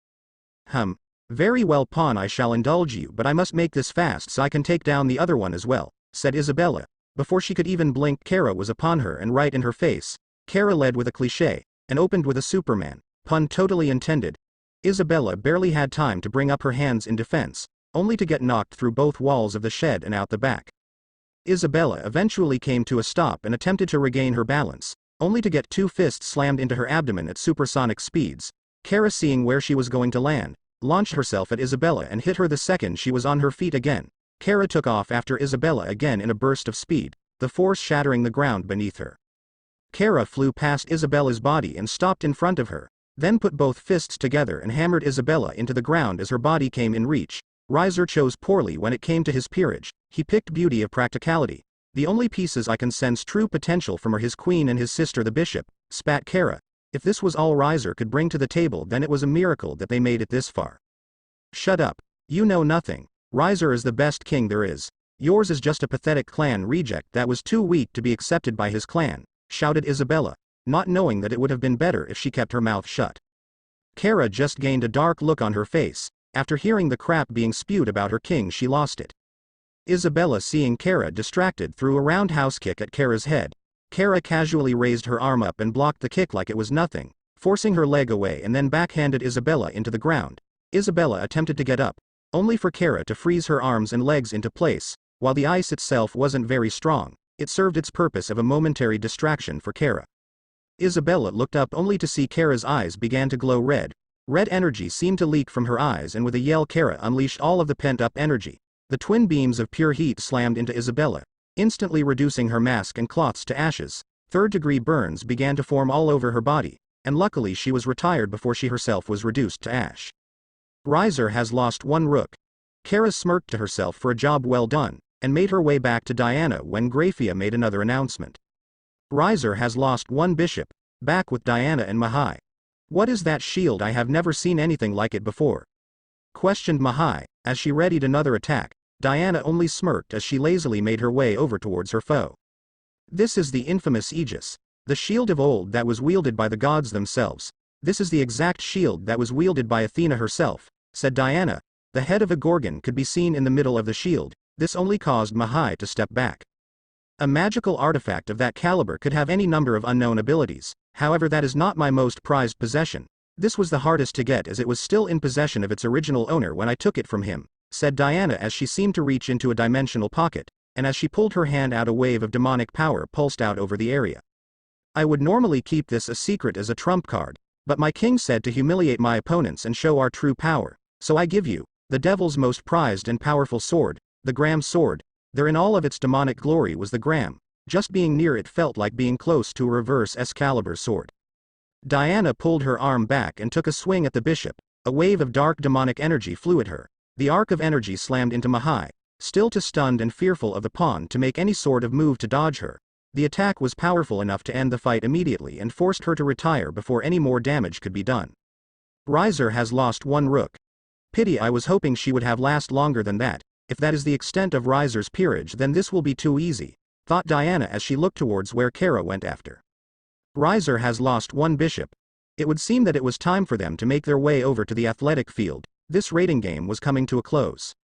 Very well pawn, I shall indulge you, but I must make this fast so I can take down the other one as well, said Isabella. Before she could even blink, Kara was upon her and right in her face. Kara led with a cliché, and opened with a Superman, pun totally intended. Isabella barely had time to bring up her hands in defense, only to get knocked through both walls of the shed and out the back. Isabella eventually came to a stop and attempted to regain her balance, only to get two fists slammed into her abdomen at supersonic speeds. Kara, seeing where she was going to land, launched herself at Isabella and hit her the second she was on her feet again. Kara took off after Isabella again in a burst of speed, the force shattering the ground beneath her. Kara flew past Isabella's body and stopped in front of her, then put both fists together and hammered Isabella into the ground as her body came in reach. Rias chose poorly when it came to his peerage. He picked beauty of practicality. The only pieces I can sense true potential from are his queen and his sister the bishop, spat Kara. If this was all Rias could bring to the table, then it was a miracle that they made it this far. Shut up. You know nothing. Rias is the best king there is. Yours is just a pathetic clan reject that was too weak to be accepted by his clan, shouted Isabella, not knowing that it would have been better if she kept her mouth shut. Kara just gained a dark look on her face. After hearing the crap being spewed about her king, she lost it. Isabella, seeing Kara distracted, threw a roundhouse kick at Kara's head. Kara casually raised her arm up and blocked the kick like it was nothing, forcing her leg away, and then backhanded Isabella into the ground. Isabella attempted to get up, only for Kara to freeze her arms and legs into place. While the ice itself wasn't very strong, it served its purpose of a momentary distraction for Kara. Isabella looked up only to see Kara's eyes began to glow red. Red energy seemed to leak from her eyes, and with a yell Kara unleashed all of the pent-up energy. The twin beams of pure heat slammed into Isabella, instantly reducing her mask and cloths to ashes. Third-degree burns began to form all over her body, and luckily she was retired before she herself was reduced to ash. Rias has lost one rook. Kara smirked to herself for a job well done, and made her way back to Diana when Grafia made another announcement. Rias has lost one bishop, back with Diana and Mahai. What is that shield? I have never seen anything like it before, questioned Mahai, as she readied another attack. Diana only smirked as she lazily made her way over towards her foe. This is the infamous Aegis, the shield of old that was wielded by the gods themselves. This is the exact shield that was wielded by Athena herself, said Diana. The head of a gorgon could be seen in the middle of the shield. This only caused Mahai to step back. A magical artifact of that caliber could have any number of unknown abilities, however that is not my most prized possession. This was the hardest to get as it was still in possession of its original owner when I took it from him, said Diana as she seemed to reach into a dimensional pocket, and as she pulled her hand out a wave of demonic power pulsed out over the area. I would normally keep this a secret as a trump card, but my king said to humiliate my opponents and show our true power, so I give you the devil's most prized and powerful sword, the Gram sword. There in all of its demonic glory was the Gram. Just being near it felt like being close to a reverse Excalibur sword. Diana pulled her arm back and took a swing at the bishop. A wave of dark demonic energy flew at her. The arc of energy slammed into Mahai, still too stunned and fearful of the pawn to make any sort of move to dodge her. The attack was powerful enough to end the fight immediately and forced her to retire before any more damage could be done. Rias has lost one rook. Pity, I was hoping she would have last longer than that. If that is the extent of Rias's peerage, then this will be too easy, thought Diana as she looked towards where Kara went after. Rias has lost one bishop. It would seem that it was time for them to make their way over to the athletic field. This rating game was coming to a close.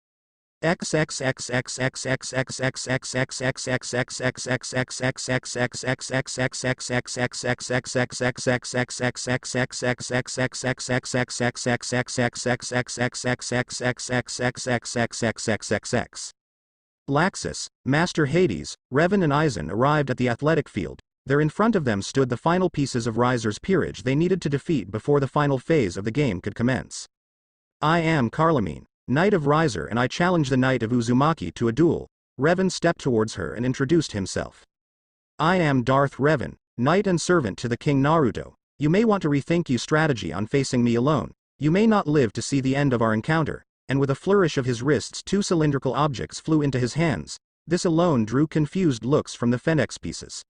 Laxus, Master Hades, Revan and Aizen arrived at the athletic field. There in front of them stood the final pieces of Rias's peerage they needed to defeat before the final phase of the game could commence. I am Carlamine, Knight of Rias, and I challenge the Knight of Uzumaki to a duel. Revan stepped towards her and introduced himself. I am Darth Revan, Knight and servant to the King Naruto. You may want to rethink your strategy on facing me alone. You may not live to see the end of our encounter. And with a flourish of his wrists, two cylindrical objects flew into his hands. This alone drew confused looks from the Phoenix pieces.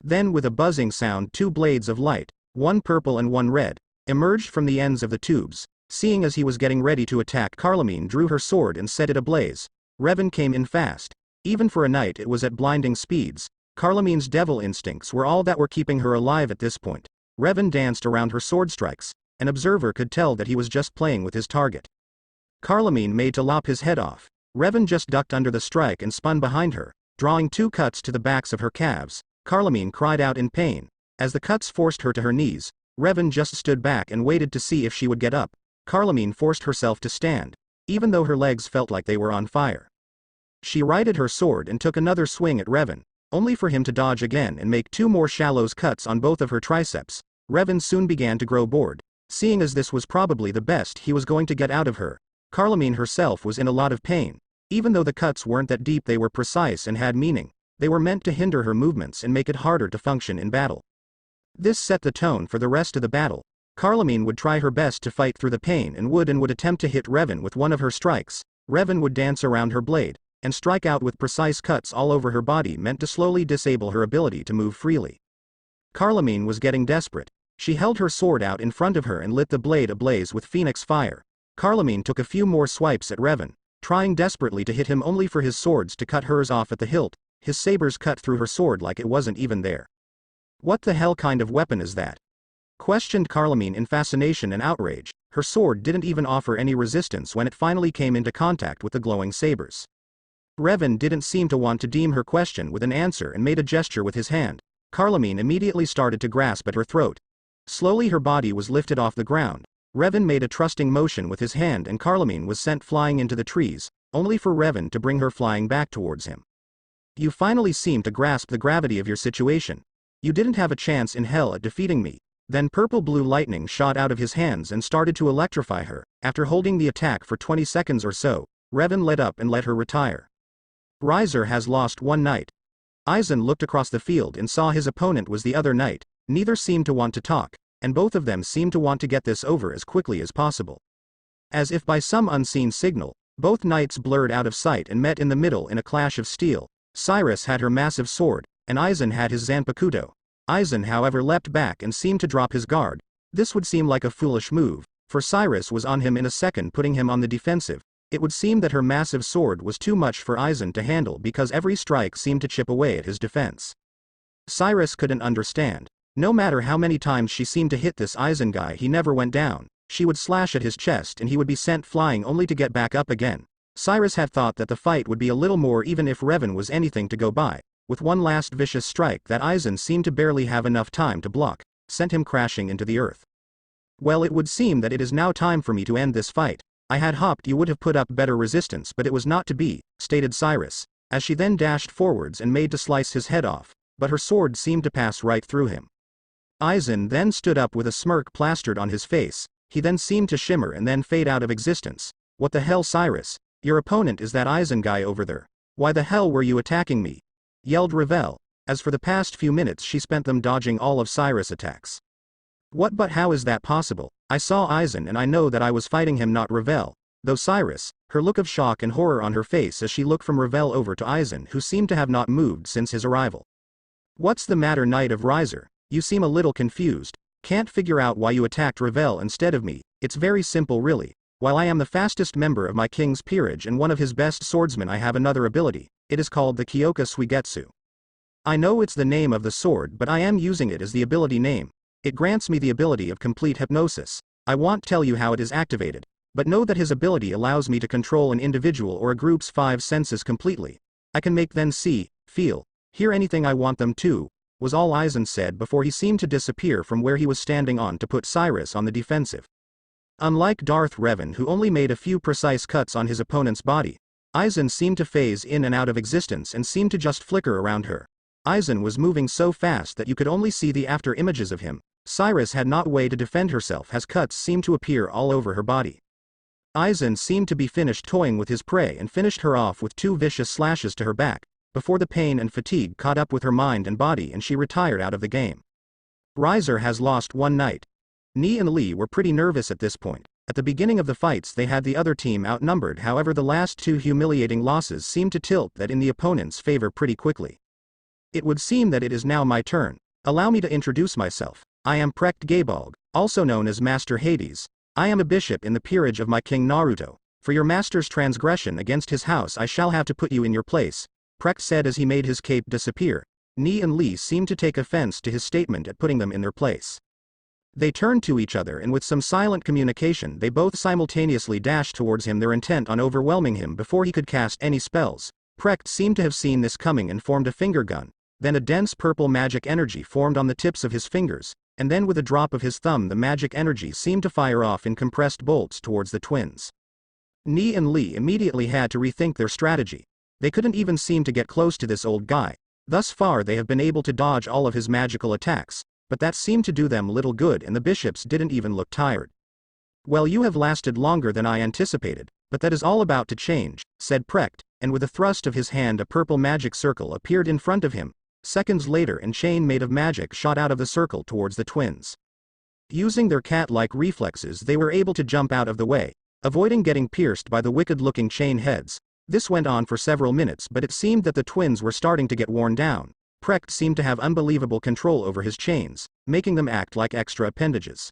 Then with a buzzing sound, two blades of light, one purple and one red, emerged from the ends of the tubes. Seeing as he was getting ready to attack, Carlamine drew her sword and set it ablaze. Revan came in fast. Even for a knight it was at blinding speeds. Carlamine's devil instincts were all that were keeping her alive at this point. Revan danced around her sword strikes. An observer could tell that he was just playing with his target. Carlomene made to lop his head off. Revan just ducked under the strike and spun behind her, drawing 2 cuts to the backs of her calves. Carlomene cried out in pain. As the cuts forced her to her knees, Revan just stood back and waited to see if she would get up. Carlomene forced herself to stand, even though her legs felt like they were on fire. She righted her sword and took another swing at Revan, only for him to dodge again and make 2 more shallow cuts on both of her triceps. Revan soon began to grow bored, seeing as this was probably the best he was going to get out of her. Carlomene herself was in a lot of pain. Even though the cuts weren't that deep, they were precise and had meaning. They were meant to hinder her movements and make it harder to function in battle. This set the tone for the rest of the battle. Carlomene would try her best to fight through the pain and would attempt to hit Revan with one of her strikes. Revan would dance around her blade, and strike out with precise cuts all over her body meant to slowly disable her ability to move freely. Carlomene was getting desperate. She held her sword out in front of her and lit the blade ablaze with phoenix fire. Carlomene took a few more swipes at Revan, trying desperately to hit him only for his swords to cut hers off at the hilt. His sabers cut through her sword like it wasn't even there. "What the hell kind of weapon is that?" questioned Carlomene in fascination and outrage. Her sword didn't even offer any resistance when it finally came into contact with the glowing sabers. Revan didn't seem to want to deem her question with an answer and made a gesture with his hand. Carlomene immediately started to grasp at her throat. Slowly her body was lifted off the ground. Revan made a trusting motion with his hand and Carlomene was sent flying into the trees, only for Revan to bring her flying back towards him. "You finally seem to grasp the gravity of your situation. You didn't have a chance in hell at defeating me." Then purple-blue lightning shot out of his hands and started to electrify her. After holding the attack for 20 seconds or so, Revan let up and let her retire. Rias has lost one knight. Aizen looked across the field and saw his opponent was the other knight. Neither seemed to want to talk, and both of them seemed to want to get this over as quickly as possible. As if by some unseen signal, both knights blurred out of sight and met in the middle in a clash of steel. Cyrus had her massive sword, and Aizen had his Zanpakuto. Aizen however leapt back and seemed to drop his guard. This would seem like a foolish move, for Cyrus was on him in a second, putting him on the defensive. It would seem that her massive sword was too much for Aizen to handle because every strike seemed to chip away at his defense. Cyrus couldn't understand. No matter how many times she seemed to hit this Aizen guy, he never went down. She would slash at his chest and he would be sent flying only to get back up again. Cyrus had thought that the fight would be a little more even if Revan was anything to go by. With one last vicious strike that Aizen seemed to barely have enough time to block, sent him crashing into the earth. "Well, it would seem that it is now time for me to end this fight. I had hoped you would have put up better resistance, but it was not to be," stated Cyrus, as she then dashed forwards and made to slice his head off, but her sword seemed to pass right through him. Aizen then stood up with a smirk plastered on his face. He then seemed to shimmer and then fade out of existence. "What the hell, Cyrus? Your opponent is that Aizen guy over there. Why the hell were you attacking me?" yelled Ravel, as for the past few minutes she spent them dodging all of Cyrus' attacks. "What, but how is that possible? I saw Aizen and I know that I was fighting him, not Ravel." Though Cyrus, her look of shock and horror on her face as she looked from Ravel over to Aizen, who seemed to have not moved since his arrival. "What's the matter, Knight of Rias? You seem a little confused. Can't figure out why you attacked Ravel instead of me. It's very simple really. While I am the fastest member of my king's peerage and one of his best swordsmen, I have another ability. It is called the Kyoka Suigetsu. I know it's the name of the sword, but I am using it as the ability name. It grants me the ability of complete hypnosis. I won't tell you how it is activated, but know that his ability allows me to control an individual or a group's 5 senses completely. I can make them see, feel, hear anything I want them to," was all Aizen said before he seemed to disappear from where he was standing on to put Cyrus on the defensive. Unlike Darth Revan, who only made a few precise cuts on his opponent's body, Aizen seemed to phase in and out of existence and seemed to just flicker around her. Aizen was moving so fast that you could only see the after images of him. Cyrus had not a way to defend herself as cuts seemed to appear all over her body. Aizen seemed to be finished toying with his prey and finished her off with 2 vicious slashes to her back, before the pain and fatigue caught up with her mind and body and she retired out of the game. Rias has lost one knight. Ni and Li were pretty nervous at this point. At the beginning of the fights they had the other team outnumbered, however the last 2 humiliating losses seemed to tilt that in the opponent's favor pretty quickly. "It would seem that it is now my turn. Allow me to introduce myself. I am Precht Gabalg, also known as Master Hades. I am a bishop in the peerage of my king Naruto. For your master's transgression against his house I shall have to put you in your place," Precht said as he made his cape disappear. Ni and Li seemed to take offense to his statement at putting them in their place. They turned to each other and with some silent communication they both simultaneously dashed towards him, their intent on overwhelming him before he could cast any spells. Precht seemed to have seen this coming and formed a finger gun. Then a dense purple magic energy formed on the tips of his fingers, and then with a drop of his thumb the magic energy seemed to fire off in compressed bolts towards the twins. Ni and Li immediately had to rethink their strategy. They couldn't even seem to get close to this old guy. Thus far they have been able to dodge all of his magical attacks, but that seemed to do them little good and the bishops didn't even look tired. "Well, you have lasted longer than I anticipated, but that is all about to change," said Precht, and with a thrust of his hand a purple magic circle appeared in front of him. Seconds later a chain made of magic shot out of the circle towards the twins. Using their cat-like reflexes they were able to jump out of the way, avoiding getting pierced by the wicked-looking chain heads. This went on for several minutes, but it seemed that the twins were starting to get worn down. Precht seemed to have unbelievable control over his chains, making them act like extra appendages.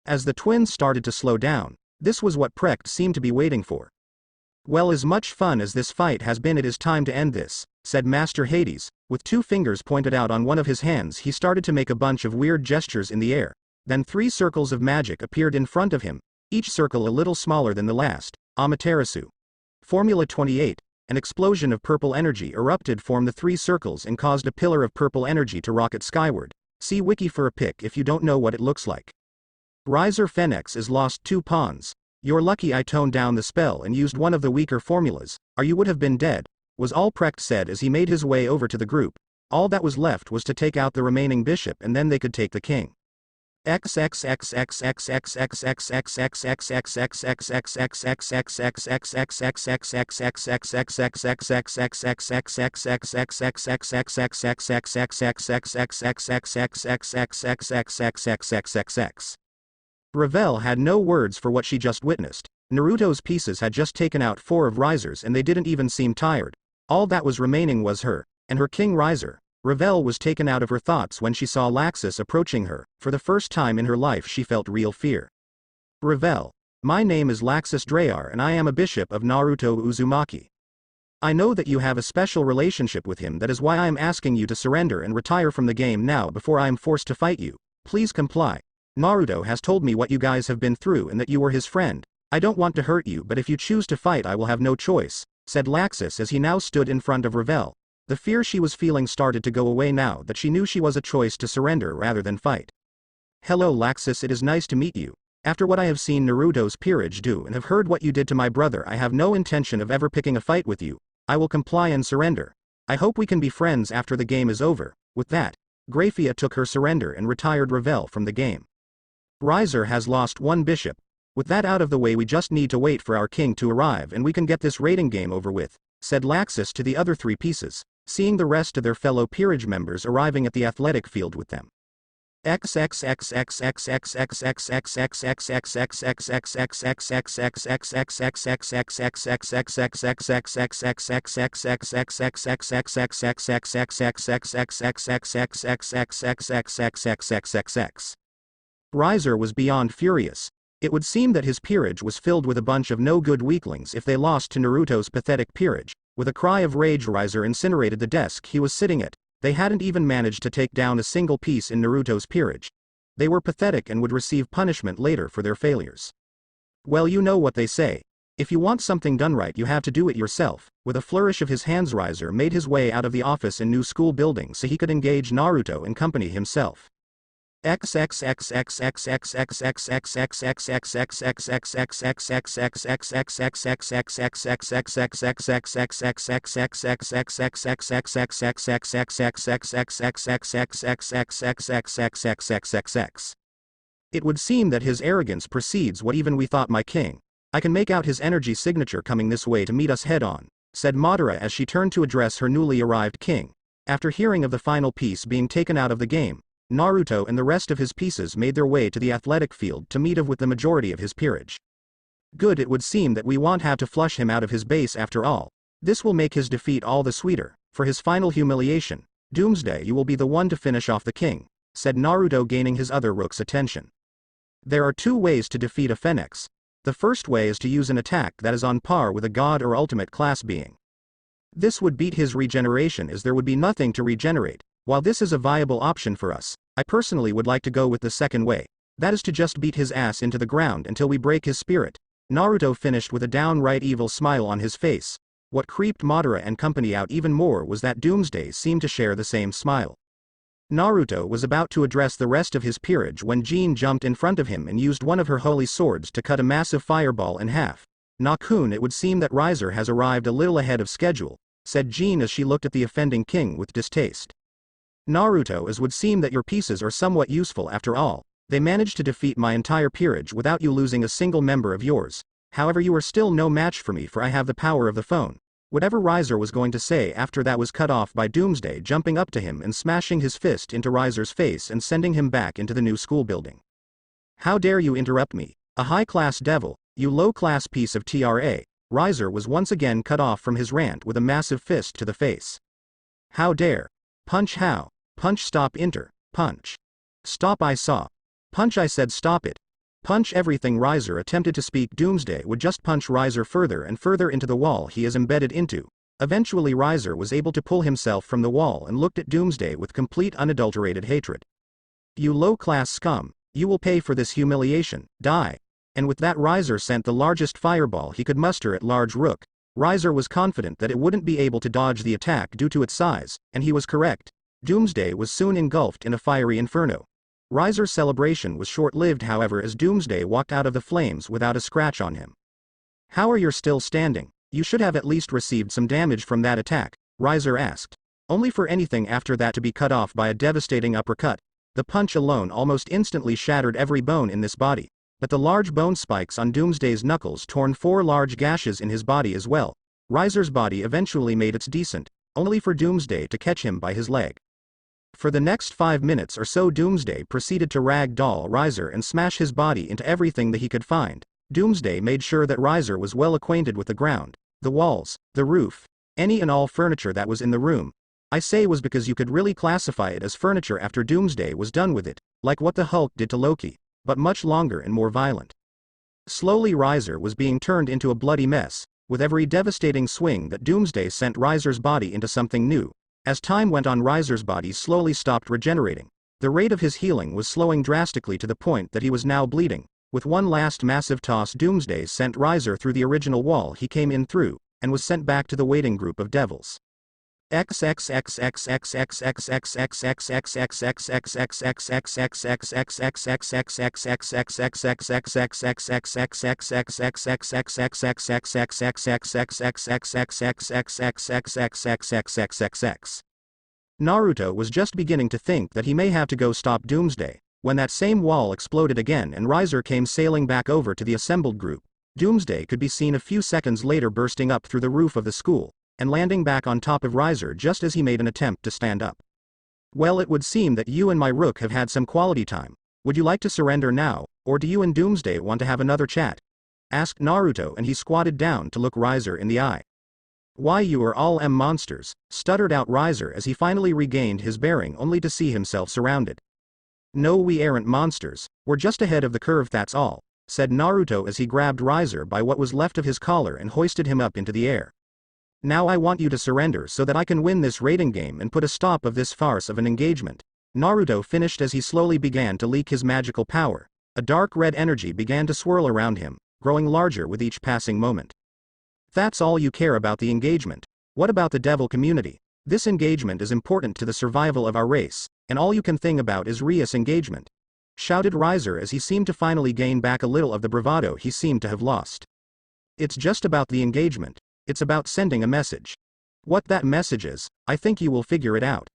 As the twins started to slow down, this was what Precht seemed to be waiting for. "Well, as much fun as this fight has been, it is time to end this," said Master Hades. With 2 fingers pointed out on one of his hands he started to make a bunch of weird gestures in the air. Then 3 circles of magic appeared in front of him, each circle a little smaller than the last. Amaterasu. Formula 28. An explosion of purple energy erupted from the 3 circles and caused a pillar of purple energy to rocket skyward. See wiki for a pic if you don't know what it looks like. Riser Fenix is lost 2 pawns. "You're lucky I toned down the spell and used one of the weaker formulas, or you would have been dead," was all Precht said as he made his way over to the group. All that was left was to take out the remaining bishop and then they could take the king. Ravel had no words for what she just witnessed. Naruto's pieces had just taken out 4 of Risers and they didn't even seem tired. All that was remaining was her, and her king Riser. Ravel was taken out of her thoughts when she saw Laxus approaching her. For the first time in her life she felt real fear. "Ravel. My name is Laxus Drayar and I am a bishop of Naruto Uzumaki. I know that you have a special relationship with him, that is why I am asking you to surrender and retire from the game now before I am forced to fight you. Please comply. Naruto has told me what you guys have been through and that you were his friend. I don't want to hurt you, but if you choose to fight I will have no choice," said Laxus as he now stood in front of Ravel. The fear she was feeling started to go away now that she knew she was a choice to surrender rather than fight. "Hello Laxus, it is nice to meet you. After what I have seen Naruto's Peerage do and have heard what you did to my brother, I have no intention of ever picking a fight with you. I will comply and surrender. I hope we can be friends after the game is over." With that, Graphia took her surrender and retired Ravel from the game. "Riser has lost 1 bishop. With that out of the way we just need to wait for our king to arrive and we can get this raiding game over with," said Laxus to the other 3 pieces, seeing the rest of their fellow Peerage members arriving at the athletic field with them. Riser was beyond furious. It would seem that his peerage was filled with a bunch of no-good weaklings if they lost to Naruto's pathetic peerage. With a cry of rage, Riser incinerated the desk he was sitting at. They hadn't even managed to take down a single piece in Naruto's peerage. They were pathetic and would receive punishment later for their failures. "Well, you know what they say. If you want something done right you have to do it yourself." With a flourish of his hands Riser made his way out of the office in New School Building so he could engage Naruto and company himself. It would seem that his arrogance precedes what even we thought. "My king. I can make out his energy signature coming this way to meet us head on," said Madara as she turned to address her newly arrived king. After hearing of the final piece being taken out of the game, Naruto and the rest of his pieces made their way to the athletic field to meet up with the majority of his peerage. "Good, it would seem that we won't have to flush him out of his base after all. This will make his defeat all the sweeter. For his final humiliation, Doomsday, you will be the one to finish off the king," said Naruto, gaining his other rook's attention. There are 2 ways to defeat a Phoenix. The first way is to use an attack that is on par with a god or ultimate class being. This would beat his regeneration as there would be nothing to regenerate. While this is a viable option for us, I personally would like to go with the second way. That is to just beat his ass into the ground until we break his spirit. Naruto finished with a downright evil smile on his face. What creeped Madara and company out even more was that Doomsday seemed to share the same smile. Naruto was about to address the rest of his peerage when Jean jumped in front of him and used one of her holy swords to cut a massive fireball in half. "Nakun, it would seem that Riser has arrived a little ahead of schedule," said Jean as she looked at the offending king with distaste. "Naruto, as would seem that your pieces are somewhat useful after all. They managed to defeat my entire peerage without you losing a single member of yours. However, you are still no match for me, for I have the power of the phone." Whatever Riser was going to say after that was cut off by Doomsday jumping up to him and smashing his fist into Riser's face and sending him back into the new school building. "How dare you interrupt me, a high-class devil, you low-class piece of TRA. Riser was once again cut off from his rant with a massive fist to the face. "How dare. Punch how. Punch stop enter. Punch. Stop I saw. Punch I said stop it. Punch everything." Riser attempted to speak. Doomsday would just punch Riser further and further into the wall he is embedded into. Eventually Riser was able to pull himself from the wall and looked at Doomsday with complete unadulterated hatred. "You low-class scum, you will pay for this humiliation, die." And with that Riser sent the largest fireball he could muster at large Rook. Riser was confident that it wouldn't be able to dodge the attack due to its size, and he was correct. Doomsday was soon engulfed in a fiery inferno. Riser's celebration was short-lived, however, as Doomsday walked out of the flames without a scratch on him. "How are you still standing? You should have at least received some damage from that attack," Riser asked. Only for anything after that to be cut off by a devastating uppercut. The punch alone almost instantly shattered every bone in this body, but the large bone spikes on Doomsday's knuckles torn 4 large gashes in his body as well. Riser's body eventually made its descent, only for Doomsday to catch him by his leg. For the next 5 minutes or so Doomsday proceeded to rag doll Riser and smash his body into everything that he could find. Doomsday made sure that Riser was well acquainted with the ground, the walls, the roof, any and all furniture that was in the room. I say was because you could really classify it as furniture after Doomsday was done with it, like what the Hulk did to Loki, but much longer and more violent. Slowly Riser was being turned into a bloody mess, with every devastating swing that Doomsday sent Riser's body into something new. As time went on, Riser's body slowly stopped regenerating. The rate of his healing was slowing drastically to the point that he was now bleeding. With one last massive toss, Doomsday sent Riser through the original wall he came in through, and was sent back to the waiting group of devils. Naruto was just beginning to think that he may have to go stop Doomsday, when that same wall exploded again and Riser came sailing back over to the assembled group. Doomsday could be seen a few seconds later bursting up through the roof of the school, and landing back on top of Riser just as he made an attempt to stand up. "Well, it would seem that you and my Rook have had some quality time. Would you like to surrender now, or do you and Doomsday want to have another chat?" asked Naruto, and he squatted down to look Riser in the eye. "Why, you are all monsters," stuttered out Riser as he finally regained his bearing only to see himself surrounded. "No, we aren't monsters, we're just ahead of the curve, that's all," said Naruto as he grabbed Riser by what was left of his collar and hoisted him up into the air. "Now I want you to surrender so that I can win this rating game and put a stop of this farce of an engagement." Naruto finished as he slowly began to leak his magical power. A dark red energy began to swirl around him, growing larger with each passing moment. "That's all you care about, the engagement? What about the devil community? This engagement is important to the survival of our race, and all you can think about is Rias' engagement," shouted Riser as he seemed to finally gain back a little of the bravado he seemed to have lost. "It's just about the engagement. It's about sending a message. What that message is, I think you will figure it out,"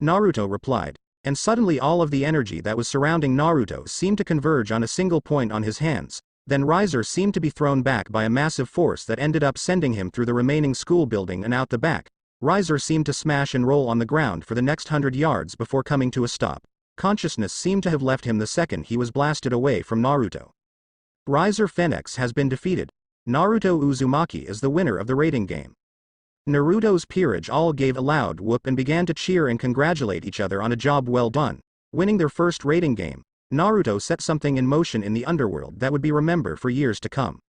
Naruto replied, and suddenly all of the energy that was surrounding Naruto seemed to converge on a single point on his hands. Then Riser seemed to be thrown back by a massive force that ended up sending him through the remaining school building and out the back. Riser seemed to smash and roll on the ground for the next 100 yards before coming to a stop. Consciousness seemed to have left him the second he was blasted away from Naruto. Riser Phoenix has been defeated. Naruto Uzumaki is the winner of the rating game. Naruto's Peerage all gave a loud whoop and began to cheer and congratulate each other on a job well done. Winning their first rating game, Naruto set something in motion in the underworld that would be remembered for years to come.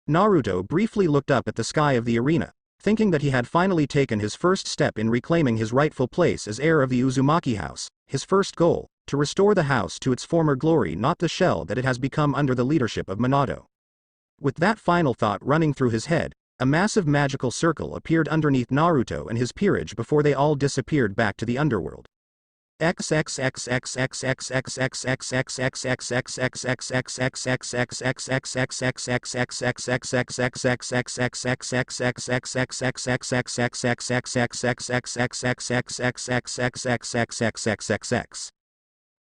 Naruto briefly looked up at the sky of the arena, thinking that he had finally taken his first step in reclaiming his rightful place as heir of the Uzumaki house. His first goal, to restore the house to its former glory, not the shell that it has become under the leadership of Minato. With that final thought running through his head, a massive magical circle appeared underneath Naruto and his peerage before they all disappeared back to the underworld.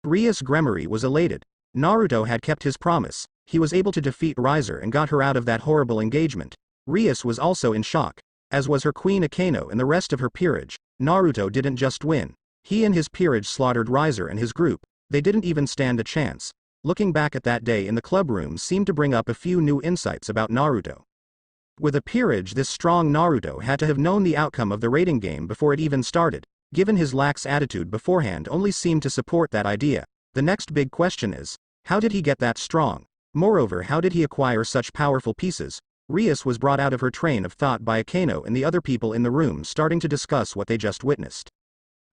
Rias' Gremory was elated. Naruto had kept his promise. He was able to defeat Riser and got her out of that horrible engagement. Rias was also in shock, as was her queen Akeno and the rest of her peerage. Naruto didn't just win. He and his peerage slaughtered Riser and his group. They didn't even stand a chance. Looking back at that day in the clubroom seemed to bring up a few new insights about Naruto. With a peerage this strong, Naruto had to have known the outcome of the rating game before it even started. Given his lax attitude beforehand only seemed to support that idea. The next big question is, how did he get that strong? Moreover, how did he acquire such powerful pieces? Rias was brought out of her train of thought by Akeno and the other people in the room, starting to discuss what they just witnessed.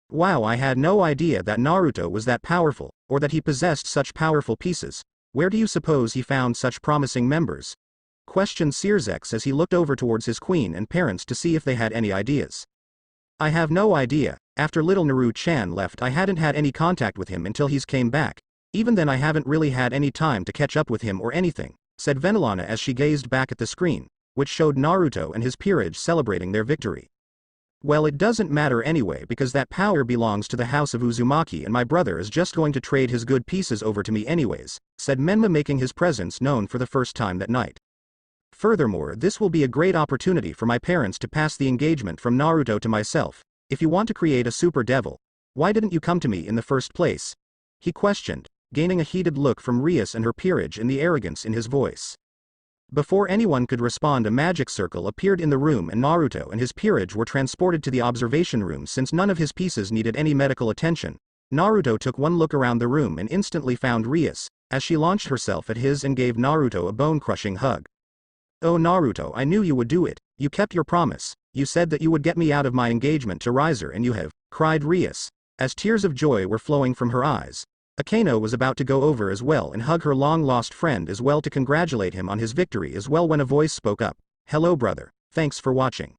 Wow, I had no idea that Naruto was that powerful, or that he possessed such powerful pieces. Where do you suppose he found such promising members? Questioned Searzex as he looked over towards his queen and parents to see if they had any ideas. I have no idea. After little Naru-chan left, I hadn't had any contact with him until he's came back. Even then I haven't really had any time to catch up with him or anything, said Venelana as she gazed back at the screen, which showed Naruto and his peerage celebrating their victory. Well, it doesn't matter anyway because that power belongs to the house of Uzumaki and my brother is just going to trade his good pieces over to me anyways, said Menma, making his presence known for the first time that night. Furthermore, this will be a great opportunity for my parents to pass the engagement from Naruto to myself. If you want to create a super devil, why didn't you come to me in the first place? He questioned, gaining a heated look from Rias and her peerage and the arrogance in his voice. Before anyone could respond, a magic circle appeared in the room and Naruto and his peerage were transported to the observation room. Since none of his pieces needed any medical attention, Naruto took one look around the room and instantly found Rias, as she launched herself at his and gave Naruto a bone-crushing hug. Oh Naruto, I knew you would do it. You kept your promise. You said that you would get me out of my engagement to Riser and you have, cried Rias, as tears of joy were flowing from her eyes. Akeno was about to go over as well and hug her long-lost friend as well to congratulate him on his victory as well when a voice spoke up. Hello brother, thanks for watching.